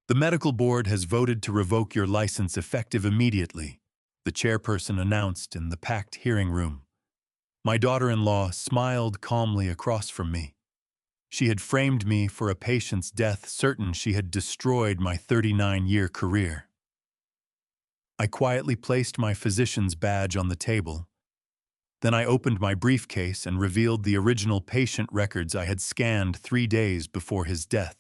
The medical board has voted to revoke your license effective immediately, the chairperson announced in the packed hearing room. My daughter-in-law smiled calmly across from me. She had framed me for a patient's death, certain she had destroyed my 39-year career. I quietly placed my physician's badge on the table. Then I opened my briefcase and revealed the original patient records I had scanned 3 days before his death.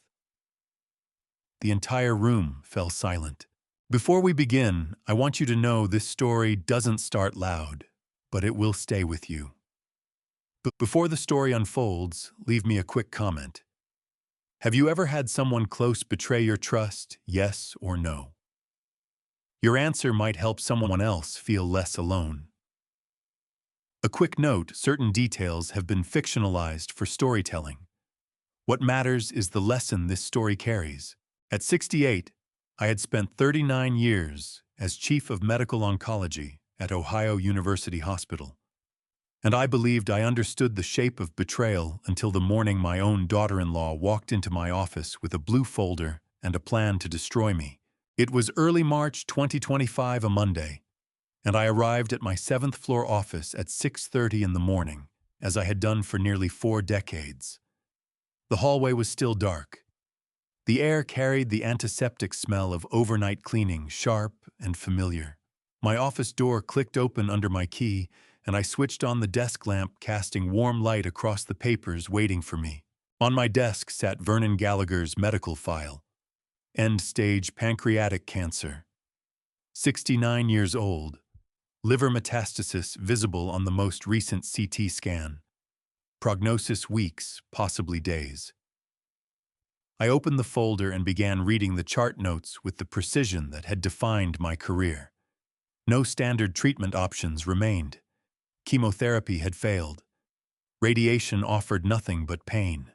The entire room fell silent. Before we begin, I want you to know this story doesn't start loud, but it will stay with you. But before the story unfolds, leave me a quick comment. Have you ever had someone close betray your trust, yes or no? Your answer might help someone else feel less alone. A quick note, certain details have been fictionalized for storytelling. What matters is the lesson this story carries. At 68, I had spent 39 years as Chief of Medical Oncology at Ohio University Hospital. And I believed I understood the shape of betrayal until the morning my own daughter-in-law walked into my office with a blue folder and a plan to destroy me. It was early March 2025, a Monday, and I arrived at my 7th floor office at 6:30 in the morning, as I had done for nearly 4 decades. The hallway was still dark. The air carried the antiseptic smell of overnight cleaning, sharp and familiar. My office door clicked open under my key, and I switched on the desk lamp, casting warm light across the papers waiting for me. On my desk sat Vernon Gallagher's medical file. End-stage pancreatic cancer. 69 years old. Liver metastasis visible on the most recent CT scan. Prognosis weeks, possibly days. I opened the folder and began reading the chart notes with the precision that had defined my career. No standard treatment options remained. Chemotherapy had failed. Radiation offered nothing but pain.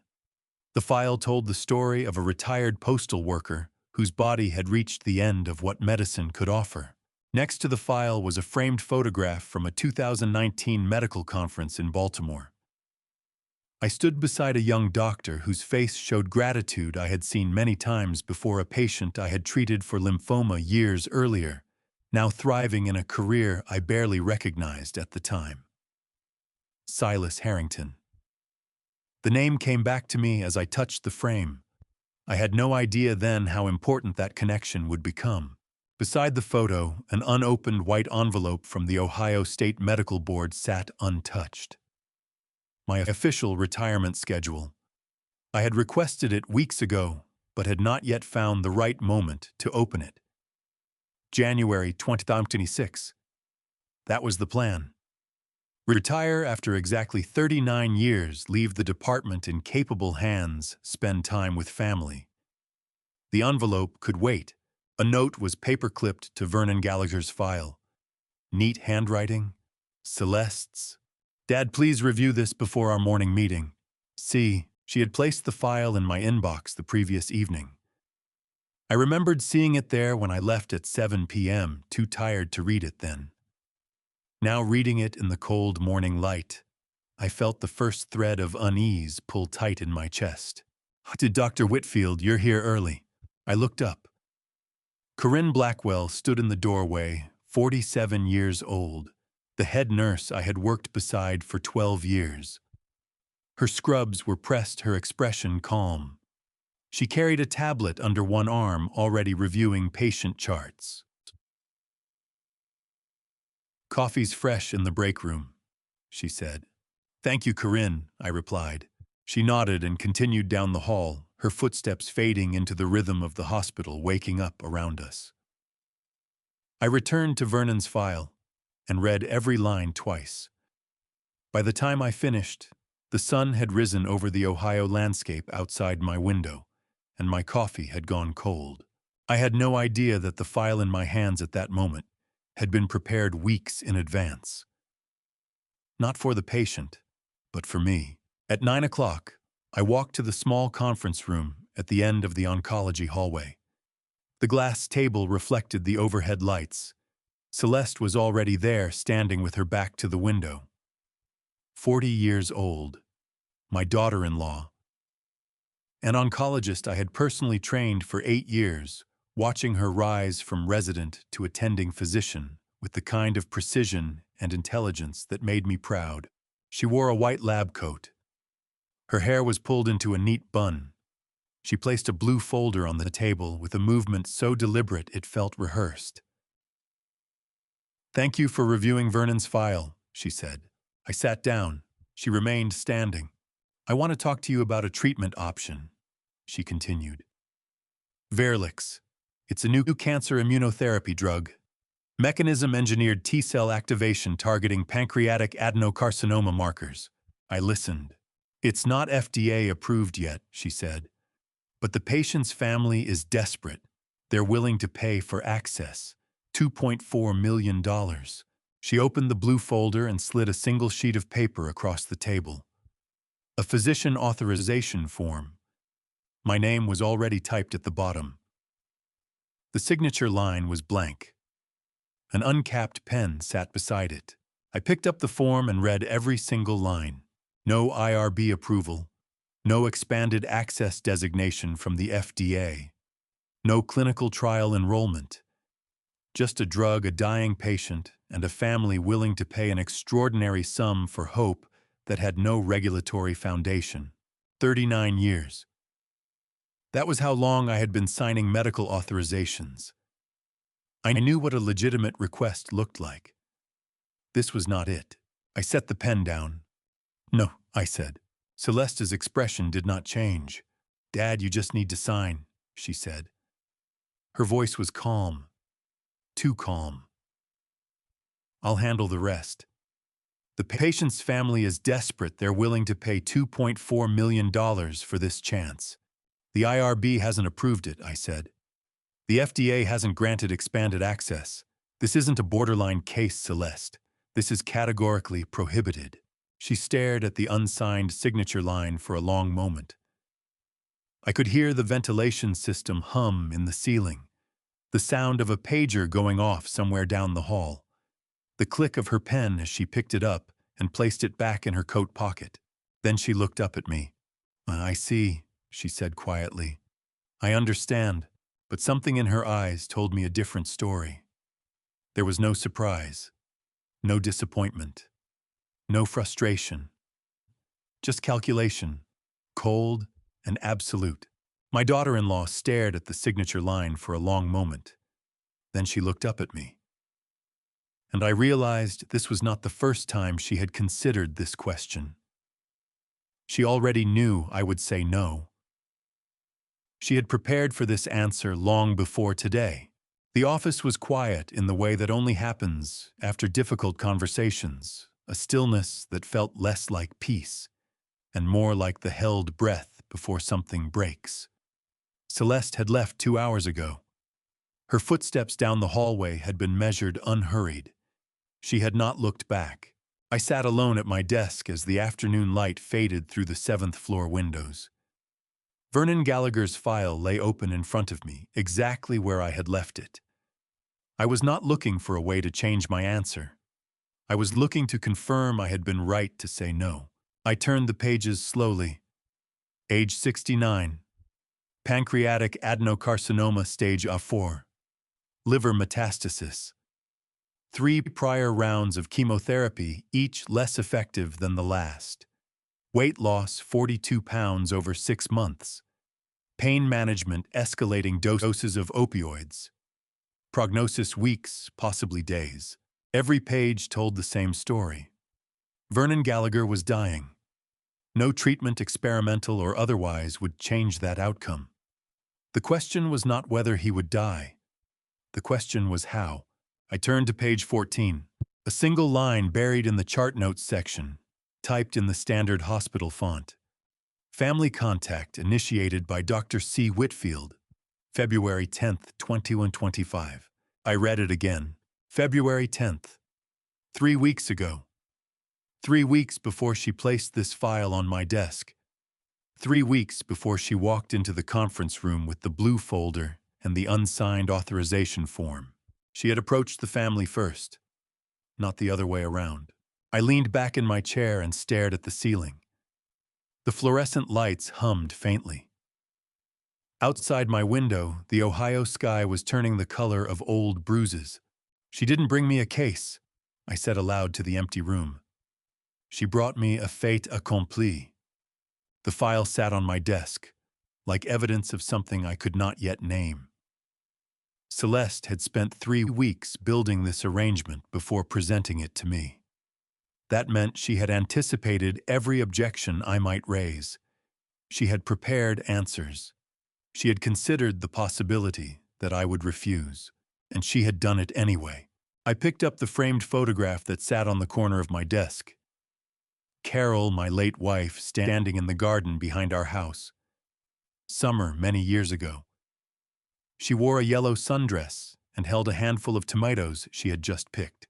The file told the story of a retired postal worker whose body had reached the end of what medicine could offer. Next to the file was a framed photograph from a 2019 medical conference in Baltimore. I stood beside a young doctor whose face showed gratitude I had seen many times before, a patient I had treated for lymphoma years earlier, now thriving in a career I barely recognized at the time. Silas Harrington. The name came back to me as I touched the frame. I had no idea then how important that connection would become. Beside the photo, an unopened white envelope from the Ohio State Medical Board sat untouched. My official retirement schedule. I had requested it weeks ago, but had not yet found the right moment to open it. January 2026. That was the plan. Retire after exactly 39 years, leave the department in capable hands, spend time with family. The envelope could wait. A note was paper-clipped to Vernon Gallagher's file. Neat handwriting. Celeste's. Dad, please review this before our morning meeting. See, she had placed the file in my inbox the previous evening. I remembered seeing it there when I left at 7 p.m., too tired to read it then. Now reading it in the cold morning light, I felt the first thread of unease pull tight in my chest. Did Dr. Whitfield, you're here early. I looked up. Corinne Blackwell stood in the doorway, 47 years old, the head nurse I had worked beside for 12 years. Her scrubs were pressed, her expression calm. She carried a tablet under one arm, already reviewing patient charts. Coffee's fresh in the break room, she said. Thank you, Corinne, I replied. She nodded and continued down the hall, her footsteps fading into the rhythm of the hospital waking up around us. I returned to Vernon's file and read every line twice. By the time I finished, the sun had risen over the Ohio landscape outside my window, and my coffee had gone cold. I had no idea that the file in my hands at that moment had been prepared weeks in advance. Not for the patient, but for me. At 9 o'clock, I walked to the small conference room at the end of the oncology hallway. The glass table reflected the overhead lights. Celeste was already there, standing with her back to the window. 40 years old, my daughter-in-law. An oncologist I had personally trained for 8 years, watching her rise from resident to attending physician with the kind of precision and intelligence that made me proud. She wore a white lab coat. Her hair was pulled into a neat bun. She placed a blue folder on the table with a movement so deliberate it felt rehearsed. "Thank you for reviewing Vernon's file," she said. I sat down. She remained standing. "I want to talk to you about a treatment option," she continued. "Verlix. It's a new cancer immunotherapy drug. Mechanism-engineered T-cell activation targeting pancreatic adenocarcinoma markers." I listened. "It's not FDA approved yet," she said. "But the patient's family is desperate. They're willing to pay for access. $2.4 million. She opened the blue folder and slid a single sheet of paper across the table. A physician authorization form. My name was already typed at the bottom. The signature line was blank. An uncapped pen sat beside it. I picked up the form and read every single line. No IRB approval. No expanded access designation from the FDA. No clinical trial enrollment. Just a drug, a dying patient, and a family willing to pay an extraordinary sum for hope that had no regulatory foundation. 39 years. That was how long I had been signing medical authorizations. I knew what a legitimate request looked like. This was not it. I set the pen down. "No," I said. Celeste's expression did not change. "Dad, you just need to sign," she said. Her voice was calm. Too calm. "I'll handle the rest. The patient's family is desperate. They're willing to pay $2.4 million for this chance. The IRB hasn't approved it," I said. "The FDA hasn't granted expanded access. This isn't a borderline case, Celeste. This is categorically prohibited." She stared at the unsigned signature line for a long moment. I could hear the ventilation system hum in the ceiling, the sound of a pager going off somewhere down the hall, the click of her pen as she picked it up and placed it back in her coat pocket. Then she looked up at me. "I see," she said quietly. "I understand," but something in her eyes told me a different story. There was no surprise, no disappointment, no frustration, just calculation, cold and absolute. My daughter-in-law stared at the signature line for a long moment. Then she looked up at me. And I realized this was not the first time she had considered this question. She already knew I would say no. She had prepared for this answer long before today. The office was quiet in the way that only happens after difficult conversations, a stillness that felt less like peace and more like the held breath before something breaks. Celeste had left 2 hours ago. Her footsteps down the hallway had been measured unhurried. She had not looked back. I sat alone at my desk as the afternoon light faded through the 7th-floor windows. Vernon Gallagher's file lay open in front of me, exactly where I had left it. I was not looking for a way to change my answer. I was looking to confirm I had been right to say no. I turned the pages slowly. Age 69. Pancreatic adenocarcinoma stage A4. Liver metastasis. 3 prior rounds of chemotherapy, each less effective than the last. Weight loss 42 pounds over 6 months. Pain management escalating doses of opioids. Prognosis weeks, possibly days. Every page told the same story. Vernon Gallagher was dying. No treatment, experimental or otherwise, would change that outcome. The question was not whether he would die. The question was how. I turned to page 14. A single line buried in the chart notes section, typed in the standard hospital font. Family contact initiated by Dr. C. Whitfield. February 10th, 2025. I read it again. February 10th. 3 weeks ago. 3 weeks before she placed this file on my desk. 3 weeks before she walked into the conference room with the blue folder and the unsigned authorization form. She had approached the family first, not the other way around. I leaned back in my chair and stared at the ceiling. The fluorescent lights hummed faintly. Outside my window, the Ohio sky was turning the color of old bruises. "She didn't bring me a case," I said aloud to the empty room. "She brought me a fait accompli." The file sat on my desk, like evidence of something I could not yet name. Celeste had spent 3 weeks building this arrangement before presenting it to me. That meant she had anticipated every objection I might raise. She had prepared answers. She had considered the possibility that I would refuse, and she had done it anyway. I picked up the framed photograph that sat on the corner of my desk. Carol, my late wife, standing in the garden behind our house. Summer many years ago. She wore a yellow sundress and held a handful of tomatoes she had just picked.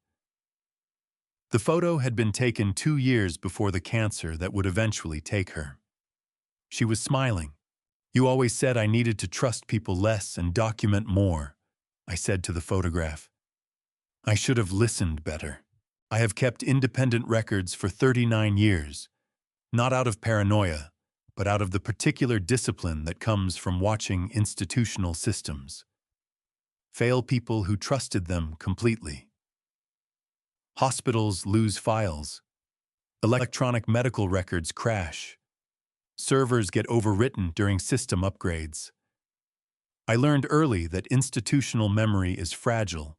The photo had been taken 2 years before the cancer that would eventually take her. She was smiling. "You always said I needed to trust people less and document more," I said to the photograph. "I should have listened better. I have kept independent records for 39 years, not out of paranoia, but out of the particular discipline that comes from watching institutional systems fail people who trusted them completely. Hospitals lose files. Electronic medical records crash. Servers get overwritten during system upgrades. I learned early that institutional memory is fragile,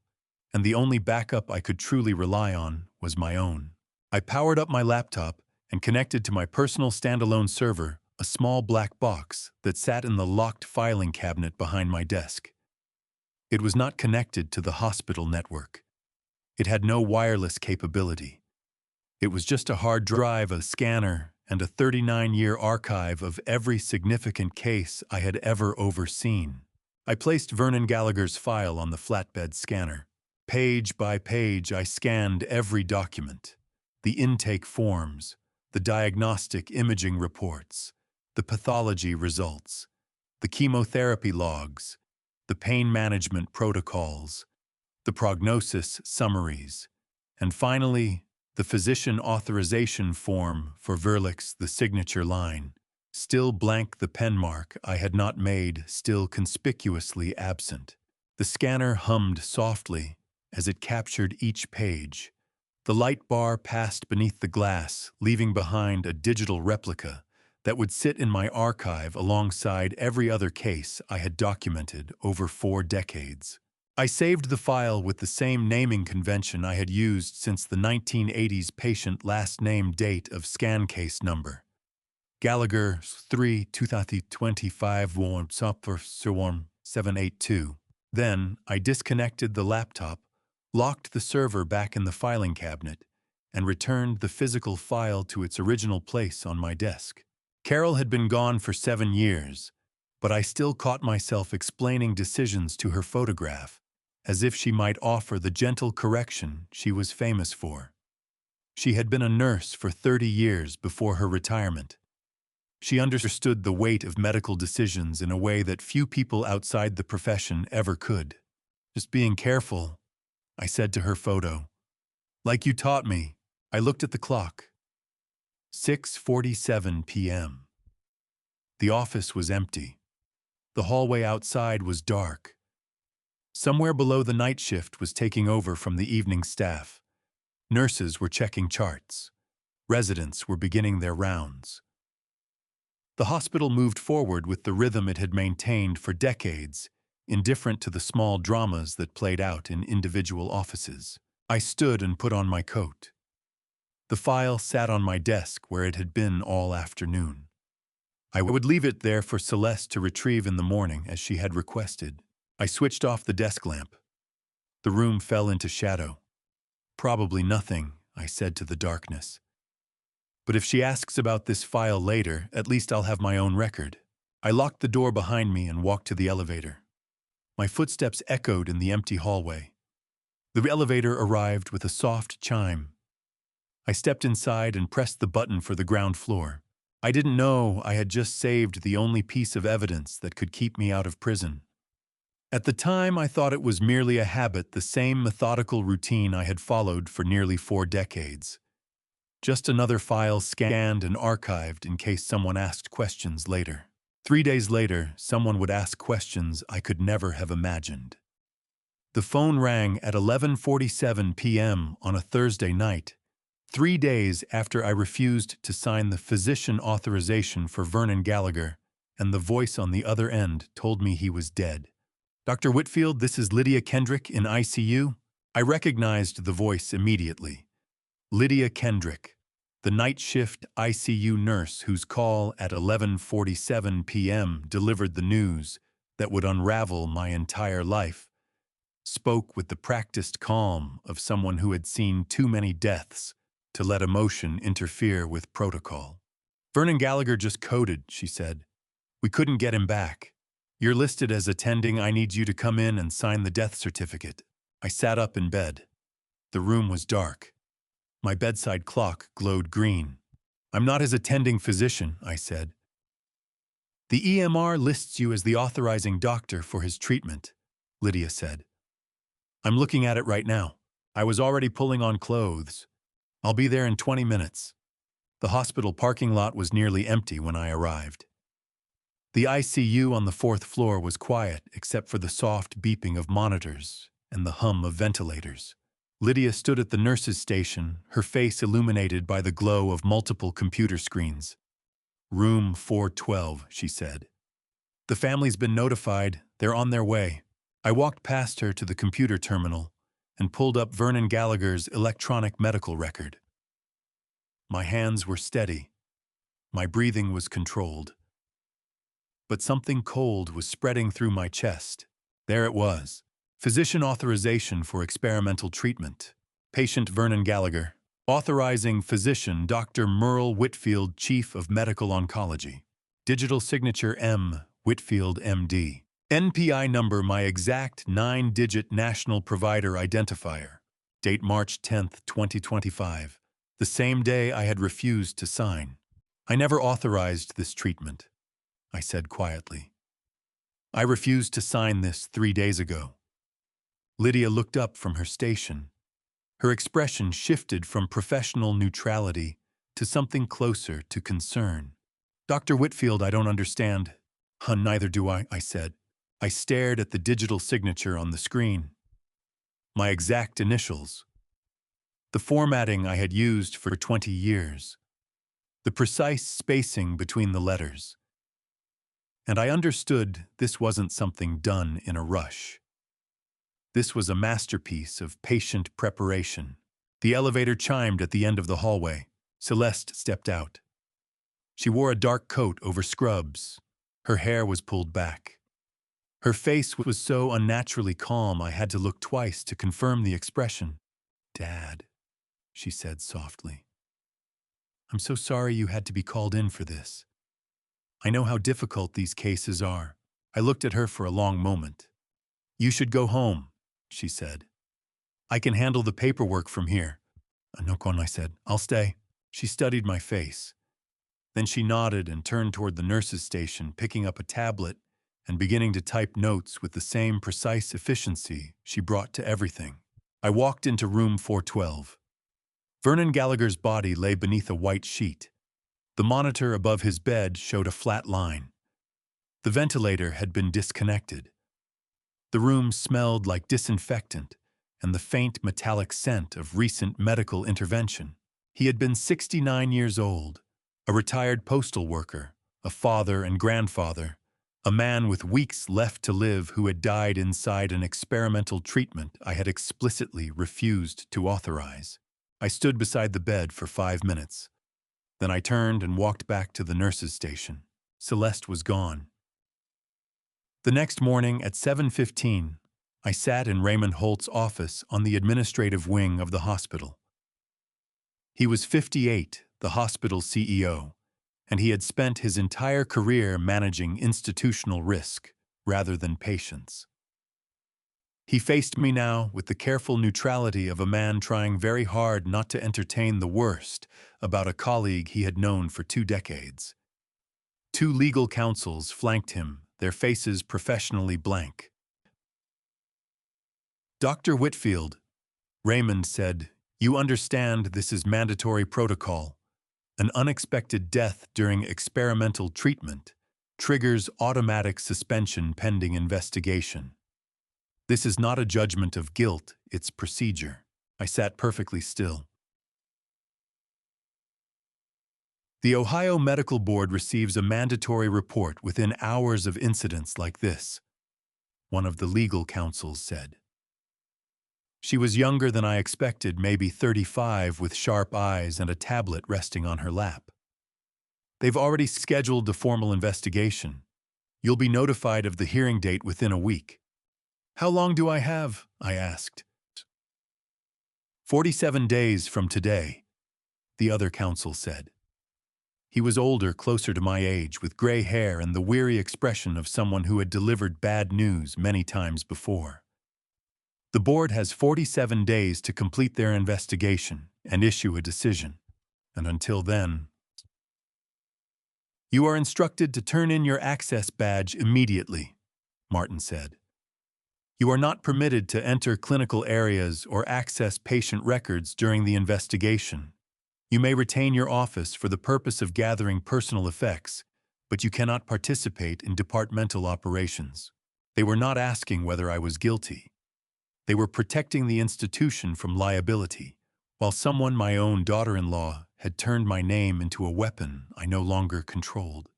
and the only backup I could truly rely on was my own. I powered up my laptop and connected to my personal standalone server, a small black box that sat in the locked filing cabinet behind my desk. It was not connected to the hospital network. It had no wireless capability. It was just a hard drive, a scanner, and a 39-year archive of every significant case I had ever overseen. I placed Vernon Gallagher's file on the flatbed scanner. Page by page, I scanned every document. The intake forms, the diagnostic imaging reports, the pathology results, the chemotherapy logs, the pain management protocols, the prognosis summaries, and finally, the physician authorization form for Verlich's the signature line. Still blank, the pen mark I had not made, still conspicuously absent. The scanner hummed softly as it captured each page. The light bar passed beneath the glass, leaving behind a digital replica that would sit in my archive alongside every other case I had documented over 4 decades. I saved the file with the same naming convention I had used since the 1980s patient last name date of scan case number. Gallagher 3 2025 782. Then I disconnected the laptop, locked the server back in the filing cabinet, and returned the physical file to its original place on my desk. Carol had been gone for 7 years, but I still caught myself explaining decisions to her photograph, as if she might offer the gentle correction she was famous for. She had been a nurse for 30 years before her retirement. She understood the weight of medical decisions in a way that few people outside the profession ever could. "Just being careful," I said to her photo. "Like you taught me." I looked at the clock. 6:47 p.m. The office was empty. The hallway outside was dark. Somewhere below, the night shift was taking over from the evening staff. Nurses were checking charts. Residents were beginning their rounds. The hospital moved forward with the rhythm it had maintained for decades, indifferent to the small dramas that played out in individual offices. I stood and put on my coat. The file sat on my desk where it had been all afternoon. I would leave it there for Celeste to retrieve in the morning as she had requested. I switched off the desk lamp. The room fell into shadow. "Probably nothing," I said to the darkness. "But if she asks about this file later, at least I'll have my own record." I locked the door behind me and walked to the elevator. My footsteps echoed in the empty hallway. The elevator arrived with a soft chime. I stepped inside and pressed the button for the ground floor. I didn't know I had just saved the only piece of evidence that could keep me out of prison. At the time, I thought it was merely a habit, the same methodical routine I had followed for nearly 4 decades. Just another file scanned and archived in case someone asked questions later. 3 days later, someone would ask questions I could never have imagined. The phone rang at 11:47 p.m. on a Thursday night, 3 days after I refused to sign the physician authorization for Vernon Gallagher, and the voice on the other end told me he was dead. "Dr. Whitfield, this is Lydia Kendrick in ICU." I recognized the voice immediately. Lydia Kendrick, the night shift ICU nurse whose call at 11:47 p.m. delivered the news that would unravel my entire life, spoke with the practiced calm of someone who had seen too many deaths to let emotion interfere with protocol. "Vernon Gallagher just coded," she said. "We couldn't get him back. You're listed as attending. I need you to come in and sign the death certificate." I sat up in bed. The room was dark. My bedside clock glowed green. "I'm not his attending physician," I said. "The EMR lists you as the authorizing doctor for his treatment," Lydia said. "I'm looking at it right now. I was already pulling on clothes. I'll be there in 20 minutes. The hospital parking lot was nearly empty when I arrived. The ICU on the 4th floor was quiet except for the soft beeping of monitors and the hum of ventilators. Lydia stood at the nurse's station, her face illuminated by the glow of multiple computer screens. "Room 412, she said. "The family's been notified. They're on their way." I walked past her to the computer terminal and pulled up Vernon Gallagher's electronic medical record. My hands were steady. My breathing was controlled. But something cold was spreading through my chest. There it was. Physician authorization for experimental treatment. Patient Vernon Gallagher. Authorizing physician Dr. Merle Whitfield, Chief of Medical Oncology. Digital signature M. Whitfield, MD. NPI number my exact 9-digit national provider identifier. Date March 10, 2025. The same day I had refused to sign. "I never authorized this treatment," I said quietly. "I refused to sign this 3 days ago." Lydia looked up from her station. Her expression shifted from professional neutrality to something closer to concern. "Dr. Whitfield, I don't understand." Neither do I said. I stared at the digital signature on the screen. My exact initials. The formatting I had used for 20 years. The precise spacing between the letters. And I understood this wasn't something done in a rush. This was a masterpiece of patient preparation. The elevator chimed at the end of the hallway. Celeste stepped out. She wore a dark coat over scrubs. Her hair was pulled back. Her face was so unnaturally calm I had to look twice to confirm the expression. "Dad," she said softly. "I'm so sorry you had to be called in for this. I know how difficult these cases are." I looked at her for a long moment. "You should go home," she said. "I can handle the paperwork from here." "No, I said. "I'll stay." She studied my face. Then she nodded and turned toward the nurse's station, picking up a tablet and beginning to type notes with the same precise efficiency she brought to everything. I walked into room 412. Vernon Gallagher's body lay beneath a white sheet. The monitor above his bed showed a flat line. The ventilator had been disconnected. The room smelled like disinfectant and the faint metallic scent of recent medical intervention. He had been 69 years old, a retired postal worker, a father and grandfather, a man with weeks left to live who had died inside an experimental treatment I had explicitly refused to authorize. I stood beside the bed for 5 minutes. Then I turned and walked back to the nurse's station. Celeste was gone. The next morning at 7:15, I sat in Raymond Holt's office on the administrative wing of the hospital. He was 58, the hospital's CEO, and he had spent his entire career managing institutional risk rather than patients. He faced me now with the careful neutrality of a man trying very hard not to entertain the worst about a colleague he had known for 2 decades. 2 legal counsels flanked him, their faces professionally blank. "Dr. Whitfield," Raymond said, "you understand this is mandatory protocol. An unexpected death during experimental treatment Triggers automatic suspension pending investigation. This is not a judgment of guilt, it's procedure. I sat perfectly still. The Ohio Medical Board receives a mandatory report within hours of incidents like this, one of the legal counsels said. She was younger than I expected, maybe 35, with sharp eyes and a tablet resting on her lap. They've already scheduled the formal investigation. You'll be notified of the hearing date within a week. How long do I have? I asked. 47 days from today, the other counsel said. He was older, closer to my age, with gray hair and the weary expression of someone who had delivered bad news many times before. The board has 47 days to complete their investigation and issue a decision. And until then, you are instructed to turn in your access badge immediately, Martin said. You are not permitted to enter clinical areas or access patient records during the investigation. You may retain your office for the purpose of gathering personal effects, but you cannot participate in departmental operations. They were not asking whether I was guilty. They were protecting the institution from liability, while someone, my own daughter-in-law, had turned my name into a weapon I no longer controlled.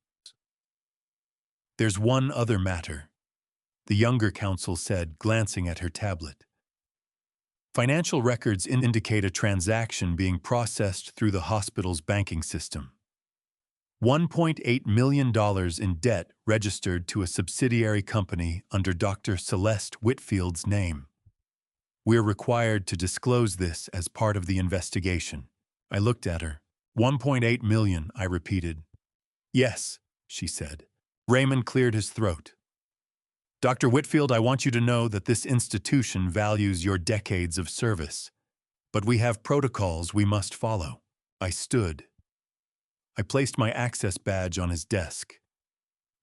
There's one other matter, the younger counsel said, glancing at her tablet. Financial records indicate a transaction being processed through the hospital's banking system. $1.8 million in debt registered to a subsidiary company under Dr. Celeste Whitfield's name. We're required to disclose this as part of the investigation. I looked at her. 1.8 million, I repeated. Yes, she said. Raymond cleared his throat. Dr. Whitfield, I want you to know that this institution values your decades of service, but we have protocols we must follow. I stood. I placed my access badge on his desk.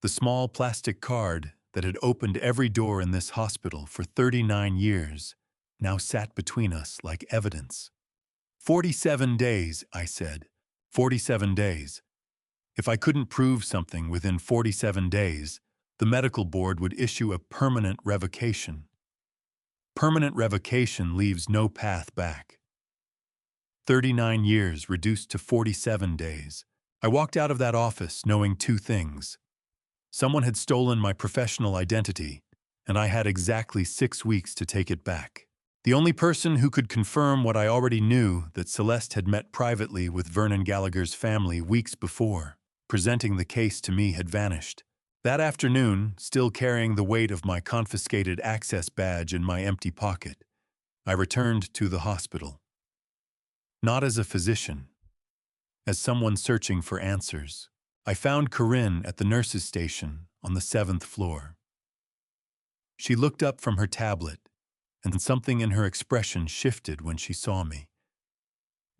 The small plastic card that had opened every door in this hospital for 39 years now sat between us like evidence. 47 days, I said. 47 days. If I couldn't prove something within 47 days, the medical board would issue a permanent revocation. Permanent revocation leaves no path back. 39 years reduced to 47 days. I walked out of that office knowing two things. Someone had stolen my professional identity, and I had exactly 6 weeks to take it back. The only person who could confirm what I already knew, that Celeste had met privately with Vernon Gallagher's family weeks before, presenting the case to me, had vanished. That afternoon, still carrying the weight of my confiscated access badge in my empty pocket, I returned to the hospital. Not as a physician, as someone searching for answers. I found Corinne at the nurse's station on the 7th floor. She looked up from her tablet, and something in her expression shifted when she saw me.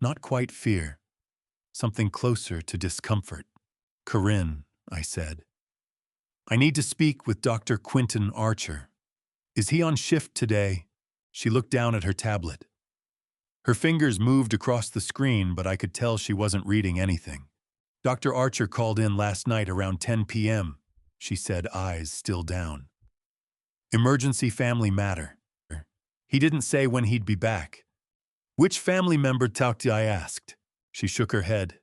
Not quite fear, something closer to discomfort. Corinne, I said. I need to speak with Dr. Quentin Archer. Is he on shift today? She looked down at her tablet. Her fingers moved across the screen, but I could tell she wasn't reading anything. Dr. Archer called in last night around 10 p.m., she said, eyes still down. Emergency family matter. He didn't say when he'd be back. Which family member talked to you? I asked. She shook her head.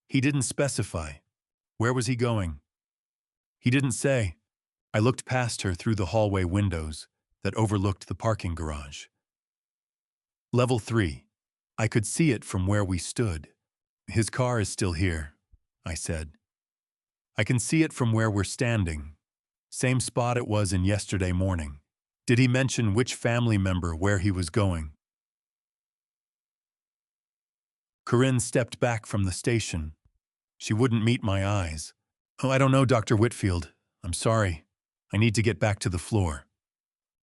He didn't specify. Where was he going? He didn't say. I looked past her through the hallway windows that overlooked the parking garage. Level 3. I could see it from where we stood. His car is still here, I said. I can see it from where we're standing. Same spot it was in yesterday morning. Did he mention which family member where he was going? Corinne stepped back from the station. She wouldn't meet my eyes. Oh, I don't know, Dr. Whitfield. I'm sorry. I need to get back to the floor.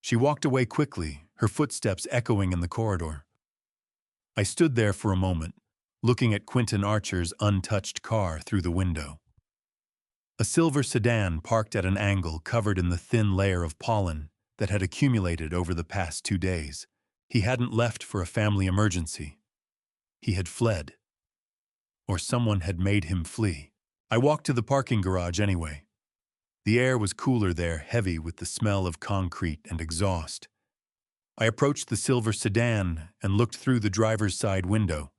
She walked away quickly, her footsteps echoing in the corridor. I stood there for a moment, looking at Quentin Archer's untouched car through the window. A silver sedan parked at an angle covered in the thin layer of pollen that had accumulated over the past 2 days. He hadn't left for a family emergency. He had fled. Or someone had made him flee. I walked to the parking garage anyway. The air was cooler there, heavy with the smell of concrete and exhaust. I approached the silver sedan and looked through the driver's side window.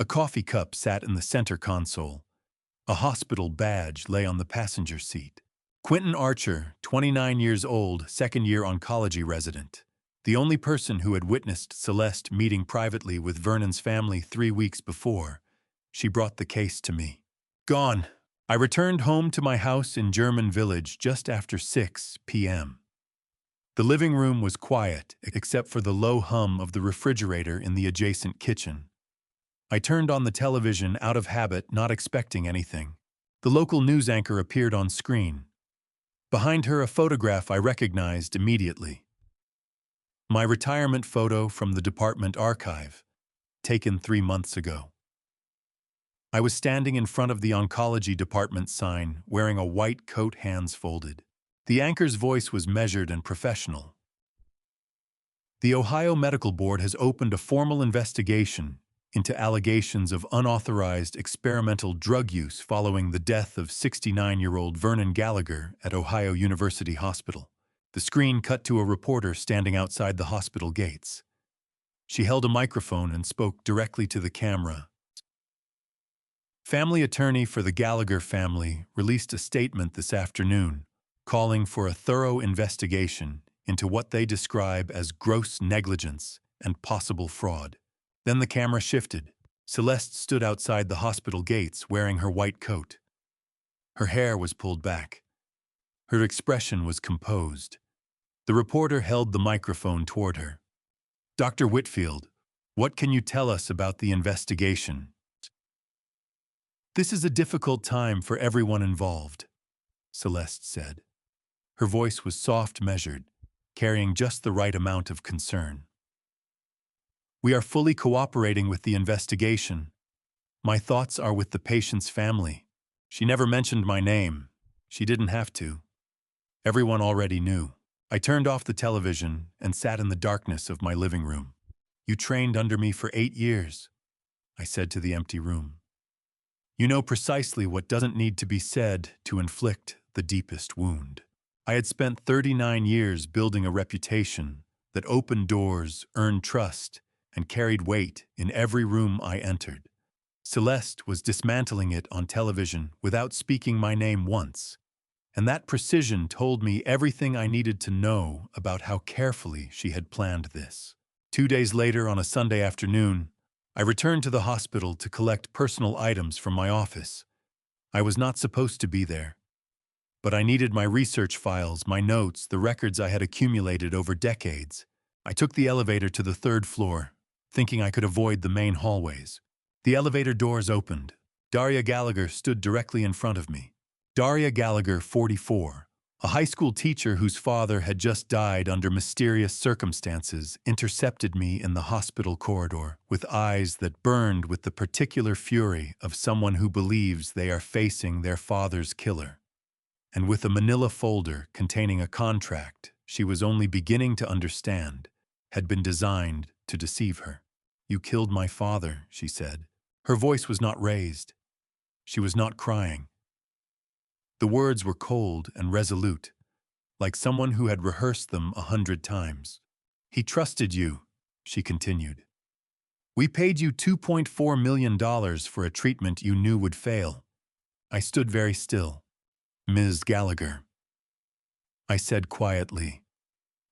A coffee cup sat in the center console. A hospital badge lay on the passenger seat. Quentin Archer, 29 years old, second-year oncology resident. The only person who had witnessed Celeste meeting privately with Vernon's family 3 weeks before. She brought the case to me. Gone. I returned home to my house in German Village just after 6 p.m. The living room was quiet, except for the low hum of the refrigerator in the adjacent kitchen. I turned on the television out of habit, not expecting anything. The local news anchor appeared on screen. Behind her, a photograph I recognized immediately. My retirement photo from the department archive, taken 3 months ago. I was standing in front of the oncology department sign, wearing a white coat, hands folded. The anchor's voice was measured and professional. The Ohio Medical Board has opened a formal investigation into allegations of unauthorized experimental drug use following the death of 69-year-old Vernon Gallagher at Ohio University Hospital. The screen cut to a reporter standing outside the hospital gates. She held a microphone and spoke directly to the camera. Family attorney for the Gallagher family released a statement this afternoon calling for a thorough investigation into what they describe as gross negligence and possible fraud. Then the camera shifted. Celeste stood outside the hospital gates wearing her white coat. Her hair was pulled back. Her expression was composed. The reporter held the microphone toward her. Dr. Whitfield, what can you tell us about the investigation? This is a difficult time for everyone involved, Celeste said. Her voice was soft, measured, carrying just the right amount of concern. We are fully cooperating with the investigation. My thoughts are with the patient's family. She never mentioned my name. She didn't have to. Everyone already knew. I turned off the television and sat in the darkness of my living room. You trained under me for 8 years, I said to the empty room. You know precisely what doesn't need to be said to inflict the deepest wound. I had spent 39 years building a reputation that opened doors, earned trust, and carried weight in every room I entered. Celeste was dismantling it on television without speaking my name once, and that precision told me everything I needed to know about how carefully she had planned this. 2 days later, on a Sunday afternoon, I returned to the hospital to collect personal items from my office. I was not supposed to be there, but I needed my research files, my notes, the records I had accumulated over decades. I took the elevator to the 3rd floor, thinking I could avoid the main hallways. The elevator doors opened. Daria Gallagher stood directly in front of me. Daria Gallagher, 44, a high school teacher whose father had just died under mysterious circumstances, intercepted me in the hospital corridor with eyes that burned with the particular fury of someone who believes they are facing their father's killer. And with a manila folder containing a contract she was only beginning to understand had been designed to deceive her. You killed my father, she said. Her voice was not raised. She was not crying. The words were cold and resolute, like someone who had rehearsed them 100 times. He trusted you, she continued. We paid you $2.4 million for a treatment you knew would fail. I stood very still. Ms. Gallagher, I said quietly,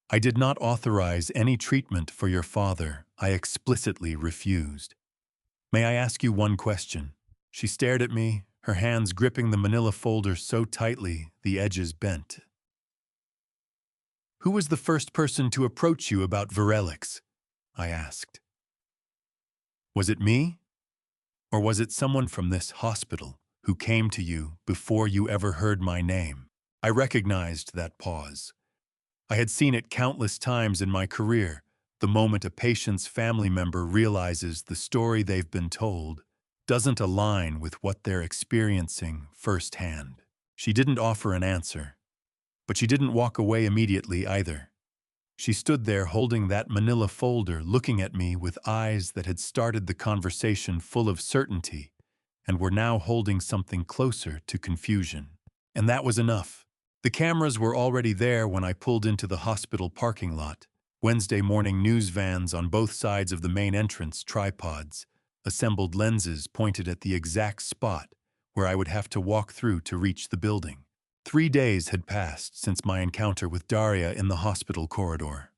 I did not authorize any treatment for your father. I explicitly refused. May I ask you one question? She stared at me, her hands gripping the manila folder so tightly the edges bent. Who was the first person to approach you about Virelix? I asked. Was it me? Or was it someone from this hospital who came to you before you ever heard my name? I recognized that pause. I had seen it countless times in my career, the moment a patient's family member realizes the story they've been told doesn't align with what they're experiencing firsthand. She didn't offer an answer, but she didn't walk away immediately either. She stood there holding that manila folder, looking at me with eyes that had started the conversation full of certainty and were now holding something closer to confusion. And that was enough. The cameras were already there when I pulled into the hospital parking lot. Wednesday morning news vans on both sides of the main entrance, tripods, assembled lenses pointed at the exact spot where I would have to walk through to reach the building. 3 days had passed since my encounter with Daria in the hospital corridor.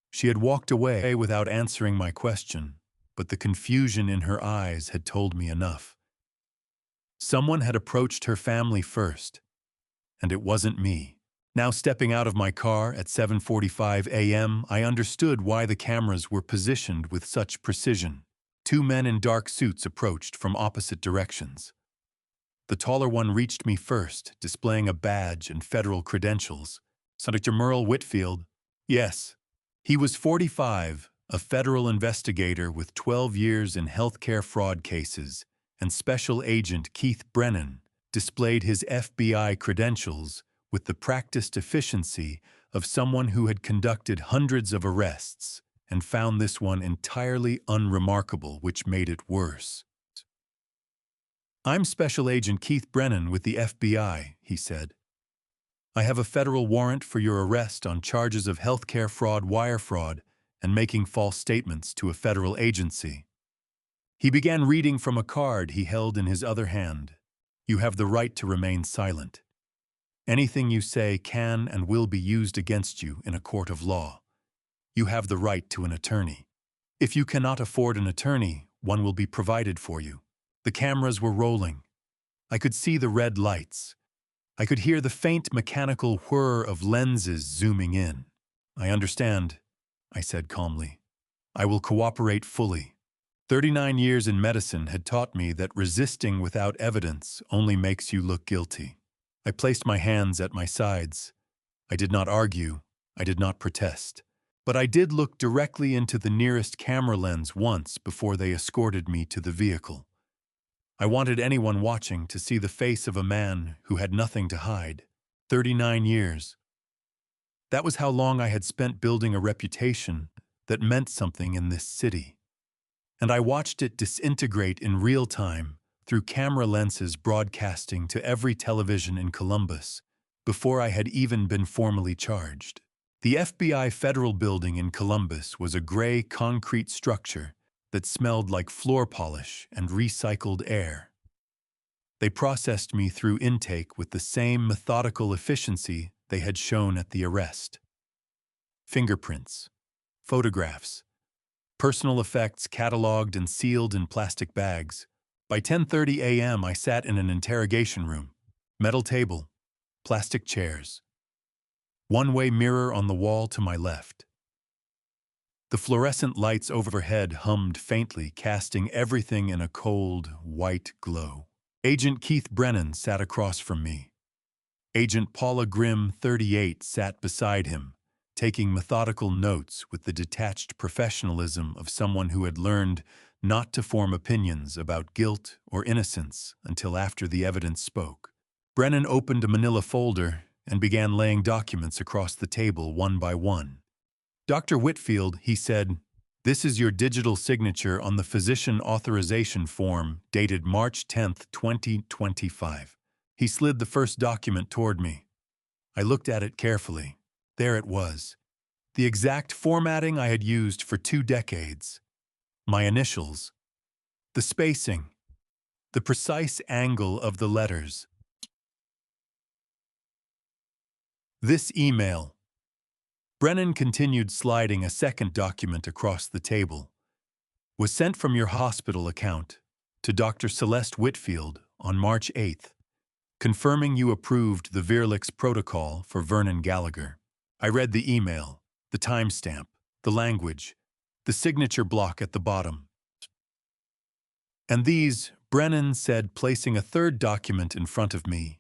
She had walked away without answering my question, but the confusion in her eyes had told me enough. Someone had approached her family first, and it wasn't me. Now stepping out of my car at 7:45 a.m., I understood why the cameras were positioned with such precision. 2 men in dark suits approached from opposite directions. The taller one reached me first, displaying a badge and federal credentials. Senator Merle Whitfield. Yes. He was 45, a federal investigator with 12 years in healthcare fraud cases, and Special Agent Keith Brennan displayed his FBI credentials with the practiced efficiency of someone who had conducted hundreds of arrests and found this one entirely unremarkable, which made it worse. "I'm Special Agent Keith Brennan with the FBI," he said. "I have a federal warrant for your arrest on charges of healthcare fraud, wire fraud, and making false statements to a federal agency." He began reading from a card he held in his other hand. "You have the right to remain silent. Anything you say can and will be used against you in a court of law. You have the right to an attorney. If you cannot afford an attorney, one will be provided for you." The cameras were rolling. I could see the red lights. I could hear the faint mechanical whir of lenses zooming in. "I understand," I said calmly. "I will cooperate fully." 39 years in medicine had taught me that resisting without evidence only makes you look guilty. I placed my hands at my sides. I did not argue. I did not protest. But I did look directly into the nearest camera lens once before they escorted me to the vehicle. I wanted anyone watching to see the face of a man who had nothing to hide. 39 years. That was how long I had spent building a reputation that meant something in this city. And I watched it disintegrate in real time through camera lenses broadcasting to every television in Columbus before I had even been formally charged. The FBI federal building in Columbus was a gray concrete structure that smelled like floor polish and recycled air. They processed me through intake with the same methodical efficiency they had shown at the arrest. Fingerprints, photographs, personal effects cataloged and sealed in plastic bags. By 10:30 a.m., I sat in an interrogation room. Metal table, plastic chairs. One-way mirror on the wall to my left. The fluorescent lights overhead hummed faintly, casting everything in a cold, white glow. Agent Keith Brennan sat across from me. Agent Paula Grimm, 38, sat beside him, taking methodical notes with the detached professionalism of someone who had learned not to form opinions about guilt or innocence until after the evidence spoke. Brennan opened a manila folder and began laying documents across the table one by one. "Dr. Whitfield," he said, "this is your digital signature on the physician authorization form dated March 10th, 2025. He slid the first document toward me. I looked at it carefully. There it was. The exact formatting I had used for 2 decades. My initials. The spacing. The precise angle of the letters. This email." Brennan continued sliding a second document across the table. "Was sent from your hospital account to Dr. Celeste Whitfield on March 8th, confirming you approved the Virlix protocol for Vernon Gallagher." I read the email, the timestamp, the language, the signature block at the bottom. "And these," Brennan said, placing a third document in front of me,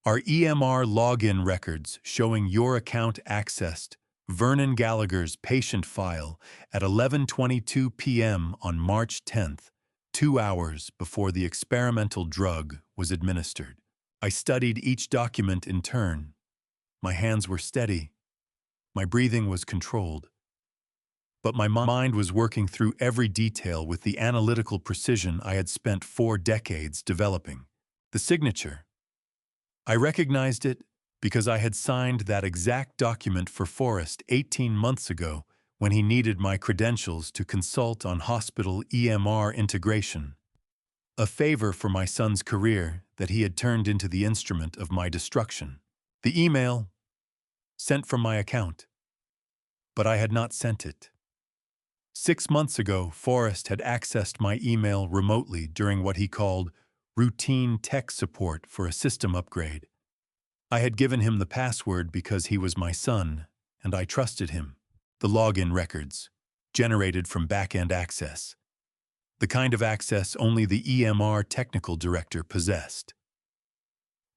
"are EMR login records showing your account accessed Vernon Gallagher's patient file at 11:22 p.m. on March 10th, 2 hours before the experimental drug was administered." I studied each document in turn. My hands were steady. My breathing was controlled. But my mind was working through every detail with the analytical precision I had spent 4 decades developing. The signature. I recognized it because I had signed that exact document for Forrest 18 months ago when he needed my credentials to consult on hospital EMR integration, a favor for my son's career that he had turned into the instrument of my destruction. The email sent from my account, but I had not sent it. 6 months ago, Forrest had accessed my email remotely during what he called routine tech support for a system upgrade. I had given him the password because he was my son, and I trusted him. The login records, generated from back-end access. The kind of access only the EMR technical director possessed.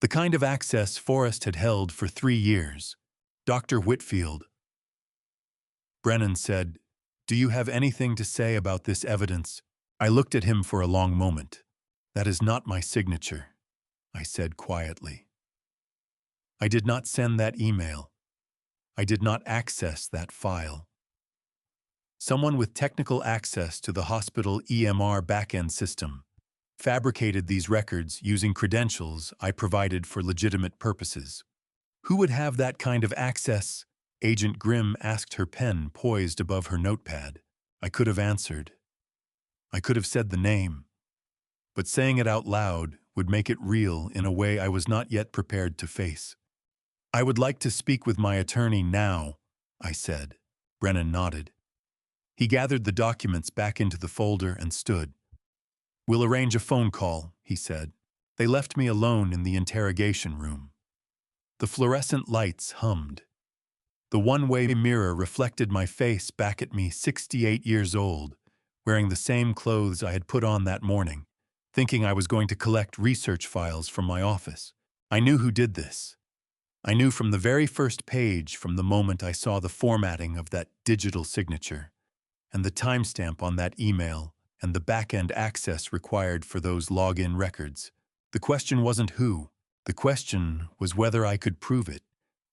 The kind of access Forrest had held for 3 years. Dr. Whitfield. Brennan said, "Do you have anything to say about this evidence?" I looked at him for a long moment. "That is not my signature," I said quietly. "I did not send that email. I did not access that file." Someone with technical access to the hospital EMR backend system fabricated these records using credentials I provided for legitimate purposes. Who would have that kind of access? Agent Grimm asked, her pen poised above her notepad. I could have answered. I could have said the name. But saying it out loud would make it real in a way I was not yet prepared to face. "I would like to speak with my attorney now," I said. Brennan nodded. He gathered the documents back into the folder and stood. "We'll arrange a phone call," he said. They left me alone in the interrogation room. The fluorescent lights hummed. The one-way mirror reflected my face back at me, 68 years old, wearing the same clothes I had put on that morning, thinking I was going to collect research files from my office. I knew who did this. I knew from the very first page, from the moment I saw the formatting of that digital signature, and the timestamp on that email, and the back-end access required for those login records. The question wasn't who. The question was whether I could prove it,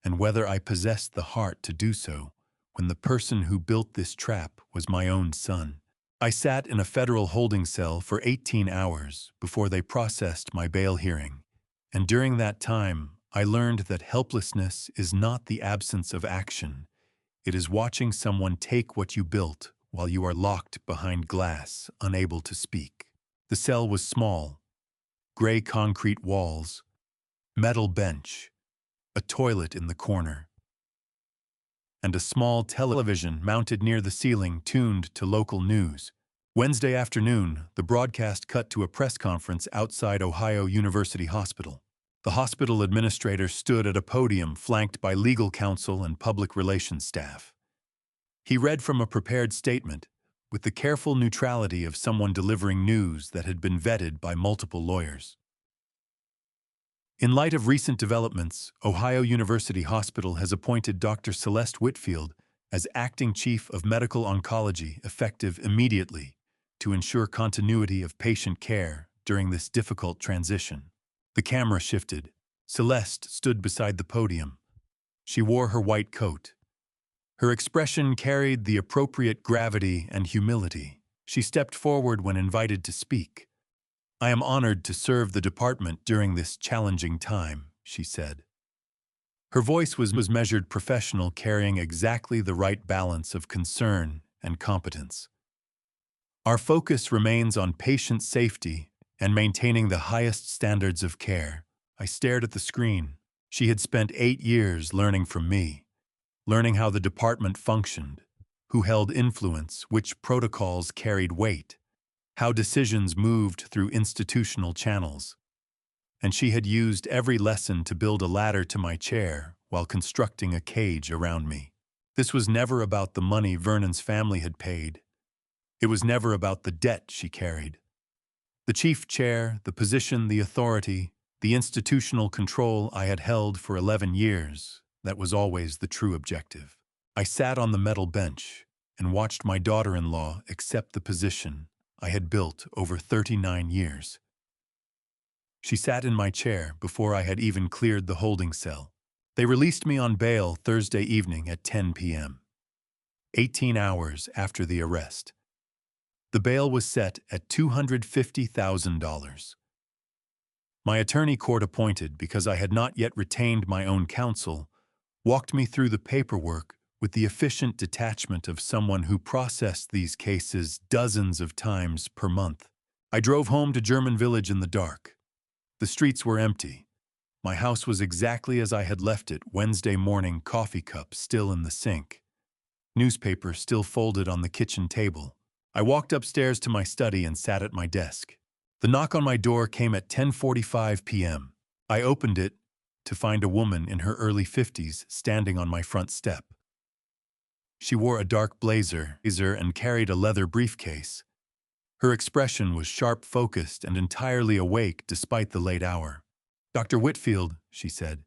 and whether I possessed the heart to do so, when the person who built this trap was my own son. I sat in a federal holding cell for 18 hours before they processed my bail hearing, and during that time, I learned that helplessness is not the absence of action. It is watching someone take what you built while you are locked behind glass, unable to speak. The cell was small. Gray concrete walls, metal bench, a toilet in the corner, and a small television mounted near the ceiling tuned to local news. Wednesday afternoon, the broadcast cut to a press conference outside Ohio University Hospital. The hospital administrator stood at a podium flanked by legal counsel and public relations staff. He read from a prepared statement, with the careful neutrality of someone delivering news that had been vetted by multiple lawyers. In light of recent developments, Ohio University Hospital has appointed Dr. Celeste Whitfield as acting chief of medical oncology, effective immediately, to ensure continuity of patient care during this difficult transition. The camera shifted. Celeste stood beside the podium. She wore her white coat. Her expression carried the appropriate gravity and humility. She stepped forward when invited to speak. "I am honored to serve the department during this challenging time," she said. Her voice was measured professional, carrying exactly the right balance of concern and competence. "Our focus remains on patient safety and maintaining the highest standards of care." I stared at the screen. She had spent 8 years learning from me. Learning how the department functioned, who held influence, which protocols carried weight, how decisions moved through institutional channels. And she had used every lesson to build a ladder to my chair while constructing a cage around me. This was never about the money Vernon's family had paid. It was never about the debt she carried. The chief chair, the position, the authority, the institutional control I had held for 11 years, that was always the true objective. I sat on the metal bench and watched my daughter-in-law accept the position I had built over 39 years. She sat in my chair before I had even cleared the holding cell. They released me on bail Thursday evening at 10 p.m., 18 hours after the arrest. The bail was set at $250,000. My attorney, court-appointed because I had not yet retained my own counsel, walked me through the paperwork with the efficient detachment of someone who processed these cases dozens of times per month. I drove home to German Village in the dark. The streets were empty. My house was exactly as I had left it, Wednesday morning, coffee cup still in the sink, newspaper still folded on the kitchen table. I walked upstairs to my study and sat at my desk. The knock on my door came at 10:45 p.m. I opened it to find a woman in her early 50s standing on my front step. She wore a dark blazer and carried a leather briefcase. Her expression was sharp, focused, and entirely awake despite the late hour. "Dr. Whitfield," she said.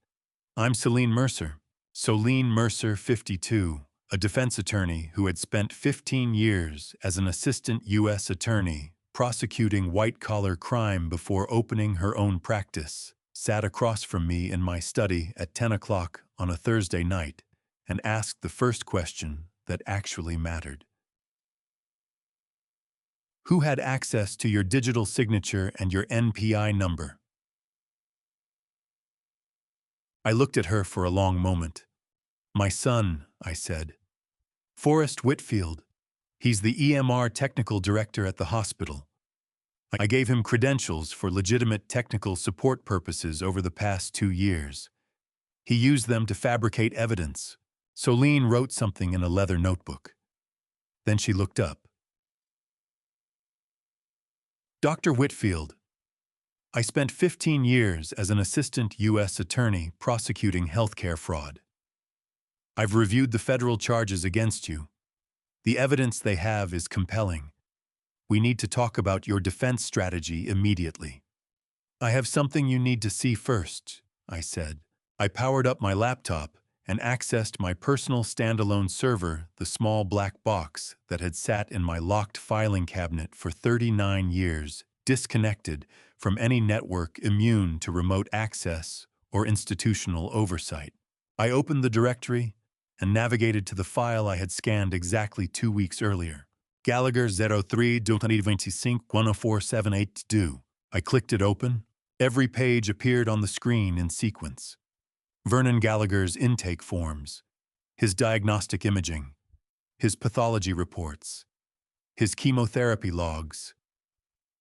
"I'm Celine Mercer." Celine Mercer, 52, a defense attorney who had spent 15 years as an assistant U.S. attorney prosecuting white-collar crime before opening her own practice, sat across from me in my study at 10 o'clock on a Thursday night and asked the first question that actually mattered. "Who had access to your digital signature and your NPI number?" I looked at her for a long moment. "My son," I said. "Forrest Whitfield. He's the EMR technical director at the hospital. I gave him credentials for legitimate technical support purposes over the past 2 years. He used them to fabricate evidence." Celine wrote something in a leather notebook. Then she looked up. "Dr. Whitfield, I spent 15 years as an assistant U.S. attorney prosecuting healthcare fraud. I've reviewed the federal charges against you. The evidence they have is compelling. We need to talk about your defense strategy immediately." "I have something you need to see first," I said. I powered up my laptop and accessed my personal standalone server, the small black box that had sat in my locked filing cabinet for 39 years, disconnected from any network, immune to remote access or institutional oversight. I opened the directory and navigated to the file I had scanned exactly 2 weeks earlier. Gallagher 03 2025 10478. I clicked it open. Every page appeared on the screen in sequence. Vernon Gallagher's intake forms, his diagnostic imaging, his pathology reports, his chemotherapy logs,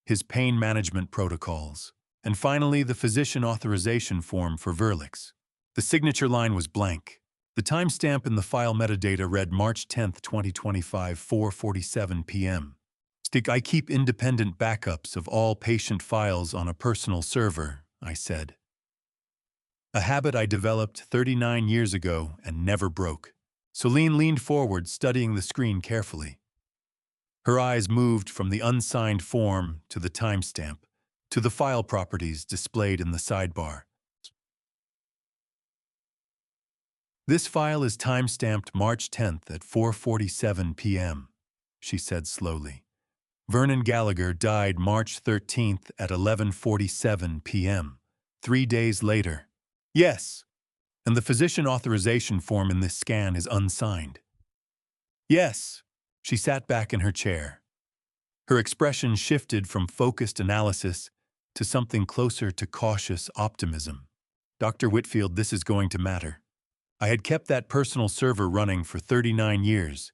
his pain management protocols, and finally the physician authorization form for Verlix. The signature line was blank. The timestamp in the file metadata read March 10, 2025, 4:47 p.m. "I keep independent backups of all patient files on a personal server," I said. "A habit I developed 39 years ago and never broke." Celine leaned forward, studying the screen carefully. Her eyes moved from the unsigned form to the timestamp, to the file properties displayed in the sidebar. "This file is timestamped March 10th at 4:47 p.m., she said slowly. "Vernon Gallagher died March 13th at 11:47 p.m., 3 days later." "Yes. And the physician authorization form in this scan is unsigned." "Yes." She sat back in her chair. Her expression shifted from focused analysis to something closer to cautious optimism. "Dr. Whitfield, this is going to matter. I had kept that personal server running for 39 years,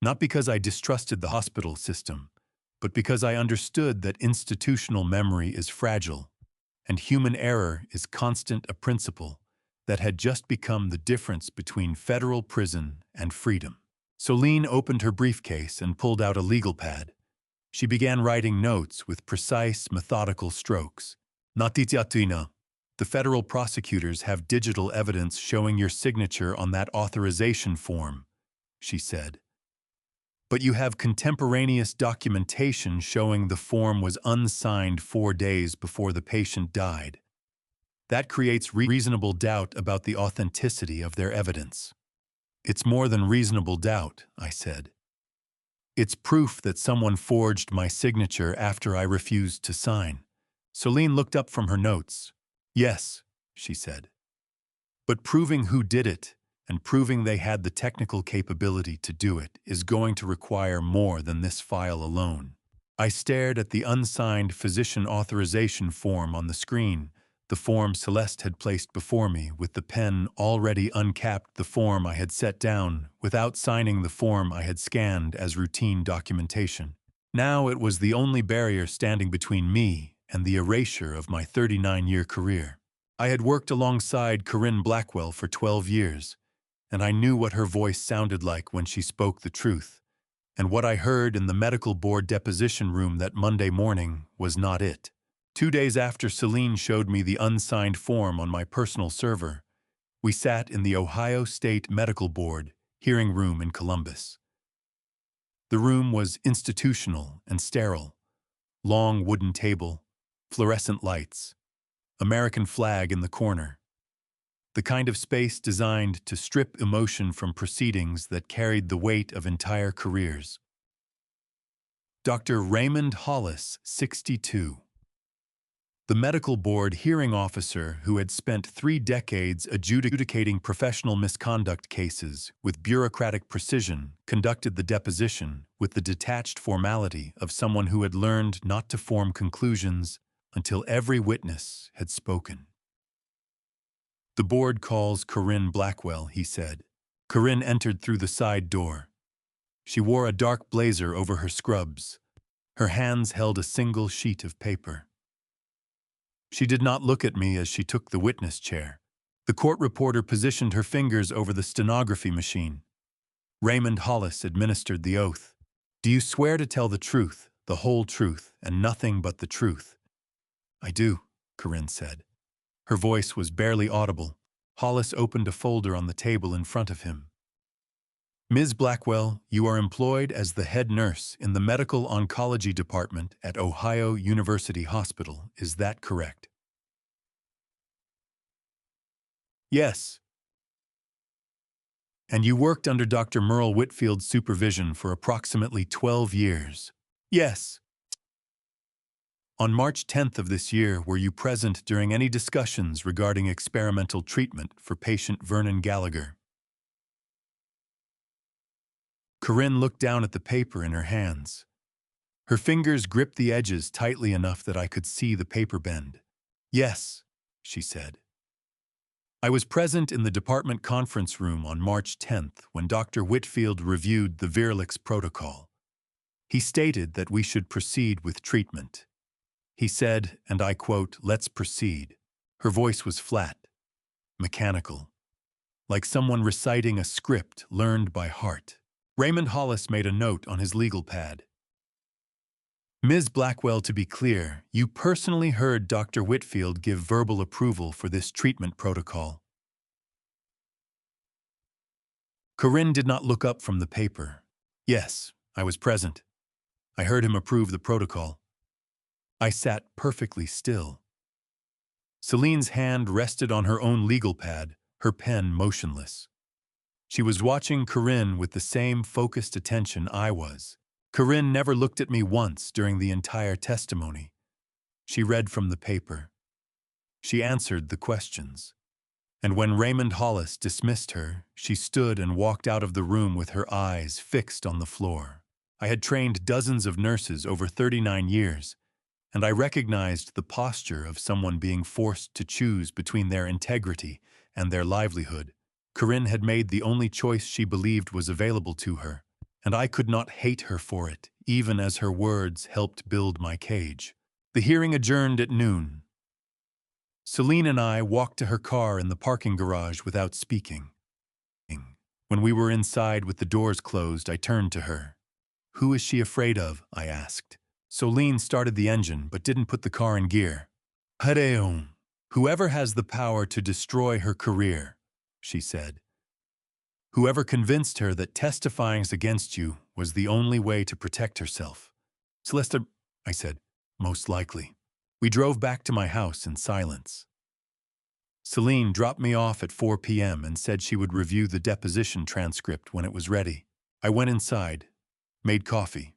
not because I distrusted the hospital system, but because I understood that institutional memory is fragile, and human error is constant, a principle that had just become the difference between federal prison and freedom." Celine opened her briefcase and pulled out a legal pad. She began writing notes with precise, methodical strokes. "Natitiatina. The federal prosecutors have digital evidence showing your signature on that authorization form," she said. "But you have contemporaneous documentation showing the form was unsigned 4 days before the patient died. That creates reasonable doubt about the authenticity of their evidence." "It's more than reasonable doubt," I said. "It's proof that someone forged my signature after I refused to sign." Celine looked up from her notes. "Yes," she said. "But proving who did it and proving they had the technical capability to do it is going to require more than this file alone." I stared at the unsigned physician authorization form on the screen, the form Celeste had placed before me. With the pen already uncapped, the form I had set down, without signing the form I had scanned as routine documentation. Now it was the only barrier standing between me and the erasure of my 39-year career. I had worked alongside Corinne Blackwell for 12 years, and I knew what her voice sounded like when she spoke the truth. And what I heard in the medical board deposition room that Monday morning was not it. 2 days after Celine showed me the unsigned form on my personal server, we sat in the Ohio State Medical Board hearing room in Columbus. The room was institutional and sterile. Long wooden table, fluorescent lights, American flag in the corner. The kind of space designed to strip emotion from proceedings that carried the weight of entire careers. Dr. Raymond Hollis, 62. The medical board hearing officer who had spent 3 decades adjudicating professional misconduct cases with bureaucratic precision conducted the deposition with the detached formality of someone who had learned not to form conclusions until every witness had spoken. "The board calls Corinne Blackwell," he said. Corinne entered through the side door. She wore a dark blazer over her scrubs. Her hands held a single sheet of paper. She did not look at me as she took the witness chair. The court reporter positioned her fingers over the stenography machine. Raymond Hollis administered the oath. "Do you swear to tell the truth, the whole truth, and nothing but the truth?" "I do," Corinne said. Her voice was barely audible. Hollis opened a folder on the table in front of him. "Ms. Blackwell, you are employed as the head nurse in the Medical Oncology Department at Ohio University Hospital. Is that correct?" "Yes." "And you worked under Dr. Merle Whitfield's supervision for approximately 12 years. "Yes." "On March 10th of this year, were you present during any discussions regarding experimental treatment for patient Vernon Gallagher?" Corinne looked down at the paper in her hands. Her fingers gripped the edges tightly enough that I could see the paper bend. "Yes," she said. "I was present in the department conference room on March 10th when Dr. Whitfield reviewed the Virlix protocol. He stated that we should proceed with treatment. He said, and I quote, 'Let's proceed.'" Her voice was flat, mechanical, like someone reciting a script learned by heart. Raymond Hollis made a note on his legal pad. "Ms. Blackwell, to be clear, you personally heard Dr. Whitfield give verbal approval for this treatment protocol." Corinne did not look up from the paper. "Yes, I was present. I heard him approve the protocol." I sat perfectly still. Celine's hand rested on her own legal pad, her pen motionless. She was watching Corinne with the same focused attention I was. Corinne never looked at me once during the entire testimony. She read from the paper. She answered the questions. And when Raymond Hollis dismissed her, she stood and walked out of the room with her eyes fixed on the floor. I had trained dozens of nurses over 39 years, and I recognized the posture of someone being forced to choose between their integrity and their livelihood. Corinne had made the only choice she believed was available to her, and I could not hate her for it, even as her words helped build my cage. The hearing adjourned at noon. Celine and I walked to her car in the parking garage without speaking. When we were inside with the doors closed, I turned to her. "Who is she afraid of?" I asked. Celine started the engine but didn't put the car in gear. "Hadeon. Whoever has the power to destroy her career," she said. "Whoever convinced her that testifying against you was the only way to protect herself." "Celeste," I said, "most likely." We drove back to my house in silence. Celine dropped me off at 4 p.m. and said she would review the deposition transcript when it was ready. I went inside, made coffee,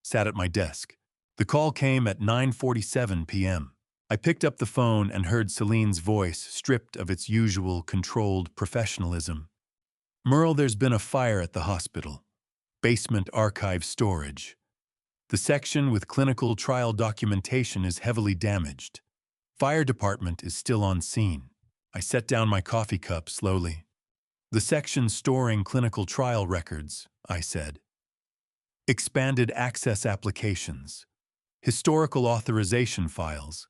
sat at my desk. The call came at 9:47 p.m. I picked up the phone and heard Celine's voice stripped of its usual controlled professionalism. "Merle, there's been a fire at the hospital. Basement archive storage. The section with clinical trial documentation is heavily damaged. Fire department is still on scene. I set down my coffee cup slowly. The section storing clinical trial records, I said. Expanded access applications. Historical authorization files.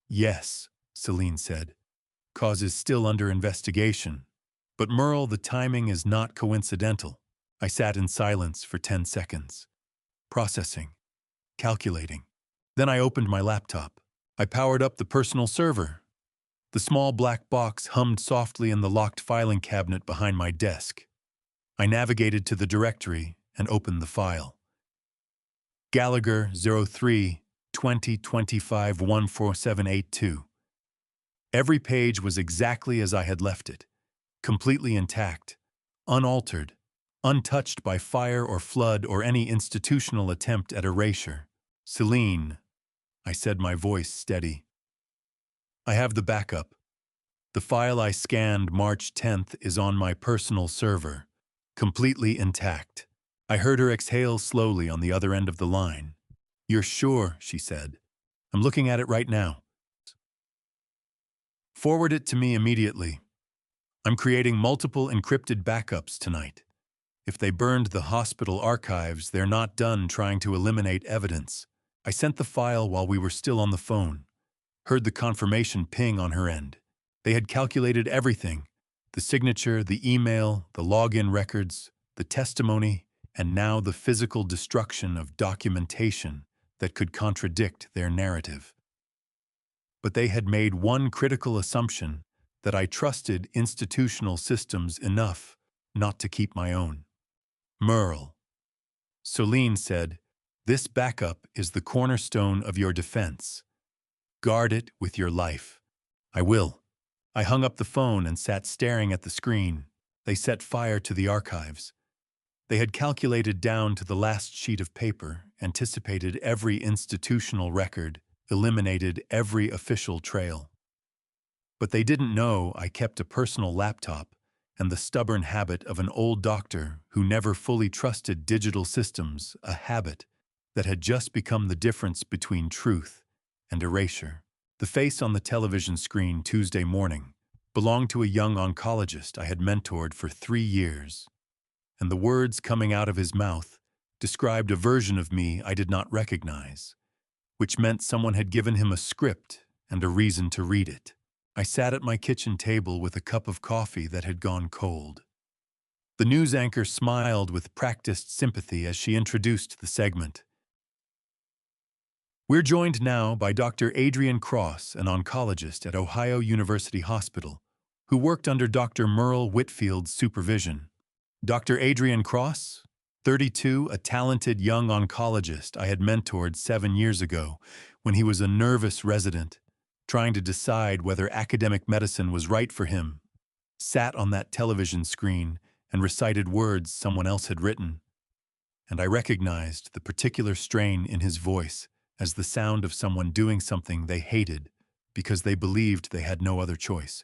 Yes, Celine said. Cause is still under investigation. But Merle, the timing is not coincidental. I sat in silence for 10 seconds. Processing. Calculating. Then I opened my laptop. I powered up the personal server. The small black box hummed softly in the locked filing cabinet behind my desk. I navigated to the directory and opened the file. Gallagher 03 2025 14782. Every page was exactly as I had left it, completely intact, unaltered, untouched by fire or flood or any institutional attempt at erasure. Celine, I said, my voice steady. I have the backup. The file I scanned March 10th is on my personal server, completely intact. I heard her exhale slowly on the other end of the line. You're sure, she said. I'm looking at it right now. Forward it to me immediately. I'm creating multiple encrypted backups tonight. If they burned the hospital archives, they're not done trying to eliminate evidence. I sent the file while we were still on the phone. Heard the confirmation ping on her end. They had calculated everything. The signature, the email, the login records, the testimony, and now the physical destruction of documentation that could contradict their narrative. But they had made one critical assumption, that I trusted institutional systems enough not to keep my own. Merle. Celine said, this backup is the cornerstone of your defense. Guard it with your life. I will. I hung up the phone and sat staring at the screen. They set fire to the archives. They had calculated down to the last sheet of paper, anticipated every institutional record, eliminated every official trail. But they didn't know I kept a personal laptop and the stubborn habit of an old doctor who never fully trusted digital systems, a habit that had just become the difference between truth and erasure. The face on the television screen Tuesday morning belonged to a young oncologist I had mentored for 3 years, and the words coming out of his mouth described a version of me I did not recognize, which meant someone had given him a script and a reason to read it. I sat at my kitchen table with a cup of coffee that had gone cold. The news anchor smiled with practiced sympathy as she introduced the segment. We're joined now by Dr. Adrian Cross, an oncologist at Ohio University Hospital, who worked under Dr. Merle Whitfield's supervision. Dr. Adrian Cross, 32, a talented young oncologist I had mentored 7 years ago when he was a nervous resident, trying to decide whether academic medicine was right for him, sat on that television screen and recited words someone else had written. And I recognized the particular strain in his voice as the sound of someone doing something they hated because they believed they had no other choice.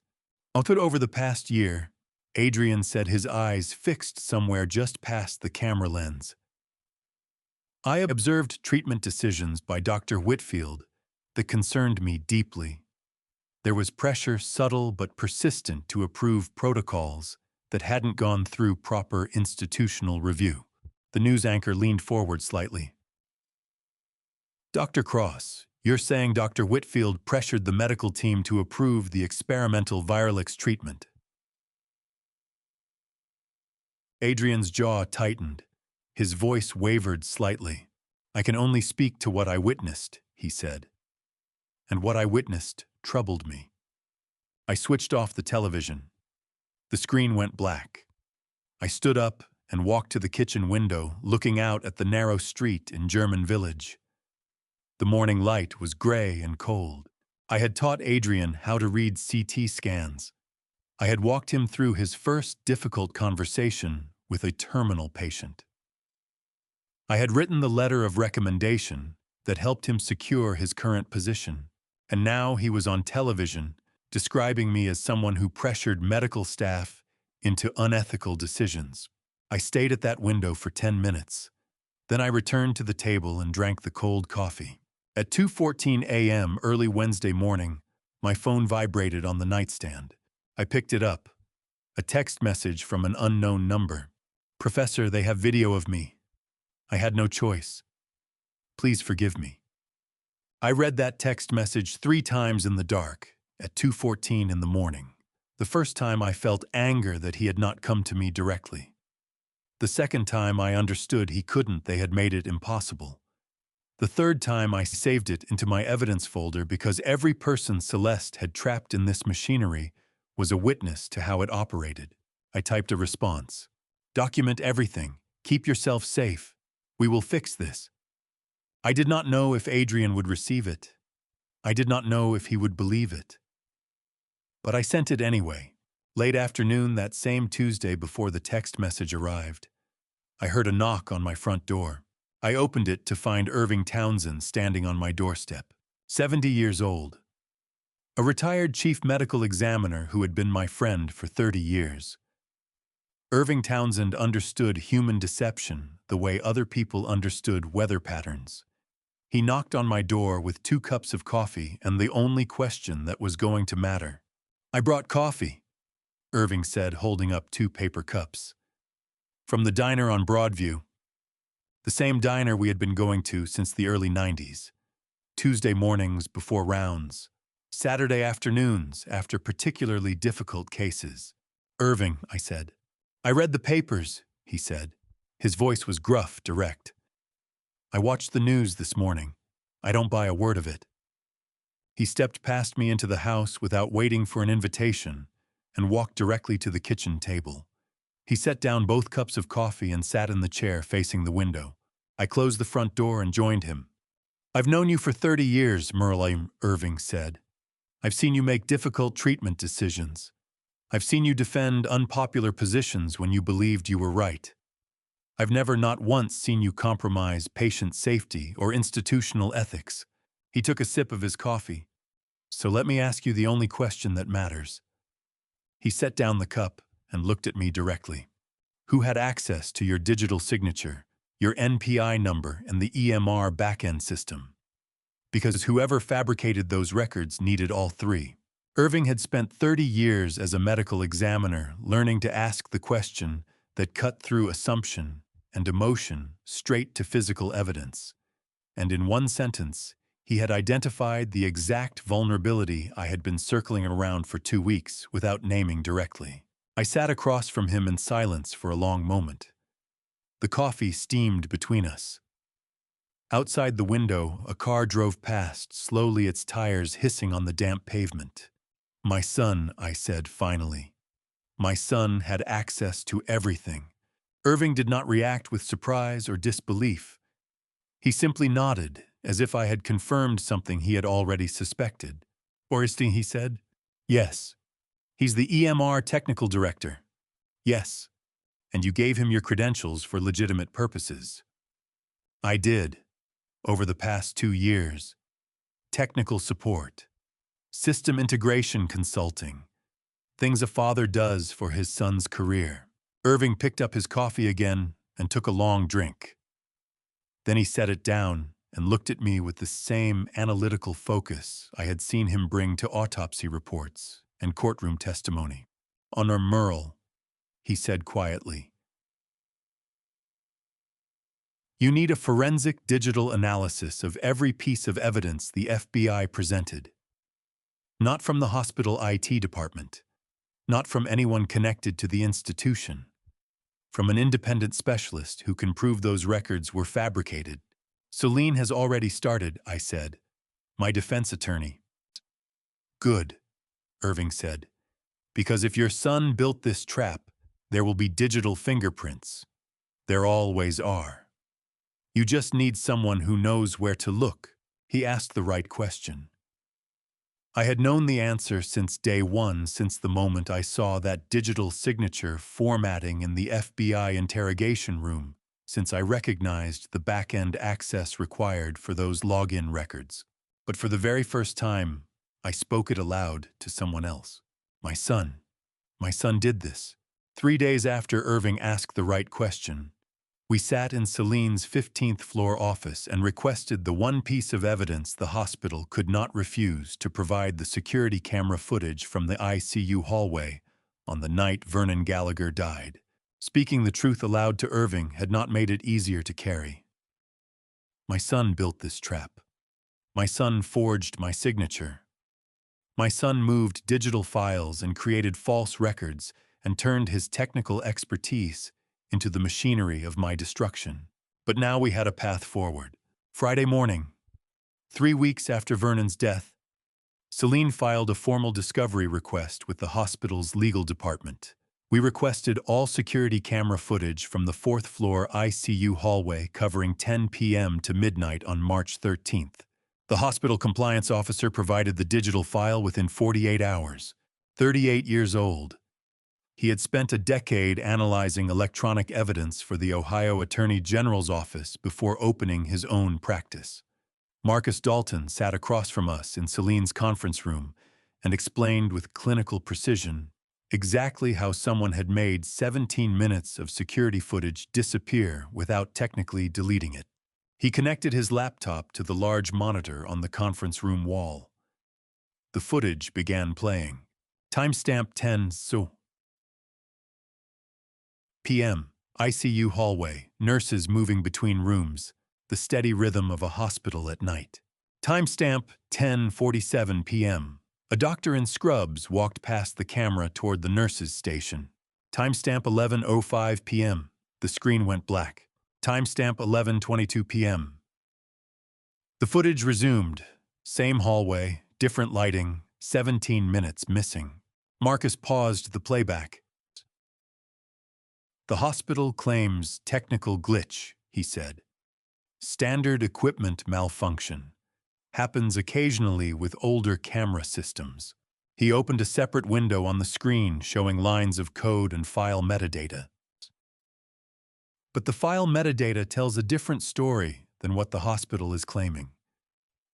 Over the past year, Adrian said, his eyes fixed somewhere just past the camera lens. I observed treatment decisions by Dr. Whitfield that concerned me deeply. There was pressure, subtle but persistent, to approve protocols that hadn't gone through proper institutional review. The news anchor leaned forward slightly. Dr. Cross, you're saying Dr. Whitfield pressured the medical team to approve the experimental Viralix treatment? Adrian's jaw tightened. His voice wavered slightly. I can only speak to what I witnessed, he said. And what I witnessed troubled me. I switched off the television. The screen went black. I stood up and walked to the kitchen window, looking out at the narrow street in German Village. The morning light was gray and cold. I had taught Adrian how to read CT scans. I had walked him through his first difficult conversation with a terminal patient. I had written the letter of recommendation that helped him secure his current position, and now he was on television describing me as someone who pressured medical staff into unethical decisions. I stayed at that window for 10 minutes. Then I returned to the table and drank the cold coffee. At 2:14 a.m. early Wednesday morning, my phone vibrated on the nightstand. I picked it up. A text message from an unknown number. "Professor, they have video of me. I had no choice. Please forgive me." I read that text message 3 times in the dark, at 2:14 in the morning. The first time I felt anger that he had not come to me directly. The second time I understood he couldn't, they had made it impossible. The third time I saved it into my evidence folder because every person Celeste had trapped in this machinery was a witness to how it operated. I typed a response. "Document everything. Keep yourself safe. We will fix this." I did not know if Adrian would receive it. I did not know if he would believe it. But I sent it anyway. Late afternoon that same Tuesday before the text message arrived, I heard a knock on my front door. I opened it to find Irving Townsend standing on my doorstep, 70 years old. A retired chief medical examiner who had been my friend for 30 years. Irving Townsend understood human deception the way other people understood weather patterns. He knocked on my door with 2 cups of coffee and the only question that was going to matter. "I brought coffee," Irving said, holding up 2 paper cups. "From the diner on Broadview. The same diner we had been going to since the early 90s. Tuesday mornings before rounds. Saturday afternoons after particularly difficult cases." "Irving," I said. "I read the papers," he said. His voice was gruff, direct. "I watched the news this morning. I don't buy a word of it." He stepped past me into the house without waiting for an invitation and walked directly to the kitchen table. He set down both cups of coffee and sat in the chair facing the window. I closed the front door and joined him. "I've known you for 30 years, Merle," Irving said. "I've seen you make difficult treatment decisions. I've seen you defend unpopular positions when you believed you were right. I've never not once seen you compromise patient safety or institutional ethics." He took a sip of his coffee. "So let me ask you the only question that matters." He set down the cup and looked at me directly. "Who had access to your digital signature, your NPI number, and the EMR backend system?" Because whoever fabricated those records needed all 3. Irving had spent 30 years as a medical examiner learning to ask the question that cut through assumption and emotion straight to physical evidence. And in one sentence, he had identified the exact vulnerability I had been circling around for 2 weeks without naming directly. I sat across from him in silence for a long moment. The coffee steamed between us. Outside the window, a car drove past, slowly, its tires hissing on the damp pavement. "My son," I said finally. My son had access to everything. Irving did not react with surprise or disbelief. He simply nodded, as if I had confirmed something he had already suspected. "Orestein," he said. "Yes." "He's the EMR technical director." "Yes." "And you gave him your credentials for legitimate purposes." "I did. Over the past 2 years. Technical support. System integration consulting. Things a father does for his son's career." Irving picked up his coffee again and took a long drink. Then he set it down and looked at me with the same analytical focus I had seen him bring to autopsy reports and courtroom testimony. "Honor Merle," he said quietly. "You need a forensic digital analysis of every piece of evidence the FBI presented. Not from the hospital IT department. Not from anyone connected to the institution. From an independent specialist who can prove those records were fabricated." "Celine has already started," I said. "My defense attorney." "Good," Irving said. "Because if your son built this trap, there will be digital fingerprints. There always are. You just need someone who knows where to look." He asked the right question. I had known the answer since day one, since the moment I saw that digital signature formatting in the FBI interrogation room, since I recognized the back-end access required for those login records. But for the very first time, I spoke it aloud to someone else. My son. My son did this. 3 days after Irving asked the right question, We sat in Celine's 15th floor office and requested the one piece of evidence the hospital could not refuse to provide the security camera footage from the ICU hallway on the night Vernon Gallagher died. Speaking the truth aloud to Irving had not made it easier to carry. My son built this trap. My son forged my signature. My son moved digital files and created false records and turned his technical expertise into the machinery of my destruction. But now we had a path forward. Friday morning, 3 weeks after Vernon's death, Celine filed a formal discovery request with the hospital's legal department. We requested all security camera footage from the 4th floor ICU hallway covering 10 p.m. to midnight on March 13th. The hospital compliance officer provided the digital file within 48 hours. 38 years old, he had spent a decade analyzing electronic evidence for the Ohio Attorney General's office before opening his own practice. Marcus Dalton sat across from us in Celine's conference room and explained with clinical precision exactly how someone had made 17 minutes of security footage disappear without technically deleting it. He connected his laptop to the large monitor on the conference room wall. The footage began playing. Timestamp 10 p.m. ICU hallway, nurses moving between rooms, the steady rhythm of a hospital at night. Timestamp 10:47 p.m. A doctor in scrubs walked past the camera toward the nurses' station. Timestamp 11:05 p.m. The screen went black. Timestamp 11:22 p.m. The footage resumed. Same hallway, different lighting, 17 minutes missing. Marcus paused the playback. The hospital claims technical glitch, he said. Standard equipment malfunction. Happens occasionally with older camera systems. He opened a separate window on the screen showing lines of code and file metadata. But the file metadata tells a different story than what the hospital is claiming.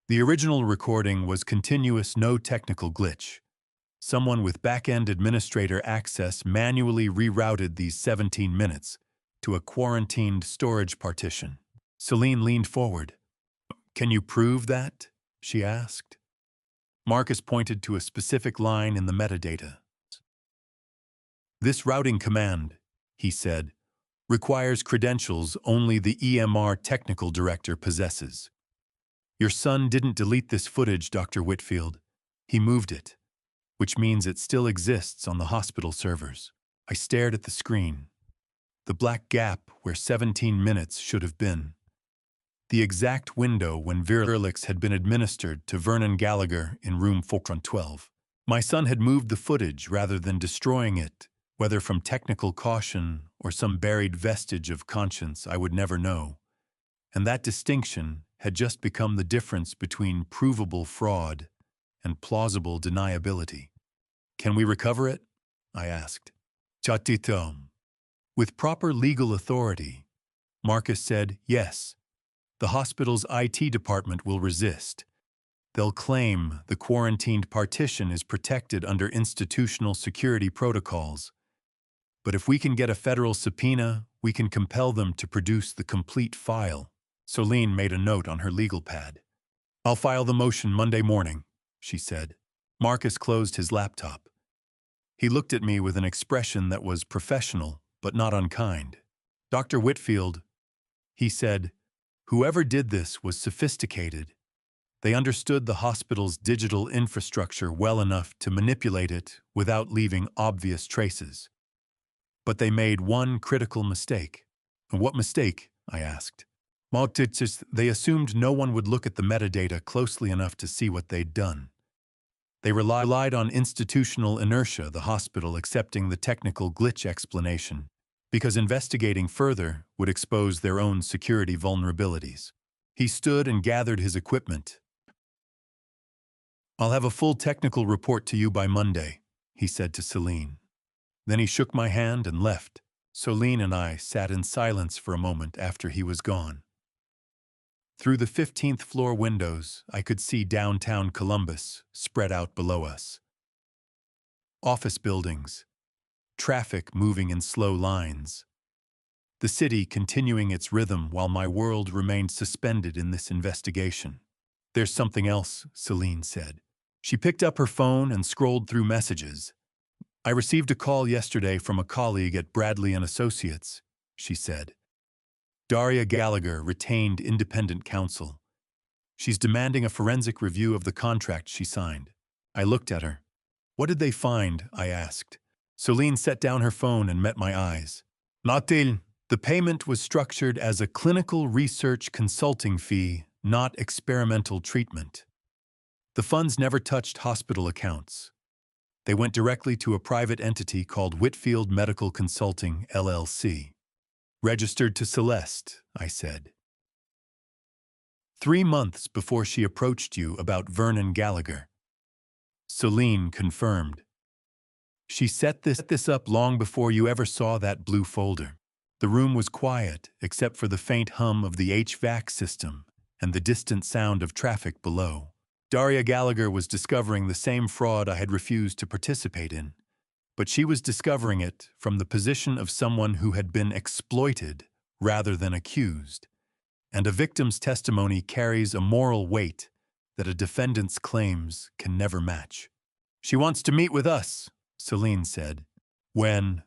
The original recording was continuous, no technical glitch. Someone with back-end administrator access manually rerouted these 17 minutes to a quarantined storage partition. Celine leaned forward. "Can you prove that?" she asked. Marcus pointed to a specific line in the metadata. "This routing command," he said, "requires credentials only the EMR technical director possesses. Your son didn't delete this footage, Dr. Whitfield. He moved it, which means it still exists on the hospital servers." I stared at the screen. The black gap where 17 minutes should have been. The exact window when Virlix had been administered to Vernon Gallagher in room 412. My son had moved the footage rather than destroying it, whether from technical caution or some buried vestige of conscience I would never know. And that distinction had just become the difference between provable fraud and plausible deniability. "Can we recover it?" I asked. "Chatito." With proper legal authority, Marcus said yes. The hospital's IT department will resist. They'll claim the quarantined partition is protected under institutional security protocols. But if we can get a federal subpoena, we can compel them to produce the complete file. Celine made a note on her legal pad. "I'll file the motion Monday morning," she said. Marcus closed his laptop. He looked at me with an expression that was professional but not unkind. "Dr. Whitfield," he said, "whoever did this was sophisticated. They understood the hospital's digital infrastructure well enough to manipulate it without leaving obvious traces. But they made one critical mistake." "What mistake?" I asked. "They assumed no one would look at the metadata closely enough to see what they'd done. They relied on institutional inertia, the hospital accepting the technical glitch explanation, because investigating further would expose their own security vulnerabilities." He stood and gathered his equipment. "I'll have a full technical report to you by Monday," he said to Celine. Then he shook my hand and left. Celine and I sat in silence for a moment after he was gone. Through the 15th floor windows, I could see downtown Columbus spread out below us. Office buildings, traffic moving in slow lines, the city continuing its rhythm while my world remained suspended in this investigation. There's something else, Celine said. She picked up her phone and scrolled through messages. I received a call yesterday from a colleague at Bradley & Associates, she said. Daria Gallagher retained independent counsel. She's demanding a forensic review of the contract she signed. I looked at her. What did they find? I asked. Celine set down her phone and met my eyes. Notil, the payment was structured as a clinical research consulting fee, not experimental treatment. The funds never touched hospital accounts. They went directly to a private entity called Whitfield Medical Consulting, LLC. Registered to Celeste, I said. 3 months before she approached you about Vernon Gallagher. Celine confirmed. She set this up long before you ever saw that blue folder. The room was quiet, except for the faint hum of the HVAC system and the distant sound of traffic below. Daria Gallagher was discovering the same fraud I had refused to participate in, but she was discovering it from the position of someone who had been exploited rather than accused, and a victim's testimony carries a moral weight that a defendant's claims can never match. She wants to meet with us, Celine said. When?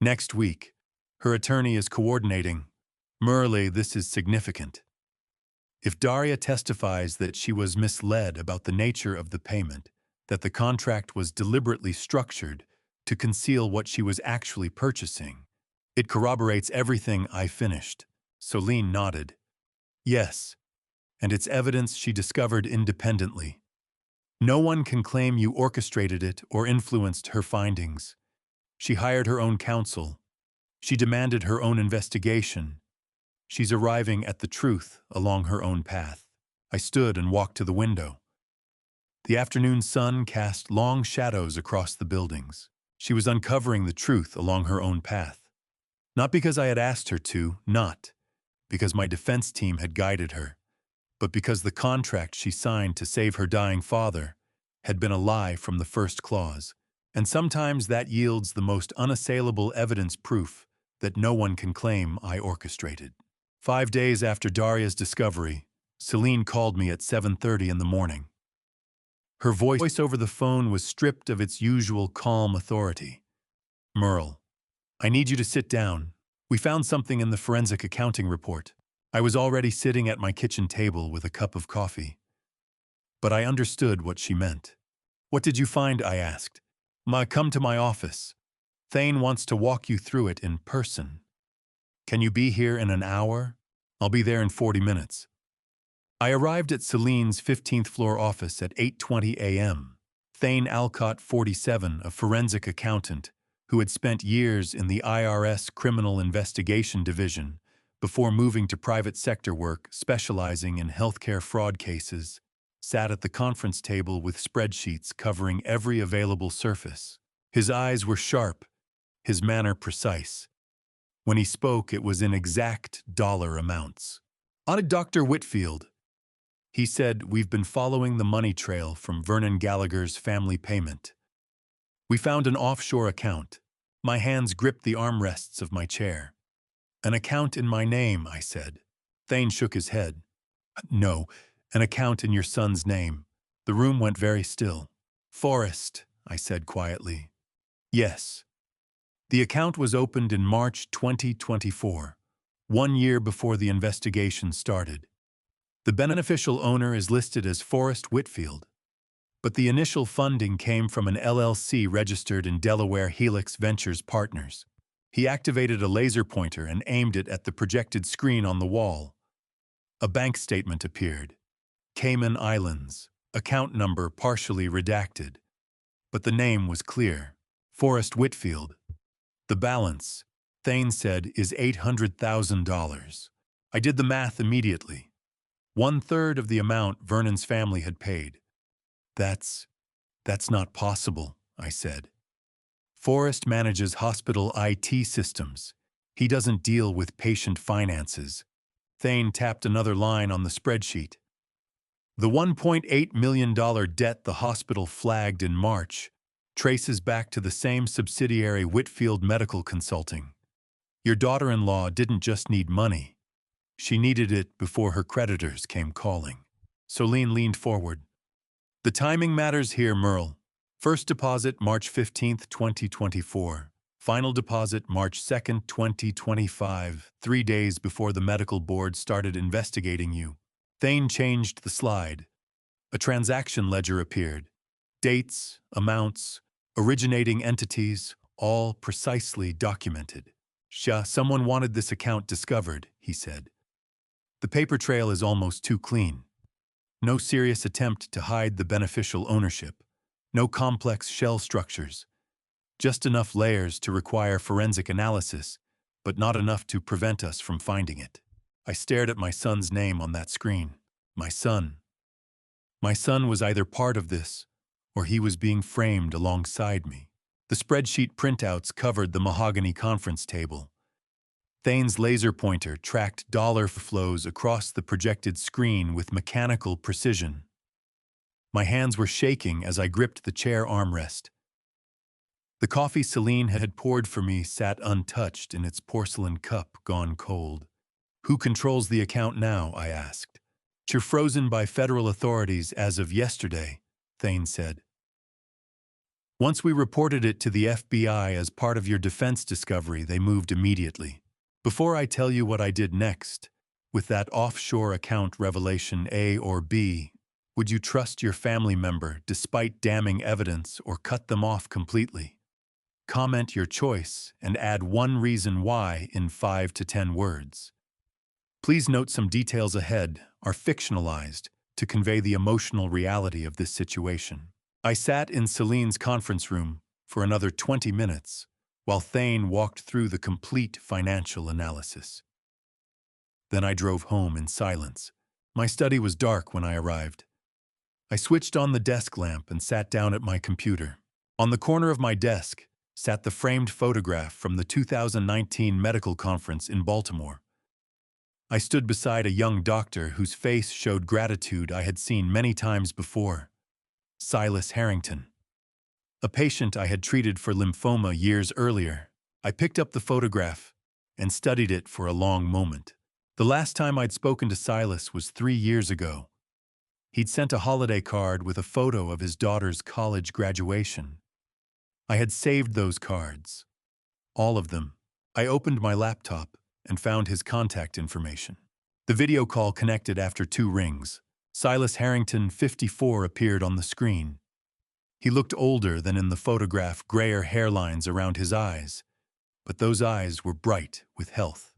Next week. Her attorney is coordinating. Morally, this is significant. If Daria testifies that she was misled about the nature of the payment, that the contract was deliberately structured to conceal what she was actually purchasing, it corroborates everything I finished. Celine nodded. Yes, and it's evidence she discovered independently. No one can claim you orchestrated it or influenced her findings. She hired her own counsel. She demanded her own investigation. She's arriving at the truth along her own path. I stood and walked to the window. The afternoon sun cast long shadows across the buildings. She was uncovering the truth along her own path. Not because I had asked her to, not because my defense team had guided her, but because the contract she signed to save her dying father had been a lie from the first clause. And sometimes that yields the most unassailable evidence proof that no one can claim I orchestrated. 5 days after Daria's discovery, Celine called me at 7:30 in the morning. Her voice over the phone was stripped of its usual calm authority. Merle, I need you to sit down. We found something in the forensic accounting report. I was already sitting at my kitchen table with a cup of coffee. But I understood what she meant. What did you find? I asked. Come to my office. Thane wants to walk you through it in person. Can you be here in an hour? I'll be there in 40 minutes. I arrived at Celine's 15th floor office at 8:20 a.m. Thane Alcott, 47, a forensic accountant who had spent years in the IRS Criminal Investigation Division before moving to private sector work specializing in healthcare fraud cases, sat at the conference table with spreadsheets covering every available surface. His eyes were sharp, his manner precise. When he spoke, it was in exact dollar amounts. Dr. Whitfield, he said, we've been following the money trail from Vernon Gallagher's family payment. We found an offshore account. My hands gripped the armrests of my chair. An account in my name, I said. Thane shook his head. No, an account in your son's name. The room went very still. Forrest, I said quietly. Yes. The account was opened in March 2024, 1 year before the investigation started. The beneficial owner is listed as Forrest Whitfield, but the initial funding came from an LLC registered in Delaware, Helix Ventures Partners. He activated a laser pointer and aimed it at the projected screen on the wall. A bank statement appeared. Cayman Islands, account number partially redacted, but the name was clear. Forrest Whitfield. The balance, Thane said, is $800,000. I did the math immediately. 1/3 of the amount Vernon's family had paid. That's not possible, I said. Forrest manages hospital IT systems. He doesn't deal with patient finances. Thane tapped another line on the spreadsheet. The $1.8 million debt the hospital flagged in March traces back to the same subsidiary, Whitfield Medical Consulting. Your daughter-in-law didn't just need money. She needed it before her creditors came calling. Celine leaned forward. The timing matters here, Merle. First deposit March 15th, 2024. Final deposit March 2nd, 2025, 3 days before the medical board started investigating you. Thane changed the slide. A transaction ledger appeared. Dates, amounts, originating entities, all precisely documented. Someone wanted this account discovered, he said. The paper trail is almost too clean. No serious attempt to hide the beneficial ownership. No complex shell structures. Just enough layers to require forensic analysis, but not enough to prevent us from finding it. I stared at my son's name on that screen. My son. My son was either part of this, or he was being framed alongside me. The spreadsheet printouts covered the mahogany conference table. Thane's laser pointer tracked dollar flows across the projected screen with mechanical precision. My hands were shaking as I gripped the chair armrest. The coffee Celine had poured for me sat untouched in its porcelain cup gone cold. Who controls the account now? I asked. You're frozen by federal authorities as of yesterday, Thane said. Once we reported it to the FBI as part of your defense discovery, they moved immediately. Before I tell you what I did next, with that offshore account revelation A or B, would you trust your family member despite damning evidence or cut them off completely? Comment your choice and add one reason why in 5 to 10 words. Please note some details ahead are fictionalized to convey the emotional reality of this situation. I sat in Celine's conference room for another 20 minutes while Thane walked through the complete financial analysis. Then I drove home in silence. My study was dark when I arrived. I switched on the desk lamp and sat down at my computer. On the corner of my desk sat the framed photograph from the 2019 medical conference in Baltimore. I stood beside a young doctor whose face showed gratitude I had seen many times before. Silas Harrington. A patient I had treated for lymphoma years earlier. I picked up the photograph and studied it for a long moment. The last time I'd spoken to Silas was 3 years ago. He'd sent a holiday card with a photo of his daughter's college graduation. I had saved those cards. All of them. I opened my laptop and found his contact information. The video call connected after 2 rings. Silas Harrington, 54, appeared on the screen. He looked older than in the photograph, grayer hairlines around his eyes, but those eyes were bright with health.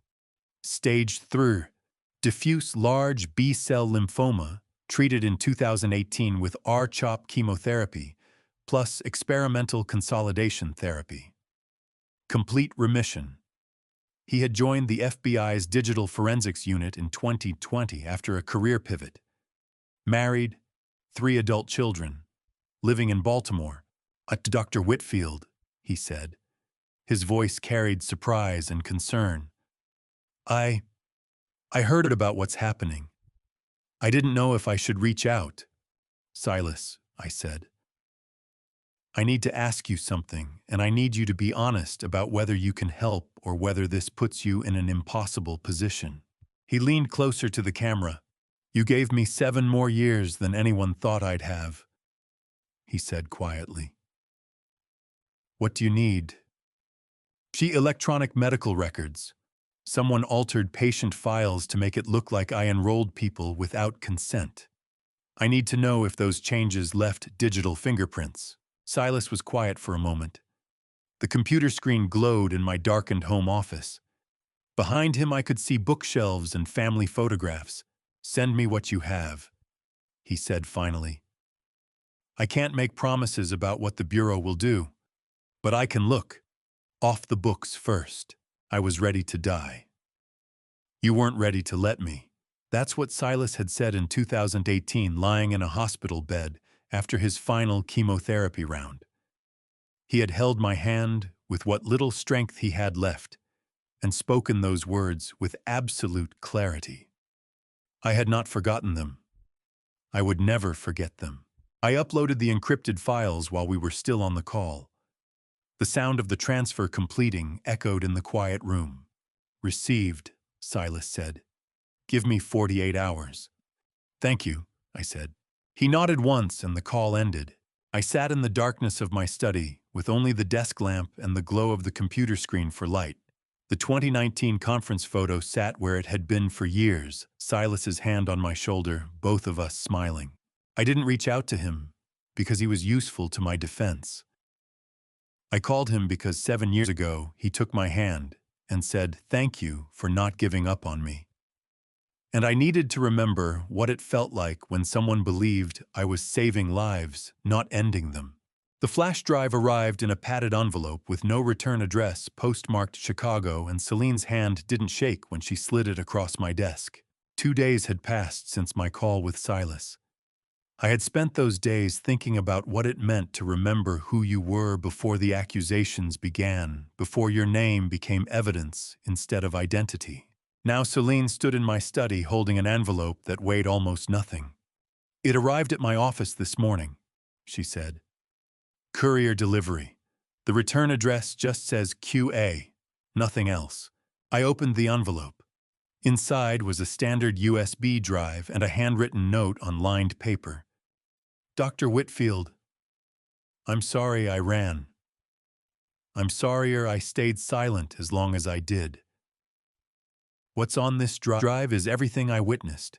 Stage 3, diffuse large B-cell lymphoma, treated in 2018 with R-CHOP chemotherapy, plus experimental consolidation therapy. Complete remission. He had joined the FBI's Digital Forensics Unit in 2020 after a career pivot. Married, 3 adult children, living in Baltimore. Dr. Whitfield, he said. His voice carried surprise and concern. I heard about what's happening. I didn't know if I should reach out. Silas, I said. I need to ask you something, and I need you to be honest about whether you can help or whether this puts you in an impossible position. He leaned closer to the camera. You gave me 7 more years than anyone thought I'd have, he said quietly. What do you need? Electronic medical records. Someone altered patient files to make it look like I enrolled people without consent. I need to know if those changes left digital fingerprints. Silas was quiet for a moment. The computer screen glowed in my darkened home office. Behind him I could see bookshelves and family photographs. Send me what you have, he said finally. I can't make promises about what the Bureau will do, but I can look. Off the books first. I was ready to die. You weren't ready to let me. That's what Silas had said in 2018, lying in a hospital bed after his final chemotherapy round. He had held my hand with what little strength he had left and spoken those words with absolute clarity. I had not forgotten them. I would never forget them. I uploaded the encrypted files while we were still on the call. The sound of the transfer completing echoed in the quiet room. Received, Silas said. Give me 48 hours. Thank you, I said. He nodded once and the call ended. I sat in the darkness of my study, with only the desk lamp and the glow of the computer screen for light. The 2019 conference photo sat where it had been for years, Silas's hand on my shoulder, both of us smiling. I didn't reach out to him, because he was useful to my defense. I called him because 7 years ago he took my hand and said, "Thank you for not giving up on me." And I needed to remember what it felt like when someone believed I was saving lives, not ending them. The flash drive arrived in a padded envelope with no return address, postmarked Chicago, and Celine's hand didn't shake when she slid it across my desk. 2 days had passed since my call with Silas. I had spent those days thinking about what it meant to remember who you were before the accusations began, before your name became evidence instead of identity. Now Celine stood in my study holding an envelope that weighed almost nothing. "It arrived at my office this morning," she said. "Courier delivery. The return address just says QA, nothing else." I opened the envelope. Inside was a standard USB drive and a handwritten note on lined paper. "Dr. Whitfield, I'm sorry I ran. I'm sorrier I stayed silent as long as I did. What's on this drive is everything I witnessed.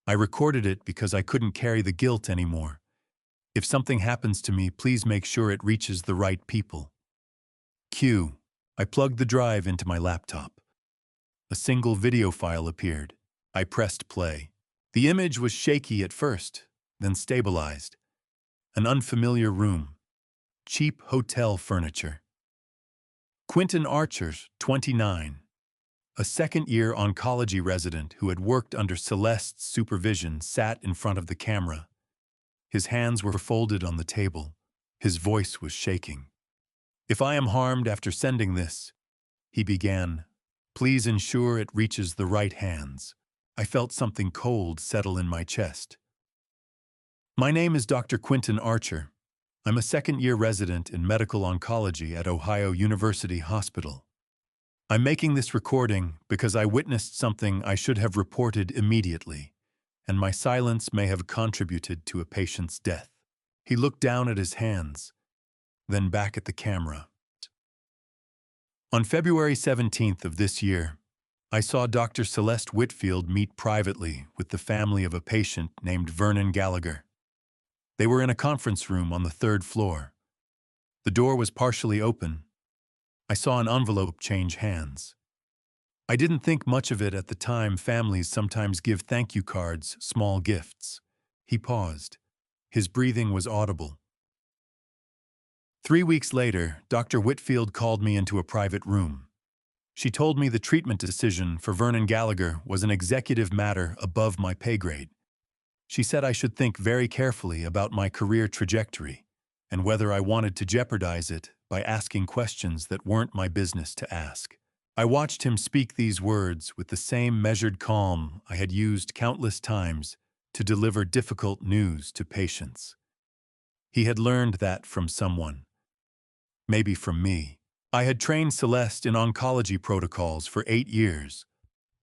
I recorded it because I couldn't carry the guilt anymore. If something happens to me, please make sure it reaches the right people. Q." I plugged the drive into my laptop. A single video file appeared. I pressed play. The image was shaky at first, then stabilized. An unfamiliar room. Cheap hotel furniture. Quentin Archer, 29. A second-year oncology resident who had worked under Celeste's supervision, sat in front of the camera. His hands were folded on the table. His voice was shaking. "If I am harmed after sending this," he began, "please ensure it reaches the right hands." I felt something cold settle in my chest. "My name is Dr. Quentin Archer. I'm a second-year resident in medical oncology at Ohio University Hospital. I'm making this recording because I witnessed something I should have reported immediately, and my silence may have contributed to a patient's death." He looked down at his hands, then back at the camera. "On February 17th of this year, I saw Dr. Celeste Whitfield meet privately with the family of a patient named Vernon Gallagher. They were in a conference room on the 3rd floor. The door was partially open. I saw an envelope change hands. I didn't think much of it at the time. Families sometimes give thank you cards, small gifts." He paused. His breathing was audible. 3 weeks later, Dr. Whitfield called me into a private room. She told me the treatment decision for Vernon Gallagher was an executive matter above my pay grade. She said I should think very carefully about my career trajectory and whether I wanted to jeopardize it by asking questions that weren't my business to ask. I watched him speak these words with the same measured calm I had used countless times to deliver difficult news to patients. He had learned that from someone. Maybe from me. I had trained Celeste in oncology protocols for 8 years,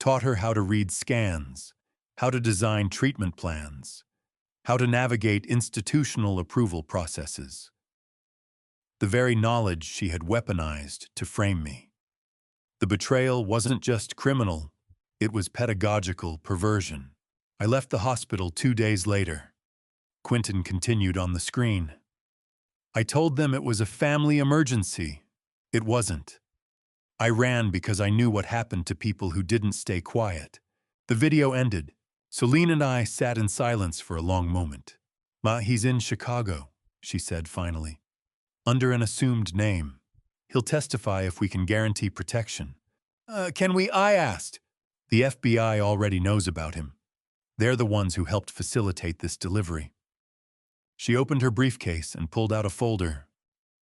taught her how to read scans, how to design treatment plans, how to navigate institutional approval processes. The very knowledge she had weaponized to frame me. The betrayal wasn't just criminal, it was pedagogical perversion. I left the hospital 2 days later. Quentin continued on the screen. "I told them it was a family emergency. It wasn't. I ran because I knew what happened to people who didn't stay quiet." The video ended. Celine and I sat in silence for a long moment. "Ma, he's in Chicago," she said finally. "Under an assumed name. He'll testify if we can guarantee protection." Can we?" I asked. "The FBI already knows about him. They're the ones who helped facilitate this delivery." She opened her briefcase and pulled out a folder.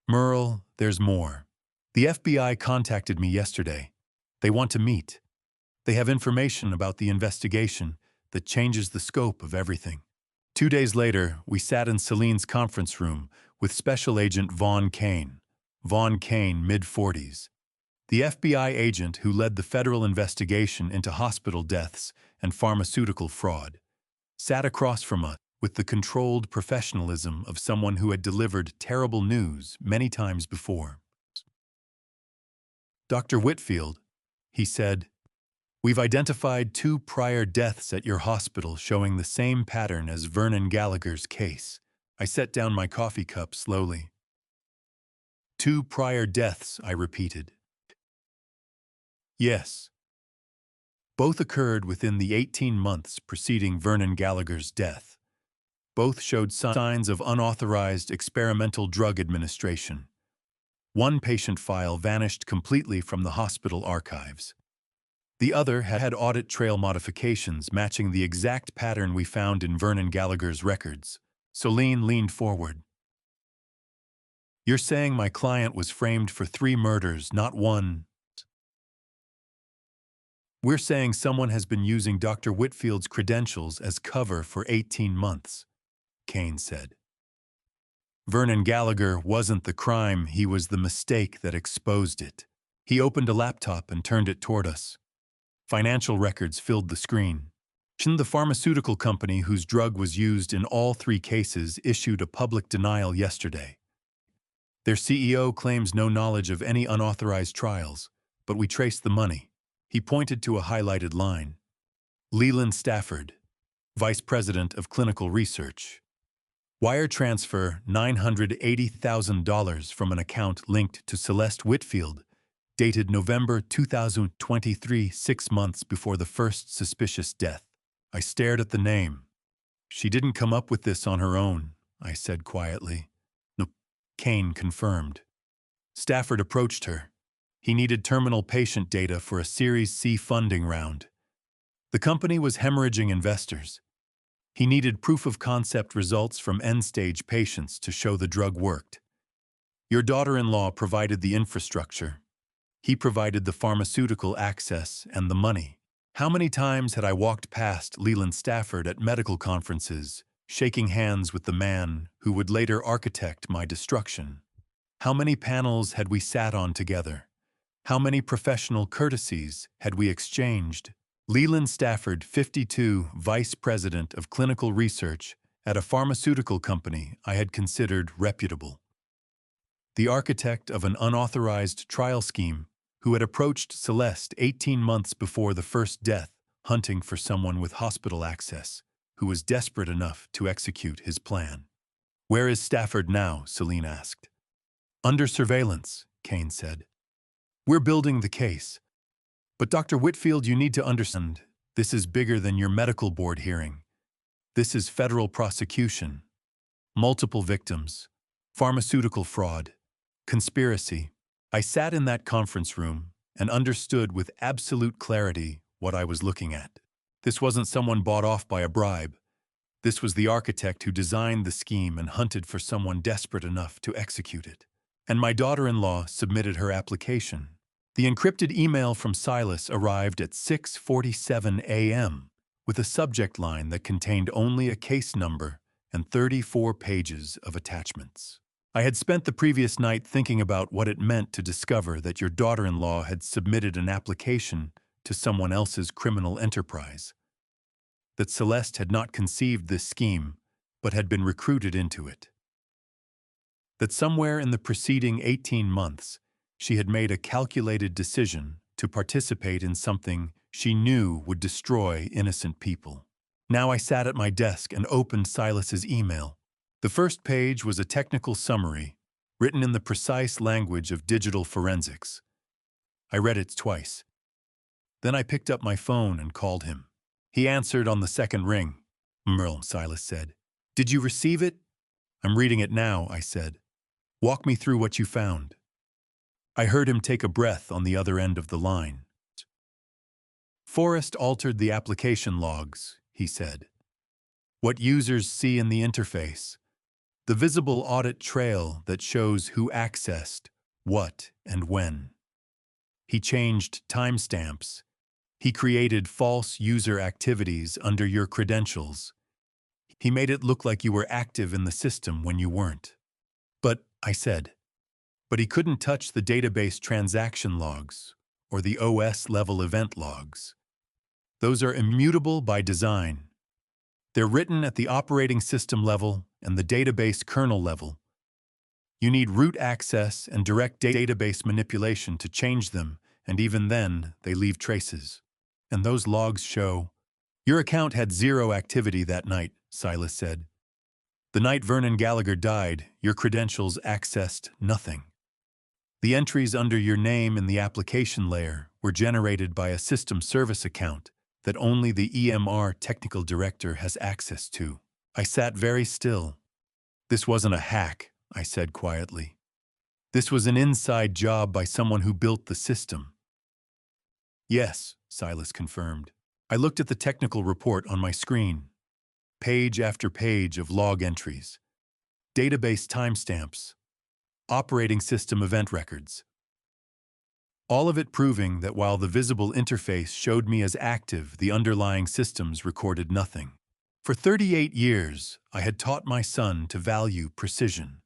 "Merle, there's more. The FBI contacted me yesterday. They want to meet. They have information about the investigation that changes the scope of everything." 2 days later, we sat in Celine's conference room with Special Agent Vaughn Kane. Vaughn Kane, mid-40s. The FBI agent who led the federal investigation into hospital deaths and pharmaceutical fraud sat across from us with the controlled professionalism of someone who had delivered terrible news many times before. "Dr. Whitfield," he said, "we've identified 2 prior deaths at your hospital showing the same pattern as Vernon Gallagher's case." I set down my coffee cup slowly. "2 prior deaths," I repeated. "Yes. Both occurred within the 18 months preceding Vernon Gallagher's death. Both showed signs of unauthorized experimental drug administration. One patient file vanished completely from the hospital archives. The other had audit trail modifications matching the exact pattern we found in Vernon Gallagher's records." Celine leaned forward. "You're saying my client was framed for 3 murders, not 1. We're saying someone has been using Dr. Whitfield's credentials as cover for 18 months, Kane said. "Vernon Gallagher wasn't the crime, he was the mistake that exposed it." He opened a laptop and turned it toward us. Financial records filled the screen. The pharmaceutical company whose drug was used in all 3 cases issued a public denial yesterday. Their CEO claims no knowledge of any unauthorized trials, but we traced the money. He pointed to a highlighted line. "Leland Stafford, Vice President of Clinical Research. Wire transfer $980,000 from an account linked to Celeste Whitfield, dated November 2023, 6 months before the first suspicious death." I stared at the name. "She didn't come up with this on her own," I said quietly. "No," Kane confirmed. "Stafford approached her. He needed terminal patient data for a Series C funding round. The company was hemorrhaging investors. He needed proof-of-concept results from end-stage patients to show the drug worked. Your daughter-in-law provided the infrastructure. He provided the pharmaceutical access and the money. How many times had I walked past Leland Stafford at medical conferences, shaking hands with the man who would later architect my destruction? How many panels had we sat on together? How many professional courtesies had we exchanged? Leland Stafford, 52, Vice President of Clinical Research at a pharmaceutical company I had considered reputable. The architect of an unauthorized trial scheme who had approached Celeste 18 months before the first death, hunting for someone with hospital access, who was desperate enough to execute his plan. "Where is Stafford now?" Celine asked. "Under surveillance," Kane said. "We're building the case. But Dr. Whitfield, you need to understand, this is bigger than your medical board hearing. This is federal prosecution. Multiple victims, pharmaceutical fraud, conspiracy." I sat in that conference room and understood with absolute clarity what I was looking at. This wasn't someone bought off by a bribe. This was the architect who designed the scheme and hunted for someone desperate enough to execute it. And my daughter-in-law submitted her application. The encrypted email from Silas arrived at 6:47 a.m. with a subject line that contained only a case number and 34 pages of attachments. I had spent the previous night thinking about what it meant to discover that your daughter-in-law had submitted an application to someone else's criminal enterprise. That Celeste had not conceived this scheme, but had been recruited into it. That somewhere in the preceding 18 months, she had made a calculated decision to participate in something she knew would destroy innocent people. Now I sat at my desk and opened Silas's email. The first page was a technical summary, written in the precise language of digital forensics. I read it twice. Then I picked up my phone and called him. He answered on the second ring. "Merle," Silas said. "Did you receive it?" "I'm reading it now," I said. "Walk me through what you found." I heard him take a breath on the other end of the line. "Forrest altered the application logs," he said. "What users see in the interface. The visible audit trail that shows who accessed, what, and when. He changed timestamps. He created false user activities under your credentials. He made it look like you were active in the system when you weren't." "But," I said, But he couldn't touch the database transaction logs or the OS-level event logs. Those are immutable by design. They're written at the operating system level and the database kernel level. You need root access and direct database manipulation to change them, and even then, they leave traces. And those logs show, "Your account had 0 activity that night," Silas said. "The night Vernon Gallagher died, your credentials accessed nothing. The entries under your name in the application layer were generated by a system service account that only the EMR technical director has access to." I sat very still. "This wasn't a hack," I said quietly. "This was an inside job by someone who built the system." "Yes," Silas confirmed. I looked at the technical report on my screen. Page after page of log entries, database timestamps, operating system event records. All of it proving that while the visible interface showed me as active, the underlying systems recorded nothing. For 38 years, I had taught my son to value precision,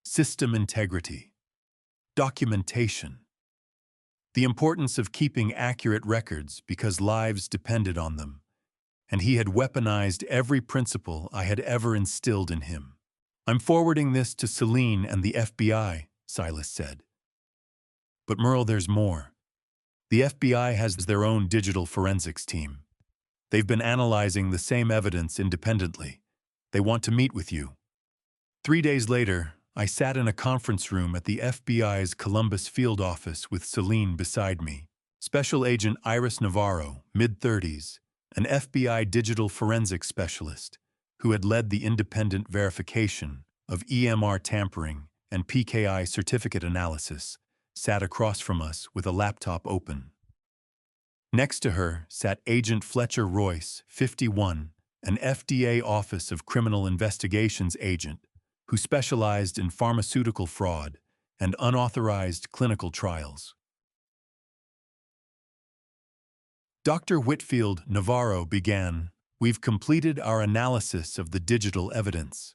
system integrity, documentation, the importance of keeping accurate records because lives depended on them, and he had weaponized every principle I had ever instilled in him. "I'm forwarding this to Celine and the FBI," Silas said. "But Merle, there's more. The FBI has their own digital forensics team. They've been analyzing the same evidence independently. They want to meet with you." 3 days later, I sat in a conference room at the FBI's Columbus field office with Celine beside me, Special Agent Iris Navarro, mid-30s, an FBI digital forensics specialist who had led the independent verification of EMR tampering and PKI certificate analysis, sat across from us with a laptop open. Next to her sat Agent Fletcher Royce, 51, an FDA Office of Criminal Investigations agent who specialized in pharmaceutical fraud and unauthorized clinical trials. Dr. Whitfield Navarro began, "We've completed our analysis of the digital evidence.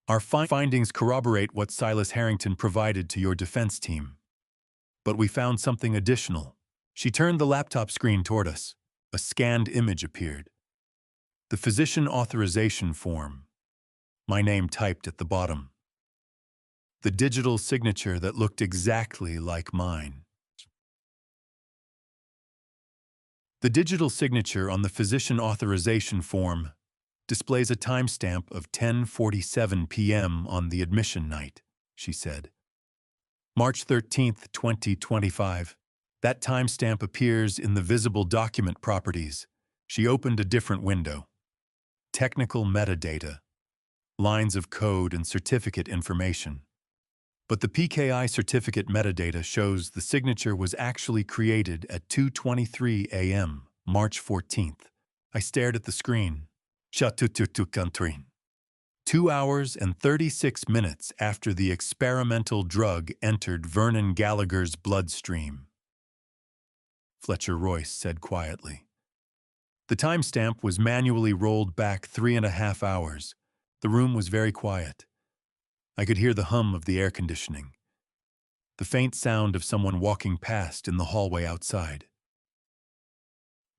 Our findings corroborate what Silas Harrington provided to your defense team. But we found something additional." She turned the laptop screen toward us. A scanned image appeared. The physician authorization form. My name typed at the bottom. The digital signature that looked exactly like mine. The digital signature on the physician authorization form displays a timestamp of 10:47 p.m. on the admission night, she said. March 13th, 2025. That timestamp appears in the visible document properties. She opened a different window. Technical metadata. Lines of code and certificate information. But the PKI certificate metadata shows the signature was actually created at 2:23 a.m., March 14th. I stared at the screen. 2 hours and 36 minutes after the experimental drug entered Vernon Gallagher's bloodstream, Fletcher Royce said quietly. The timestamp was manually rolled back 3.5 hours. The room was very quiet. I could hear the hum of the air conditioning, the faint sound of someone walking past in the hallway outside.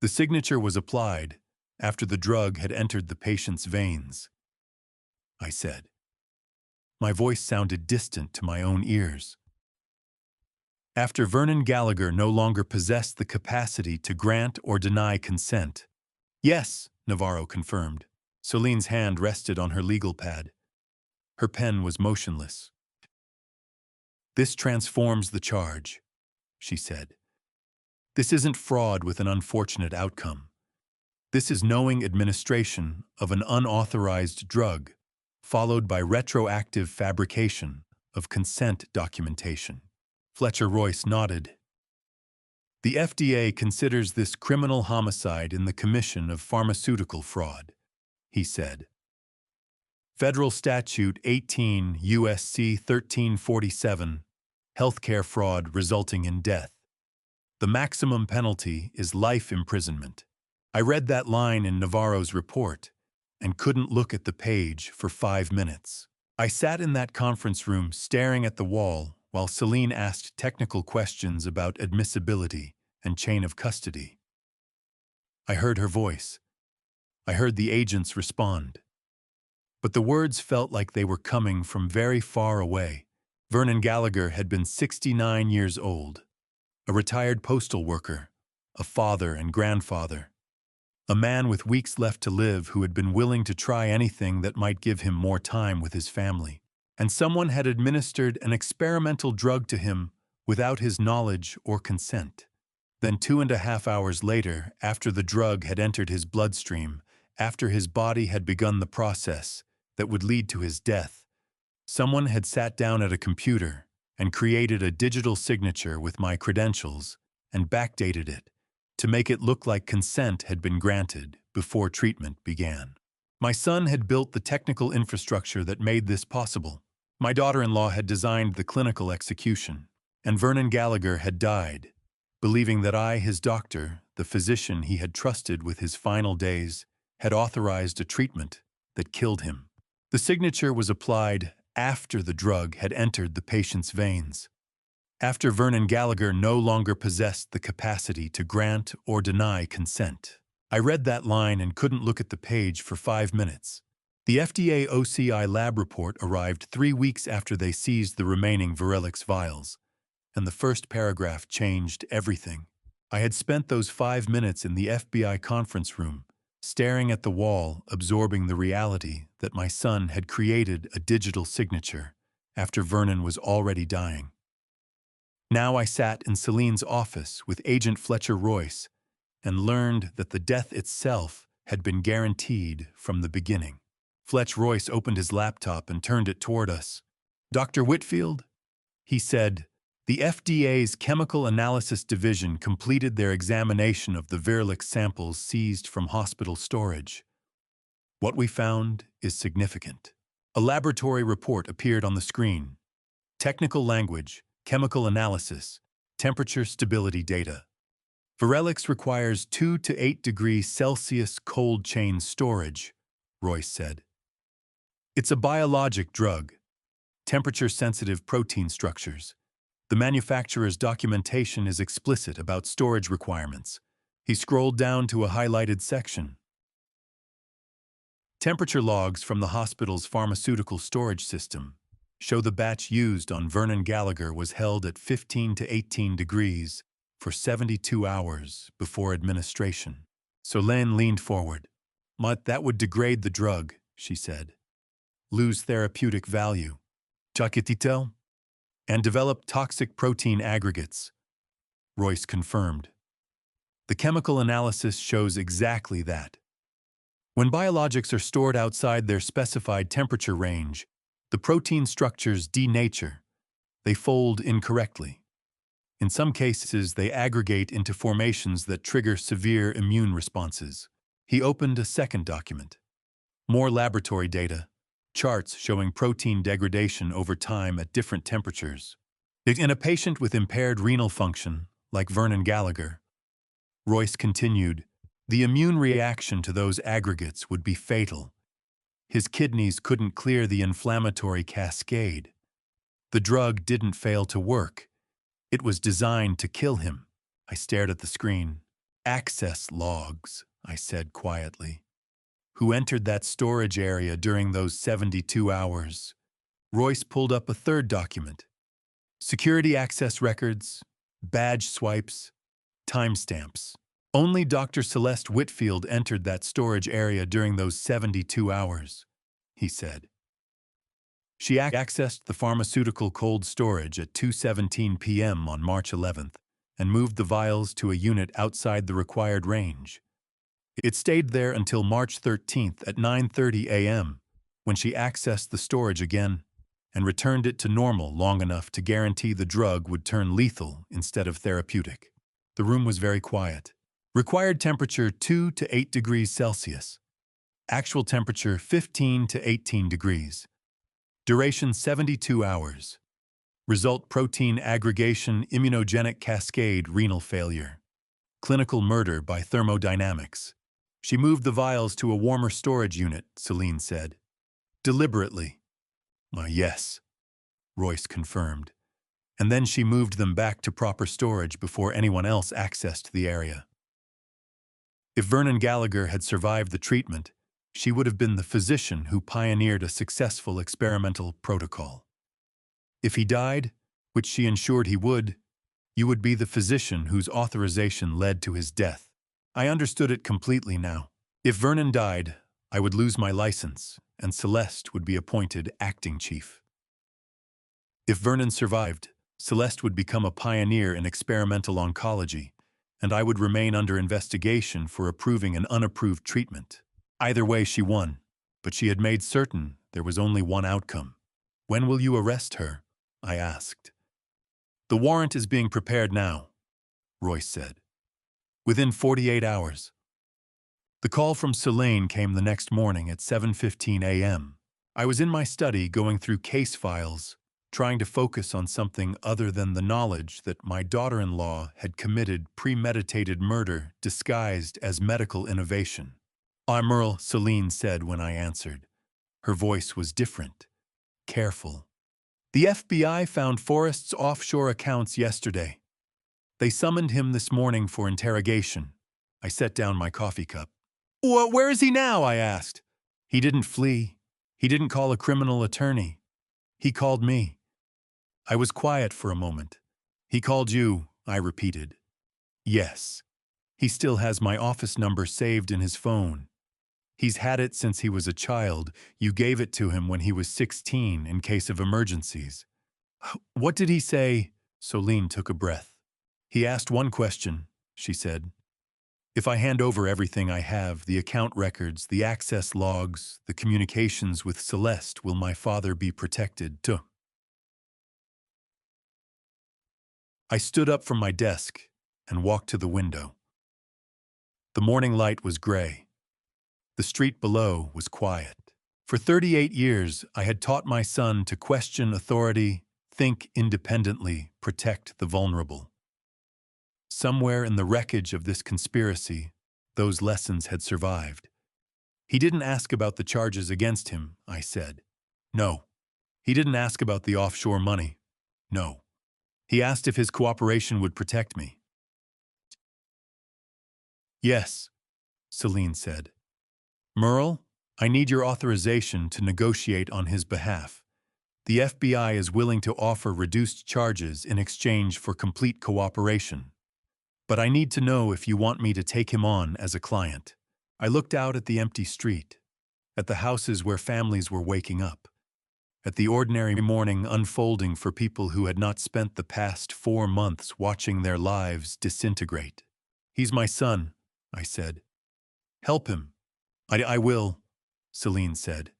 The signature was applied after the drug had entered the patient's veins, I said. My voice sounded distant to my own ears. After Vernon Gallagher no longer possessed the capacity to grant or deny consent. Yes, Navarro confirmed. Celine's hand rested on her legal pad. Her pen was motionless. This transforms the charge, she said. This isn't fraud with an unfortunate outcome. This is knowing administration of an unauthorized drug, followed by retroactive fabrication of consent documentation. Fletcher Royce nodded. The FDA considers this criminal homicide in the commission of pharmaceutical fraud, he said. Federal Statute 18 U.S.C. 1347, healthcare fraud resulting in death. The maximum penalty is life imprisonment. I read that line in Navarro's report and couldn't look at the page for 5 minutes. I sat in that conference room staring at the wall while Celine asked technical questions about admissibility and chain of custody. I heard her voice. I heard the agents respond. But the words felt like they were coming from very far away. Vernon Gallagher had been 69 years old, a retired postal worker, a father and grandfather, a man with weeks left to live who had been willing to try anything that might give him more time with his family. And someone had administered an experimental drug to him without his knowledge or consent. Then 2.5 hours later, after the drug had entered his bloodstream, after his body had begun the process that would lead to his death, someone had sat down at a computer and created a digital signature with my credentials and backdated it to make it look like consent had been granted before treatment began. My son had built the technical infrastructure that made this possible. My daughter-in-law had designed the clinical execution, and Vernon Gallagher had died, believing that I, his doctor, the physician he had trusted with his final days, had authorized a treatment that killed him. The signature was applied after the drug had entered the patient's veins, after Vernon Gallagher no longer possessed the capacity to grant or deny consent. I read that line and couldn't look at the page for 5 minutes. The FDA OCI lab report arrived 3 weeks after they seized the remaining Verelix vials, and the first paragraph changed everything. I had spent those 5 minutes in the FBI conference room, staring at the wall, absorbing the reality that my son had created a digital signature after Vernon was already dying. Now I sat in Celine's office with Agent Fletcher Royce and learned that the death itself had been guaranteed from the beginning. Fletch Royce opened his laptop and turned it toward us. "Dr. Whitfield," he said, "the FDA's Chemical Analysis Division completed their examination of the Verelix samples seized from hospital storage. What we found is significant." A laboratory report appeared on the screen. Technical language, chemical analysis, temperature stability data. Verelix requires 2 to 8 degrees Celsius cold chain storage, Royce said. It's a biologic drug, temperature-sensitive protein structures. The manufacturer's documentation is explicit about storage requirements. He scrolled down to a highlighted section. Temperature logs from the hospital's pharmaceutical storage system show the batch used on Vernon Gallagher was held at 15 to 18 degrees for 72 hours before administration. Solène leaned forward. "But that would degrade the drug," she said. "Lose therapeutic value. Chakitito? And develop toxic protein aggregates," Royce confirmed. The chemical analysis shows exactly that. When biologics are stored outside their specified temperature range, the protein structures denature. They fold incorrectly. In some cases, they aggregate into formations that trigger severe immune responses. He opened a second document. More laboratory data, charts showing protein degradation over time at different temperatures. In a patient with impaired renal function, like Vernon Gallagher, Royce continued, the immune reaction to those aggregates would be fatal. His kidneys couldn't clear the inflammatory cascade. The drug didn't fail to work. It was designed to kill him. I stared at the screen. "Access logs," I said quietly. "Who entered that storage area during those 72 hours? Royce pulled up a third document. Security access records, badge swipes, timestamps. Only Dr. Celeste Whitfield entered that storage area during those 72 hours, he said. She accessed the pharmaceutical cold storage at 2:17 p.m. on March 11th and moved the vials to a unit outside the required range. It stayed there until March 13th at 9:30 a.m., when she accessed the storage again and returned it to normal long enough to guarantee the drug would turn lethal instead of therapeutic. The room was very quiet. Required temperature 2 to 8 degrees Celsius. Actual temperature 15 to 18 degrees. Duration 72 hours. Result protein aggregation immunogenic cascade renal failure. Clinical murder by thermodynamics. She moved the vials to a warmer storage unit, Celine said. Deliberately. Yes, Royce confirmed. and then she moved them back to proper storage before anyone else accessed the area. If Vernon Gallagher had survived the treatment, she would have been the physician who pioneered a successful experimental protocol. If he died, which she ensured he would, you would be the physician whose authorization led to his death. I understood it completely now. If Vernon died, I would lose my license, and Celeste would be appointed acting chief. If Vernon survived, Celeste would become a pioneer in experimental oncology, and I would remain under investigation for approving an unapproved treatment. Either way, she won, but she had made certain there was only one outcome. When will you arrest her? I asked. The warrant is being prepared now, Royce said. Within 48 hours. The call from Selene came the next morning at 7:15 a.m. I was in my study going through case files, trying to focus on something other than the knowledge that my daughter-in-law had committed premeditated murder disguised as medical innovation. Merle, Selene said when I answered. Her voice was different, careful. The FBI found Forrest's offshore accounts yesterday. They summoned him this morning for interrogation. I set down my coffee cup. Where is he now? I asked. He didn't flee. He didn't call a criminal attorney. He called me. I was quiet for a moment. He called you, I repeated. Yes. He still has my office number saved in his phone. He's had it since he was a child. You gave it to him when he was 16 in case of emergencies. What did he say? Selene took a breath. He asked one question, she said. If I hand over everything I have, the account records, the access logs, the communications with Celeste, will my father be protected too? I stood up from my desk and walked to the window. The morning light was gray. The street below was quiet. For 38 years, I had taught my son to question authority, think independently, protect the vulnerable. Somewhere in the wreckage of this conspiracy, those lessons had survived. He didn't ask about the charges against him, I said. No. He didn't ask about the offshore money. No. He asked if his cooperation would protect me. Yes, Selene said. Merle, I need your authorization to negotiate on his behalf. The FBI is willing to offer reduced charges in exchange for complete cooperation. But I need to know if you want me to take him on as a client. I looked out at the empty street, at the houses where families were waking up, at the ordinary morning unfolding for people who had not spent the past 4 months watching their lives disintegrate. He's my son, I said. Help him. I will, Selene said.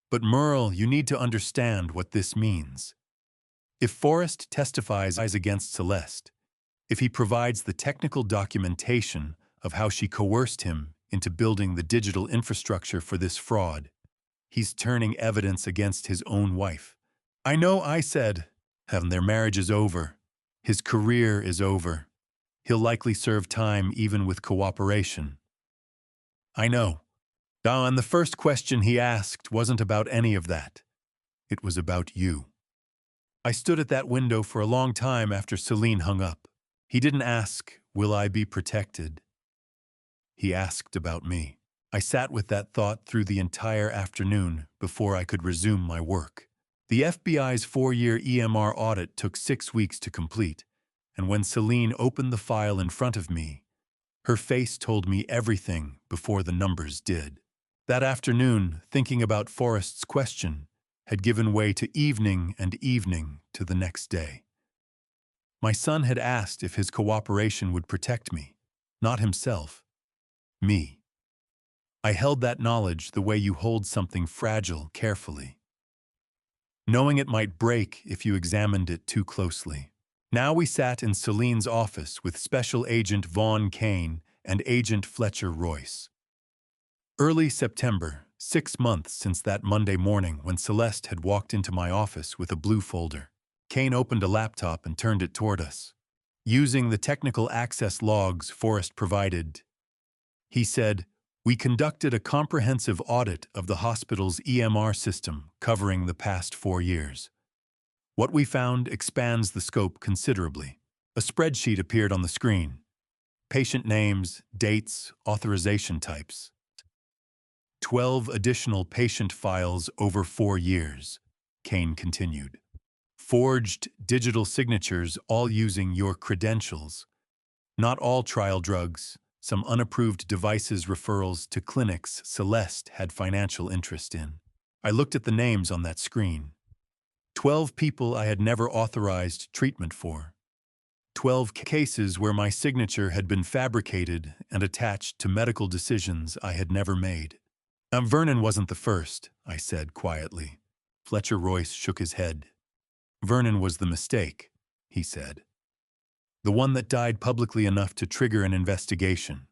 But Merle, you need to understand what this means. If Forrest testifies against Celeste, if he provides the technical documentation of how she coerced him into building the digital infrastructure for this fraud, he's turning evidence against his own wife. I know, I said, and their marriage is over. His career is over. He'll likely serve time even with cooperation. I know. And the first question he asked wasn't about any of that. It was about you. I stood at that window for a long time after Selene hung up. He didn't ask, will I be protected? He asked about me. I sat with that thought through the entire afternoon before I could resume my work. The FBI's 4-year EMR audit took 6 weeks to complete, and when Selene opened the file in front of me, her face told me everything before the numbers did. That afternoon, thinking about Forrest's question, had given way to evening and evening to the next day. My son had asked if his cooperation would protect me, not himself, me. I held that knowledge the way you hold something fragile carefully, knowing it might break if you examined it too closely. Now we sat in Selene's office with Special Agent Vaughn Kane and Agent Fletcher Royce. Early September, 6 months since that Monday morning when Celeste had walked into my office with a blue folder. Kane opened a laptop and turned it toward us. Using the technical access logs Forrest provided, he said, "We conducted a comprehensive audit of the hospital's EMR system covering the past 4 years. What we found expands the scope considerably. A spreadsheet appeared on the screen. Patient names, dates, authorization types. 12 additional patient files over 4 years, Kane continued. Forged digital signatures, all using your credentials. Not all trial drugs, some unapproved devices, referrals to clinics Celeste had financial interest in. I looked at the names on that screen. 12 people I had never authorized treatment for. 12 cases where my signature had been fabricated and attached to medical decisions I had never made. Vernon wasn't the first, I said quietly. Fletcher Royce shook his head. Vernon was the mistake, he said. The one that died publicly enough to trigger an investigation.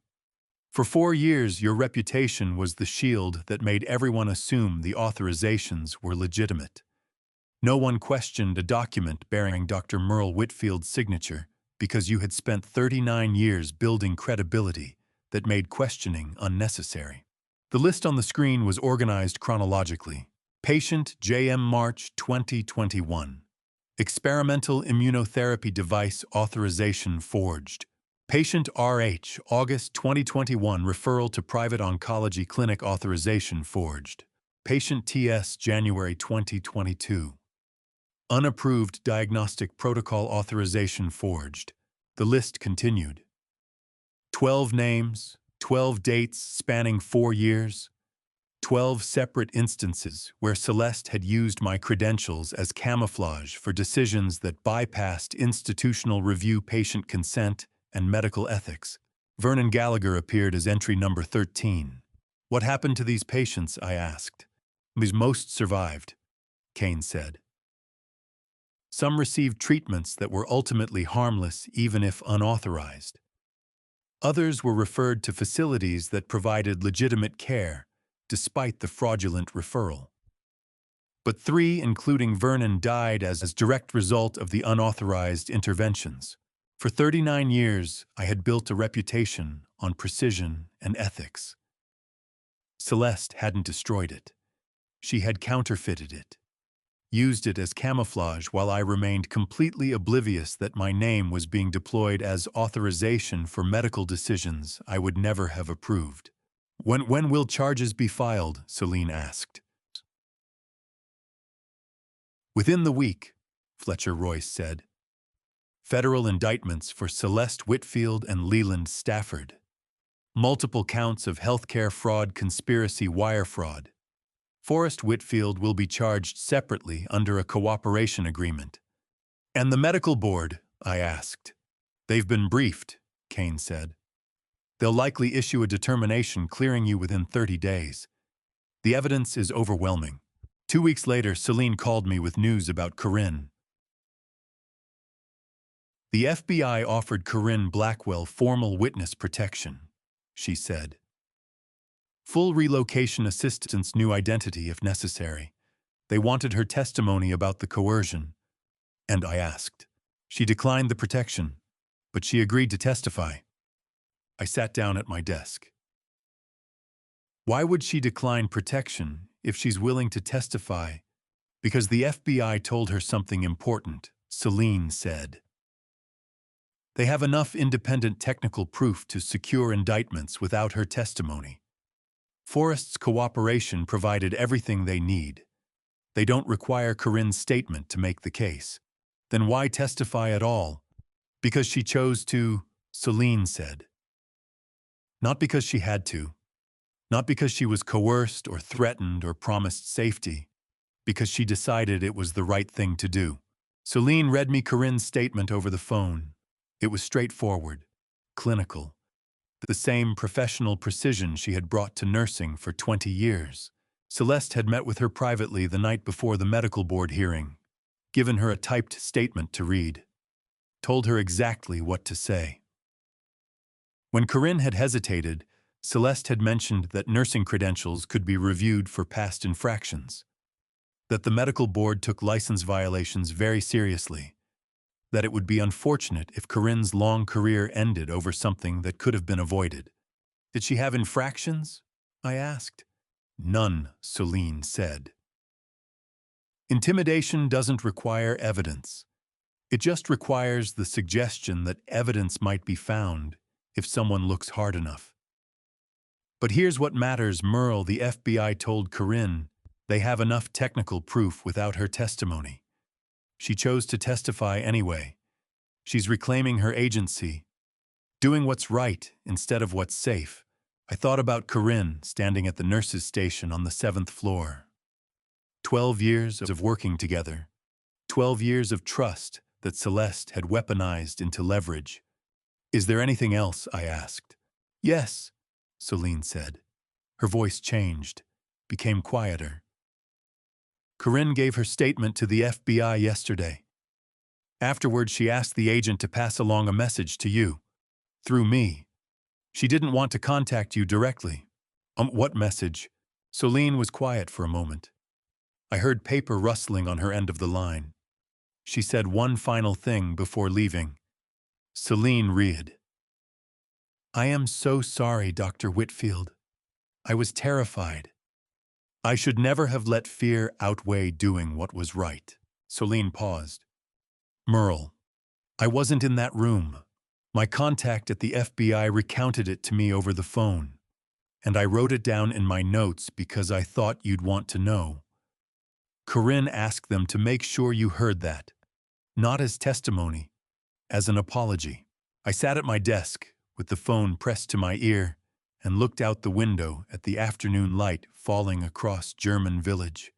For 4 years, your reputation was the shield that made everyone assume the authorizations were legitimate. No one questioned a document bearing Dr. Merle Whitfield's signature because you had spent 39 years building credibility that made questioning unnecessary. The list on the screen was organized chronologically. Patient JM March 2021. Experimental immunotherapy device authorization forged. Patient RH August 2021. Referral to private oncology clinic authorization forged. Patient TS January 2022. Unapproved diagnostic protocol authorization forged. The list continued. 12 names, 12 dates spanning 4 years, 12 separate instances where Celeste had used my credentials as camouflage for decisions that bypassed institutional review, patient consent, and medical ethics. Vernon Gallagher appeared as entry number 13. What happened to these patients, I asked. Most survived, Kane said. Some received treatments that were ultimately harmless even if unauthorized. Others were referred to facilities that provided legitimate care, despite the fraudulent referral. But 3, including Vernon, died as a direct result of the unauthorized interventions. For 39 years, I had built a reputation on precision and ethics. Celeste hadn't destroyed it. She had counterfeited it, used it as camouflage while I remained completely oblivious that my name was being deployed as authorization for medical decisions I would never have approved. When will charges be filed? Celine asked. Within the week, Fletcher Royce said. Federal indictments for Celeste Whitfield and Leland Stafford. Multiple counts of healthcare fraud, conspiracy, wire fraud. Forrest Whitfield will be charged separately under a cooperation agreement. And the medical board? I asked. They've been briefed, Kane said. They'll likely issue a determination clearing you within 30 days. The evidence is overwhelming. 2 weeks later, Celine called me with news about Corinne. The FBI offered Corinne Blackwell formal witness protection, she said. Full relocation assistance, new identity if necessary. They wanted her testimony about the coercion. And I asked. She declined the protection, but she agreed to testify. I sat down at my desk. Why would she decline protection if she's willing to testify? Because the FBI told her something important, Celine said. They have enough independent technical proof to secure indictments without her testimony. Forrest's cooperation provided everything they need. They don't require Corinne's statement to make the case. Then why testify at all? Because she chose to, Celine said. Not because she had to. Not because she was coerced or threatened or promised safety. Because she decided it was the right thing to do. Celine read me Corinne's statement over the phone. It was straightforward, clinical. The same professional precision she had brought to nursing for 20 years. Celeste had met with her privately the night before the medical board hearing, given her a typed statement to read, told her exactly what to say. When Corinne had hesitated, Celeste had mentioned that nursing credentials could be reviewed for past infractions, that the medical board took license violations very seriously, that it would be unfortunate if Corinne's long career ended over something that could have been avoided. Did she have infractions? I asked. None, Celine said. Intimidation doesn't require evidence. It just requires the suggestion that evidence might be found if someone looks hard enough. But here's what matters, Merle, the FBI told Corinne. They have enough technical proof without her testimony. She chose to testify anyway. She's reclaiming her agency, doing what's right instead of what's safe. I thought about Corinne standing at the nurses' station on the 7th floor. 12 years of working together. 12 years of trust that Celeste had weaponized into leverage. Is there anything else? I asked. Yes, Celine said. Her voice changed, became quieter. Corinne gave her statement to the FBI yesterday. Afterward, she asked the agent to pass along a message to you, through me. She didn't want to contact you directly. What message? Celine was quiet for a moment. I heard paper rustling on her end of the line. She said one final thing before leaving. Celine read. I am so sorry, Dr. Whitfield. I was terrified. I should never have let fear outweigh doing what was right. Celine paused. Merle, I wasn't in that room. My contact at the FBI recounted it to me over the phone, and I wrote it down in my notes because I thought you'd want to know. Corinne asked them to make sure you heard that, not as testimony, as an apology. I sat at my desk with the phone pressed to my ear and looked out the window at the afternoon light falling across German Village.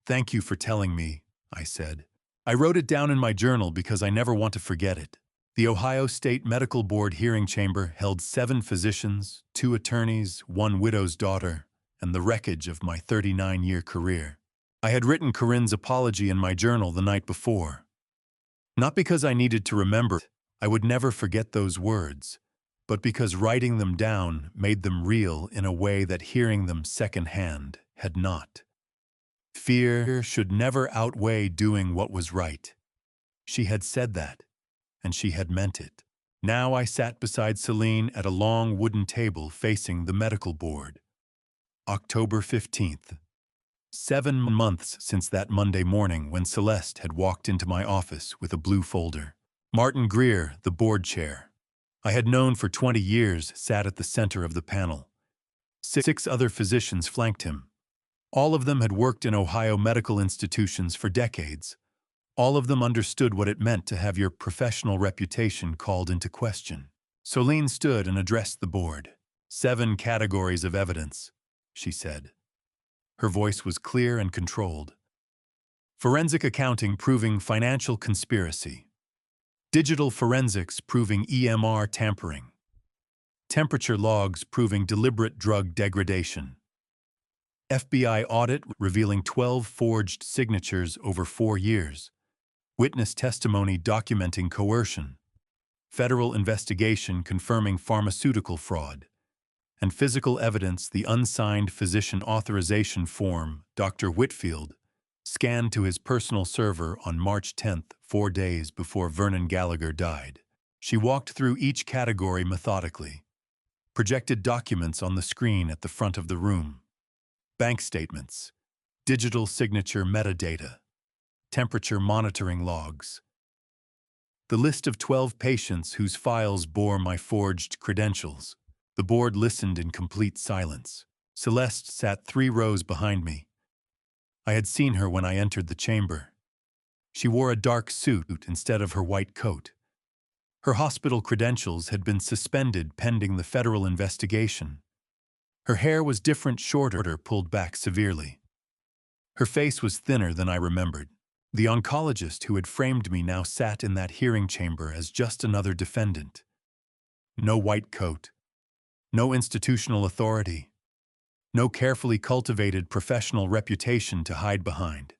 Thank you for telling me, I said. I wrote it down in my journal because I never want to forget it. The Ohio State Medical Board hearing chamber held 7 physicians, 2 attorneys, 1 widow's daughter, and the wreckage of my 39-year career. I had written Corinne's apology in my journal the night before. Not because I needed to remember it, I would never forget those words, but because writing them down made them real in a way that hearing them secondhand had not. Fear should never outweigh doing what was right. She had said that, and she had meant it. Now I sat beside Celine at a long wooden table facing the medical board. October 15th. 7 months since that Monday morning when Celeste had walked into my office with a blue folder. Martin Greer, the board chair, I had known for 20 years, sat at the center of the panel. 6 other physicians flanked him. All of them had worked in Ohio medical institutions for decades. All of them understood what it meant to have your professional reputation called into question. Celine stood and addressed the board. 7 categories of evidence, she said. Her voice was clear and controlled. Forensic accounting proving financial conspiracy. Digital forensics proving EMR tampering. Temperature logs proving deliberate drug degradation. FBI audit revealing 12 forged signatures over 4 years. Witness testimony documenting coercion. Federal investigation confirming pharmaceutical fraud. And physical evidence, the unsigned physician authorization form Dr. Whitfield scanned to his personal server on March 10th, 4 days before Vernon Gallagher died. She walked through each category methodically. Projected documents on the screen at the front of the room. Bank statements, digital signature metadata, temperature monitoring logs. The list of 12 patients whose files bore my forged credentials. The board listened in complete silence. Celeste sat 3 rows behind me. I had seen her when I entered the chamber. She wore a dark suit instead of her white coat. Her hospital credentials had been suspended pending the federal investigation. Her hair was different, shorter, pulled back severely. Her face was thinner than I remembered. The oncologist who had framed me now sat in that hearing chamber as just another defendant. No white coat. No institutional authority. No carefully cultivated professional reputation to hide behind.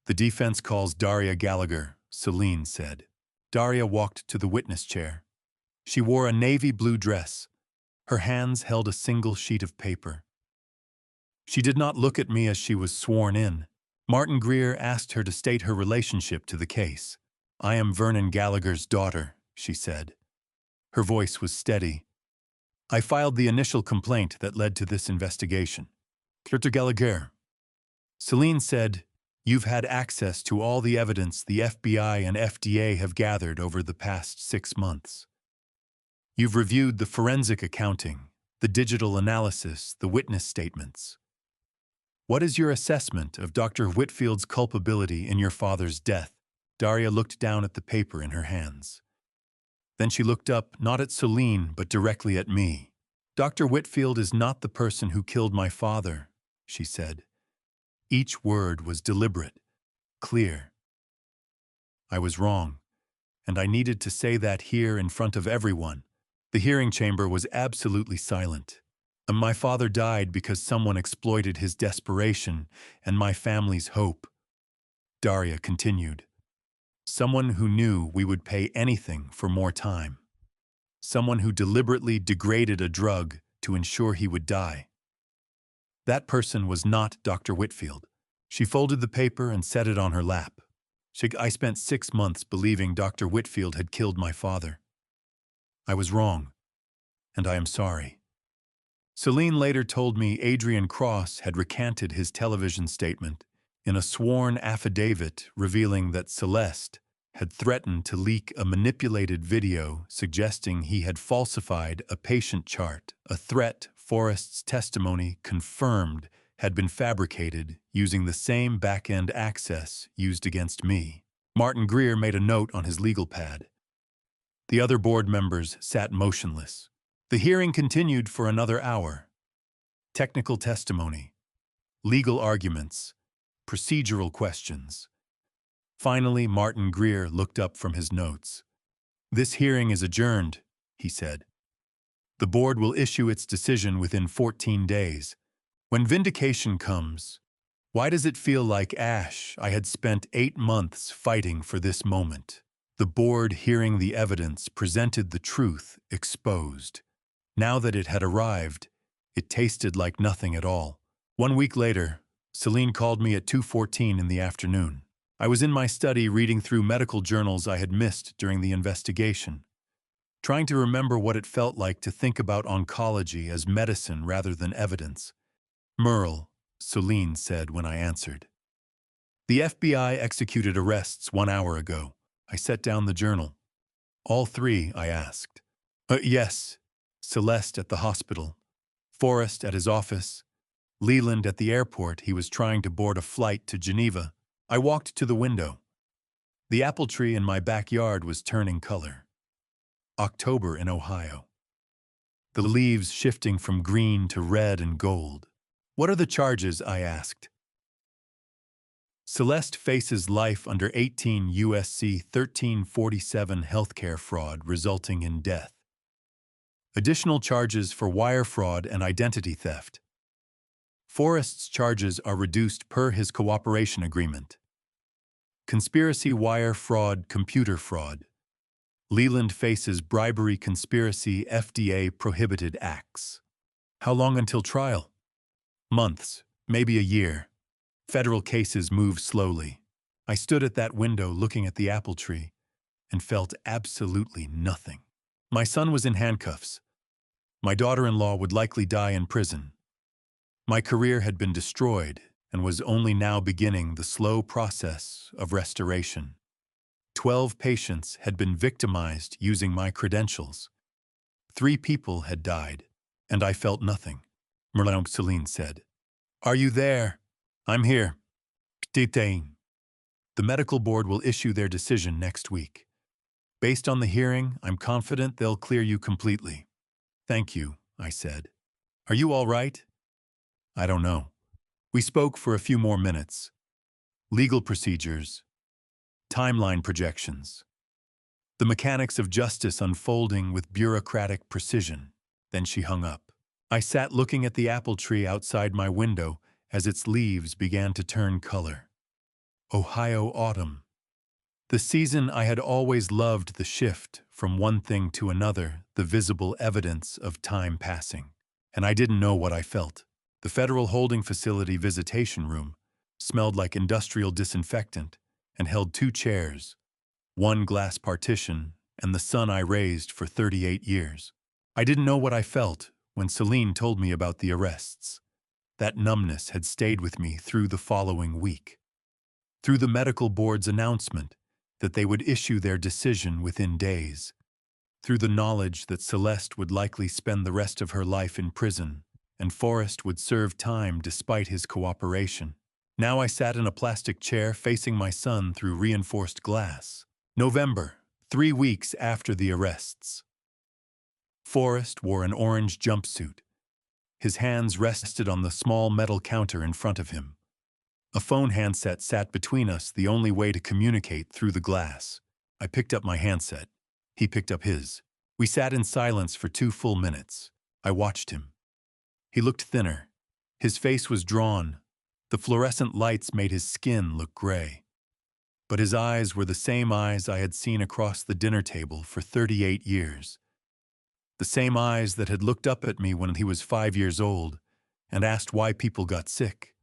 The defense calls Daria Gallagher, Celine said. Daria walked to the witness chair. She wore a navy blue dress. Her hands held a single sheet of paper. She did not look at me as she was sworn in. Martin Greer asked her to state her relationship to the case. I am Vernon Gallagher's daughter, she said. Her voice was steady. I filed the initial complaint that led to this investigation. Dr. Gallagher. Celine said, "You've had access to all the evidence the FBI and FDA have gathered over the past 6 months. You've reviewed the forensic accounting, the digital analysis, the witness statements. What is your assessment of Dr. Whitfield's culpability in your father's death?" Daria looked down at the paper in her hands. Then she looked up, not at Celine, but directly at me. "Dr. Whitfield is not the person who killed my father," she said. Each word was deliberate, clear. I was wrong, and I needed to say that here in front of everyone. The hearing chamber was absolutely silent. My father died because someone exploited his desperation and my family's hope. Daria continued. Someone who knew we would pay anything for more time. Someone who deliberately degraded a drug to ensure he would die. That person was not Dr. Whitfield. She folded the paper and set it on her lap. I spent 6 months believing Dr. Whitfield had killed my father. I was wrong, and I am sorry. Celine later told me Adrian Cross had recanted his television statement in a sworn affidavit revealing that Celeste had threatened to leak a manipulated video suggesting he had falsified a patient chart, a threat Forrest's testimony confirmed had been fabricated using the same back-end access used against me. Martin Greer made a note on his legal pad. The other board members sat motionless. The hearing continued for another hour. Technical testimony, legal arguments, procedural questions. Finally, Martin Greer looked up from his notes. "This hearing is adjourned," he said. "The board will issue its decision within 14 days. When vindication comes, why does it feel like ash? I had spent 8 months fighting for this moment." The board, hearing the evidence, presented the truth exposed. Now that it had arrived, it tasted like nothing at all. 1 week later, Celine called me at 2:14 in the afternoon. I was in my study reading through medical journals I had missed during the investigation, trying to remember what it felt like to think about oncology as medicine rather than evidence. "Merle," Celine said when I answered. "The FBI executed arrests 1 hour ago." I set down the journal. "All 3, I asked. Yes. Celeste at the hospital, Forrest at his office, Leland at the airport. He was trying to board a flight to Geneva." I walked to the window. The apple tree in my backyard was turning color. October in Ohio. The leaves shifting from green to red and gold. "What are the charges?" I asked. "Celeste faces life under 18 U.S.C. 1347 healthcare fraud resulting in death. Additional charges for wire fraud and identity theft. Forrest's charges are reduced per his cooperation agreement. Conspiracy, wire fraud, computer fraud. Leland faces bribery, conspiracy, FDA prohibited acts." "How long until trial?" "Months, maybe a year. Federal cases move slowly." I stood at that window looking at the apple tree and felt absolutely nothing. My son was in handcuffs. My daughter-in-law would likely die in prison. My career had been destroyed and was only now beginning the slow process of restoration. 12 patients had been victimized using my credentials. 3 people had died, and I felt nothing. Celine said. "Are you there?" "I'm here." "Detain." "The medical board will issue their decision next week. Based on the hearing, I'm confident they'll clear you completely." "Thank you," I said. "Are you all right?" "I don't know." We spoke for a few more minutes. Legal procedures, timeline projections, the mechanics of justice unfolding with bureaucratic precision. Then she hung up. I sat looking at the apple tree outside my window as its leaves began to turn color. Ohio autumn. The season I had always loved, the shift from one thing to another, the visible evidence of time passing. And I didn't know what I felt. The federal holding facility visitation room smelled like industrial disinfectant and held 2 chairs, 1 glass partition, and the son I raised for 38 years. I didn't know what I felt when Celine told me about the arrests. That numbness had stayed with me through the following week. Through the medical board's announcement that they would issue their decision within days. Through the knowledge that Celeste would likely spend the rest of her life in prison, and Forrest would serve time despite his cooperation. Now I sat in a plastic chair facing my son through reinforced glass. November, 3 weeks after the arrests. Forrest wore an orange jumpsuit. His hands rested on the small metal counter in front of him. A phone handset sat between us, the only way to communicate through the glass. I picked up my handset. He picked up his. We sat in silence for 2 full minutes. I watched him. He looked thinner. His face was drawn. The fluorescent lights made his skin look gray. But his eyes were the same eyes I had seen across the dinner table for 38 years. The same eyes that had looked up at me when he was 5 years old and asked why people got sick.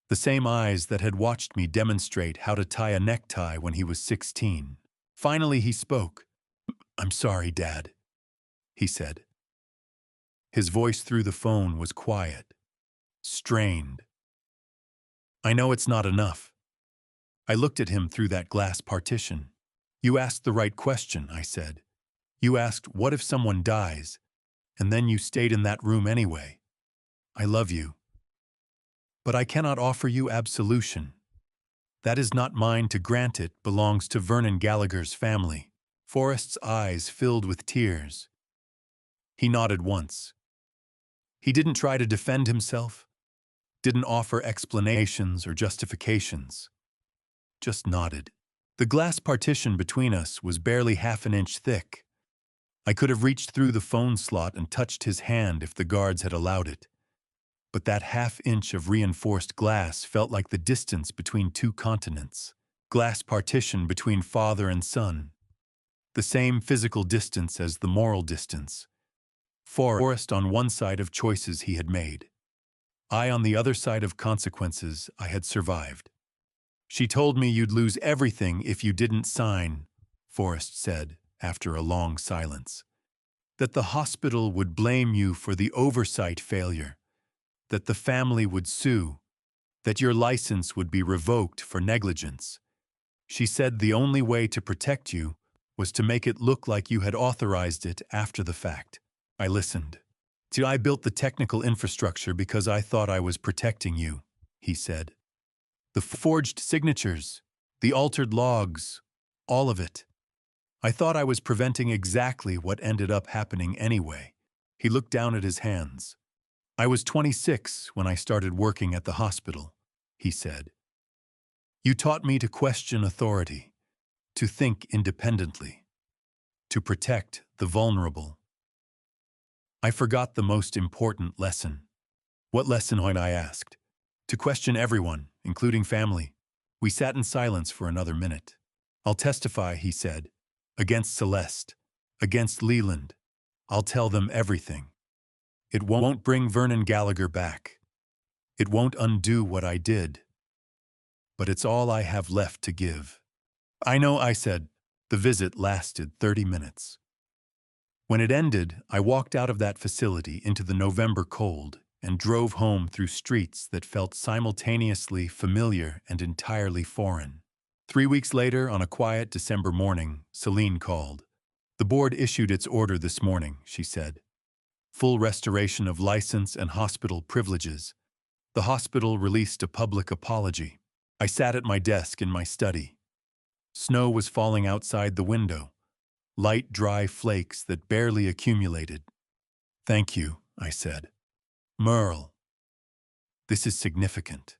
The same eyes that had watched me demonstrate how to tie a necktie when he was 16. Finally, he spoke. "I'm sorry, Dad," he said. His voice through the phone was quiet, strained. "I know it's not enough." I looked at him through that glass partition. "You asked the right question," I said. "You asked, what if someone dies? And then you stayed in that room anyway. I love you. But I cannot offer you absolution. That is not mine to grant, it belongs to Vernon Gallagher's family." Forrest's eyes filled with tears. He nodded once. He didn't try to defend himself, didn't offer explanations or justifications. Just nodded. The glass partition between us was barely half an inch thick. I could have reached through the phone slot and touched his hand if the guards had allowed it. But that half-inch of reinforced glass felt like the distance between 2 continents. Glass partition between father and son. The same physical distance as the moral distance. Forrest on one side of choices he had made. I on the other side of consequences I had survived. "She told me you'd lose everything if you didn't sign," Forrest said after a long silence. "That the hospital would blame you for the oversight failure. That the family would sue. That your license would be revoked for negligence. She said the only way to protect you was to make it look like you had authorized it after the fact." I listened. "I built the technical infrastructure because I thought I was protecting you," he said. "The forged signatures, the altered logs, all of it. I thought I was preventing exactly what ended up happening anyway." He looked down at his hands. "I was 26 when I started working at the hospital," he said. "You taught me to question authority, to think independently, to protect the vulnerable." I forgot the most important lesson. "What lesson?" I asked. "To question everyone, including family." We sat in silence for another minute. "I'll testify," he said, "against Celeste, against Leland. I'll tell them everything. It won't bring Vernon Gallagher back. It won't undo what I did. But it's all I have left to give." "I know," I said. The visit lasted 30 minutes. When it ended, I walked out of that facility into the November cold and drove home through streets that felt simultaneously familiar and entirely foreign. 3 weeks later, on a quiet December morning, Celine called. "The board issued its order this morning," she said. "Full restoration of license and hospital privileges. The hospital released a public apology." I sat at my desk in my study. Snow was falling outside the window. Light, dry flakes that barely accumulated. "Thank you," I said. "Merle, this is significant.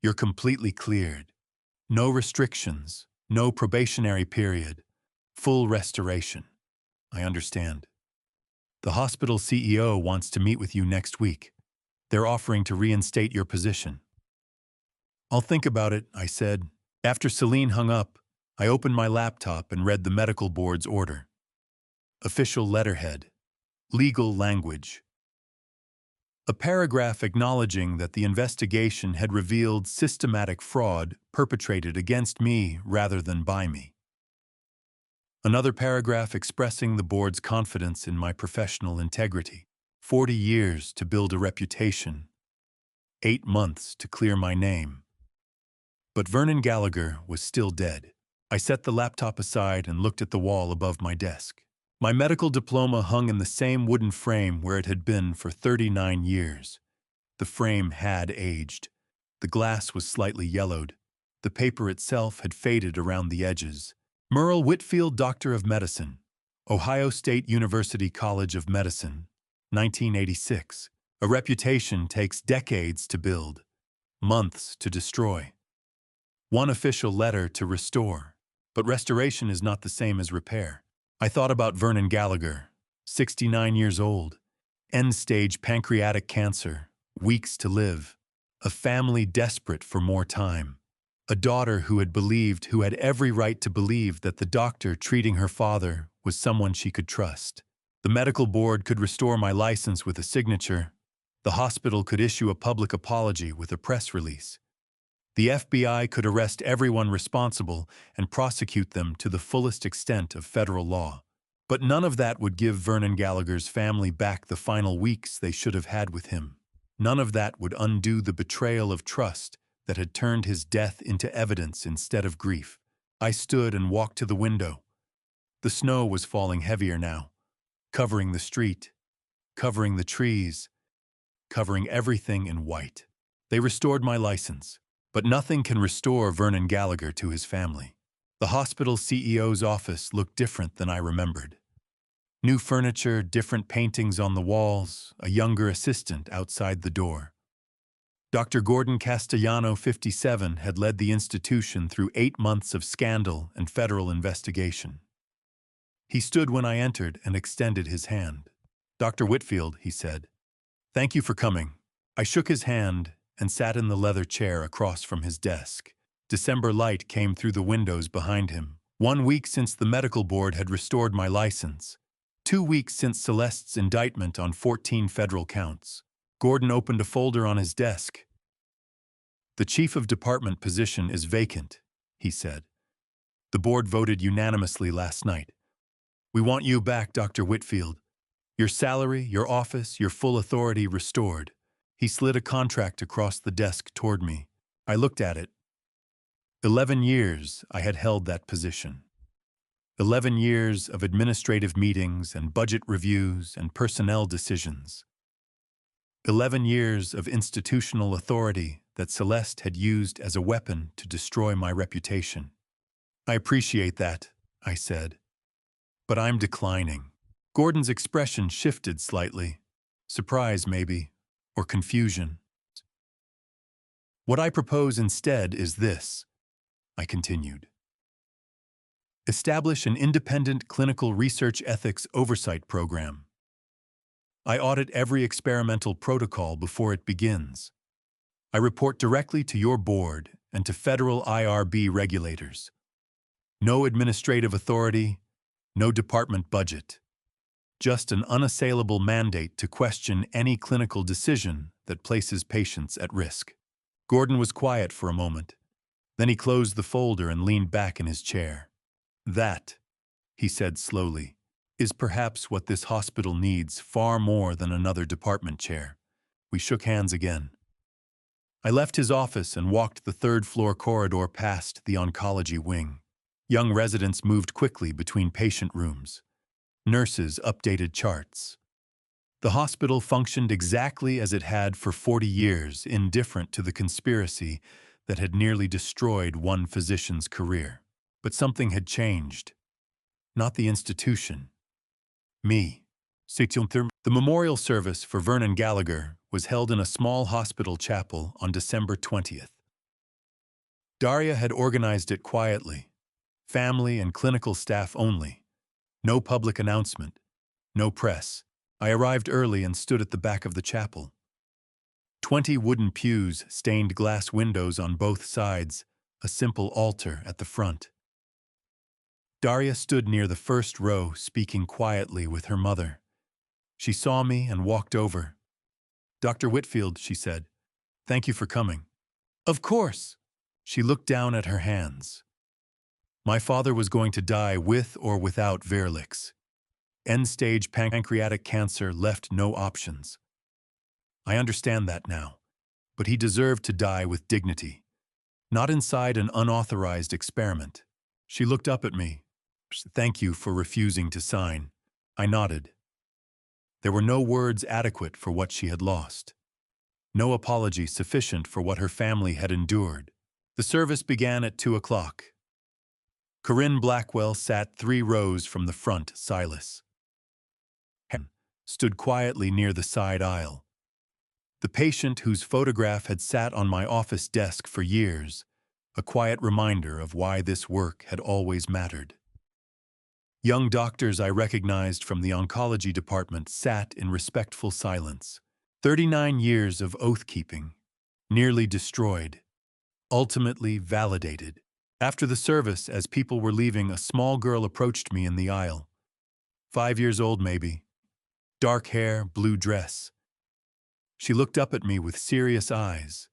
You're completely cleared. No restrictions, no probationary period. Full restoration. I understand. The hospital CEO wants to meet with you next week. They're offering to reinstate your position." "I'll think about it," I said. After Celine hung up, I opened my laptop and read the medical board's order. Official letterhead. Legal language. A paragraph acknowledging that the investigation had revealed systematic fraud perpetrated against me rather than by me. Another paragraph expressing the board's confidence in my professional integrity. 40 years to build a reputation. 8 months to clear my name. But Vernon Gallagher was still dead. I set the laptop aside and looked at the wall above my desk. My medical diploma hung in the same wooden frame where it had been for 39 years. The frame had aged. The glass was slightly yellowed. The paper itself had faded around the edges. Merle Whitfield, Doctor of Medicine, Ohio State University College of Medicine, 1986. A reputation takes decades to build, months to destroy. One official letter to restore. But restoration is not the same as repair. I thought about Vernon Gallagher, 69 years old, end-stage pancreatic cancer, weeks to live, a family desperate for more time, a daughter who had every right to believe that the doctor treating her father was someone she could trust. The medical board could restore my license with a signature. The hospital could issue a public apology with a press release. The FBI could arrest everyone responsible and prosecute them to the fullest extent of federal law. But none of that would give Vernon Gallagher's family back the final weeks they should have had with him. None of that would undo the betrayal of trust that had turned his death into evidence instead of grief. I stood and walked to the window. The snow was falling heavier now, covering the street, covering the trees, covering everything in white. They restored my license. But nothing can restore Vernon Gallagher to his family. The hospital CEO's office looked different than I remembered. New furniture, different paintings on the walls, a younger assistant outside the door. Dr. Gordon Castellano, 57, had led the institution through 8 months of scandal and federal investigation. He stood when I entered and extended his hand. "Dr. Whitfield," he said, "thank you for coming." I shook his hand and sat in the leather chair across from his desk. December light came through the windows behind him. 1 week since the medical board had restored my license. 2 weeks since Celeste's indictment on 14 federal counts. Gordon opened a folder on his desk. "The chief of department position is vacant," he said. "The board voted unanimously last night. We want you back, Dr. Whitfield. Your salary, your office, your full authority restored." He slid a contract across the desk toward me. I looked at it. 11 years I had held that position. 11 years of administrative meetings and budget reviews and personnel decisions. 11 years of institutional authority that Celeste had used as a weapon to destroy my reputation. "I appreciate that," I said. "But I'm declining." Gordon's expression shifted slightly. Surprise, maybe. Or confusion. "What I propose instead is this," I continued. "Establish an independent clinical research ethics oversight program. I audit every experimental protocol before it begins. I report directly to your board and to federal IRB regulators. No administrative authority, no department budget. Just an unassailable mandate to question any clinical decision that places patients at risk." Gordon was quiet for a moment. Then he closed the folder and leaned back in his chair. "That," he said slowly, "is perhaps what this hospital needs far more than another department chair." We shook hands again. I left his office and walked the third-floor corridor past the oncology wing. Young residents moved quickly between patient rooms. Nurses updated charts. The hospital functioned exactly as it had for 40 years, indifferent to the conspiracy that had nearly destroyed one physician's career. But something had changed. Not the institution. Me. The memorial service for Vernon Gallagher was held in a small hospital chapel on December 20th. Daria had organized it quietly. Family and clinical staff only. No public announcement. No press. I arrived early and stood at the back of the chapel. 20 wooden pews, stained glass windows on both sides, a simple altar at the front. Daria stood near the first row, speaking quietly with her mother. She saw me and walked over. "Dr. Whitfield," she said, "thank you for coming." "Of course." She looked down at her hands. My father was going to die with or without Verlix. End-stage pancreatic cancer left no options. I understand that now. but he deserved to die with dignity, not inside an unauthorized experiment. She looked up at me. "Thank you for refusing to sign." I nodded. There were no words adequate for what she had lost. No apology sufficient for what her family had endured. The service began at 2 o'clock. Corinne Blackwell sat 3 rows from the front. Silas stood quietly near the side aisle. The patient whose photograph had sat on my office desk for years, a quiet reminder of why this work had always mattered. Young doctors I recognized from the oncology department sat in respectful silence. 39 years of oath-keeping, nearly destroyed, ultimately validated. After the service, as people were leaving, a small girl approached me in the aisle. 5 years old, maybe. Dark hair, blue dress. She looked up at me with serious eyes.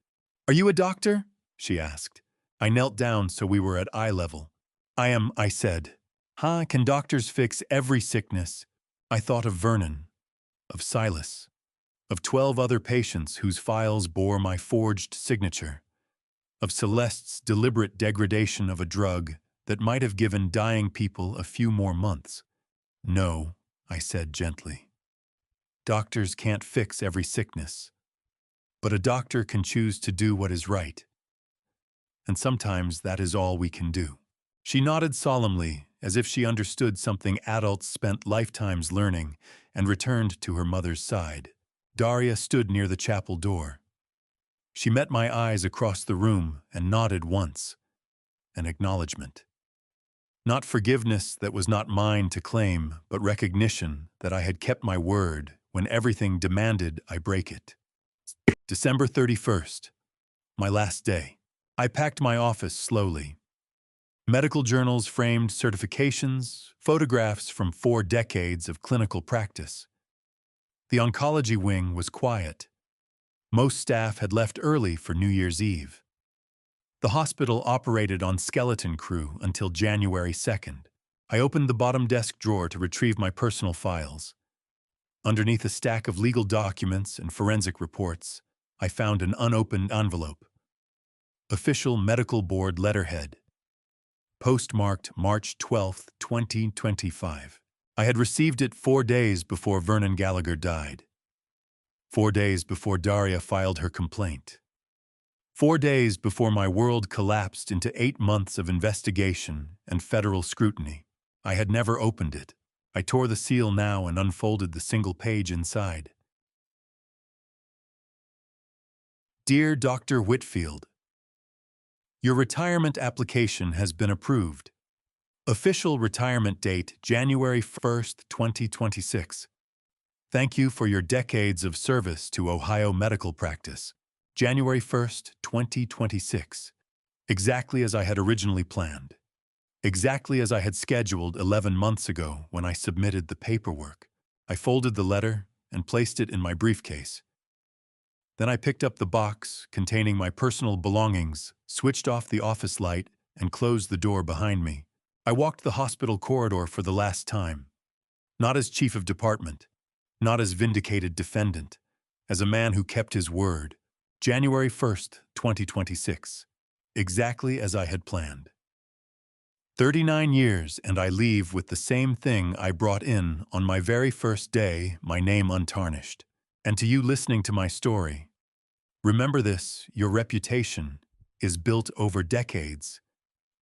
"Are you a doctor?" she asked. I knelt down so we were at eye level. "I am," I said. "Huh, can doctors fix every sickness?" I thought of Vernon, of Silas, of 12 other patients whose files bore my forged signature, of Celeste's deliberate degradation of a drug that might have given dying people a few more months. "No," I said gently. "Doctors can't fix every sickness, but a doctor can choose to do what is right. And sometimes that is all we can do." She nodded solemnly, as if she understood something adults spent lifetimes learning, and returned to her mother's side. Daria stood near the chapel door. She met my eyes across the room and nodded once. An acknowledgement. Not forgiveness that was not mine to claim, but recognition that I had kept my word when everything demanded I break it. December 31st, my last day. I packed my office slowly. Medical journals framed certifications, photographs from 4 decades of clinical practice. The oncology wing was quiet. Most staff had left early for New Year's Eve. The hospital operated on skeleton crew until January 2nd. I opened the bottom desk drawer to retrieve my personal files. Underneath a stack of legal documents and forensic reports, I found an unopened envelope. Official Medical Board letterhead. Postmarked March 12, 2025. I had received it 4 days before Vernon Gallagher died. 4 days before Daria filed her complaint. 4 days before my world collapsed into 8 months of investigation and federal scrutiny. I had never opened it. I tore the seal now and unfolded the single page inside. Dear Dr. Whitfield, your retirement application has been approved. Official retirement date January 1st, 2026. Thank you for your decades of service to Ohio medical practice. January 1st, 2026. Exactly as I had originally planned. Exactly as I had scheduled 11 months ago when I submitted the paperwork. I folded the letter and placed it in my briefcase. Then I picked up the box containing my personal belongings, switched off the office light, and closed the door behind me. I walked the hospital corridor for the last time. Not as chief of department, not as vindicated defendant, as a man who kept his word. January 1st, 2026. Exactly as I had planned. 39 years, and I leave with the same thing I brought in on my very first day, my name untarnished. And to you listening to my story, remember this: your reputation is built over decades,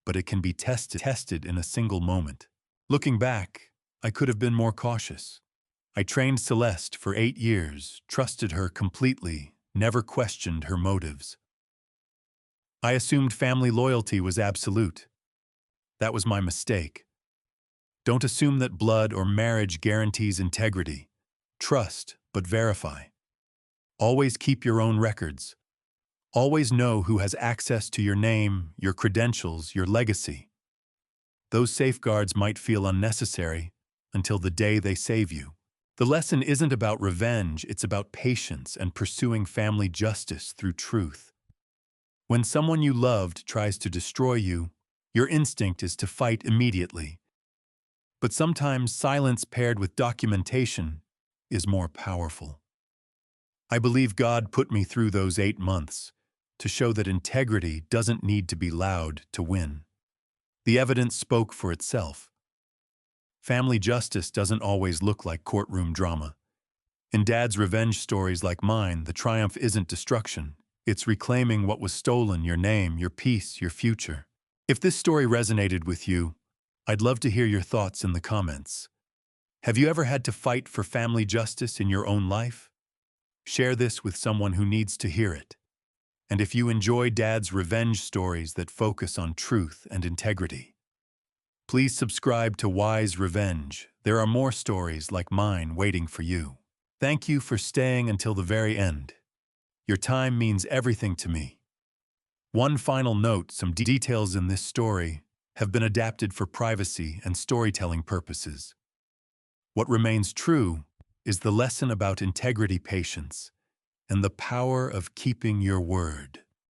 but it can be tested in a single moment. Looking back, I could have been more cautious. I trained Celeste for 8 years, trusted her completely, never questioned her motives. I assumed family loyalty was absolute. That was my mistake. Don't assume that blood or marriage guarantees integrity. Trust, but verify. Always keep your own records. Always know who has access to your name, your credentials, your legacy. Those safeguards might feel unnecessary until the day they save you. The lesson isn't about revenge, it's about patience and pursuing family justice through truth. When someone you loved tries to destroy you, your instinct is to fight immediately. But sometimes silence paired with documentation is more powerful. I believe God put me through those 8 months to show that integrity doesn't need to be loud to win. The evidence spoke for itself. Family justice doesn't always look like courtroom drama. In Dad's revenge stories like mine, the triumph isn't destruction. It's reclaiming what was stolen: your name, your peace, your future. If this story resonated with you, I'd love to hear your thoughts in the comments. Have you ever had to fight for family justice in your own life? Share this with someone who needs to hear it. And if you enjoy Dad's revenge stories that focus on truth and integrity, please subscribe to Wise Revenge. There are more stories like mine waiting for you. Thank you for staying until the very end. Your time means everything to me. One final note: some details in this story have been adapted for privacy and storytelling purposes. What remains true is the lesson about integrity, patience, and the power of keeping your word.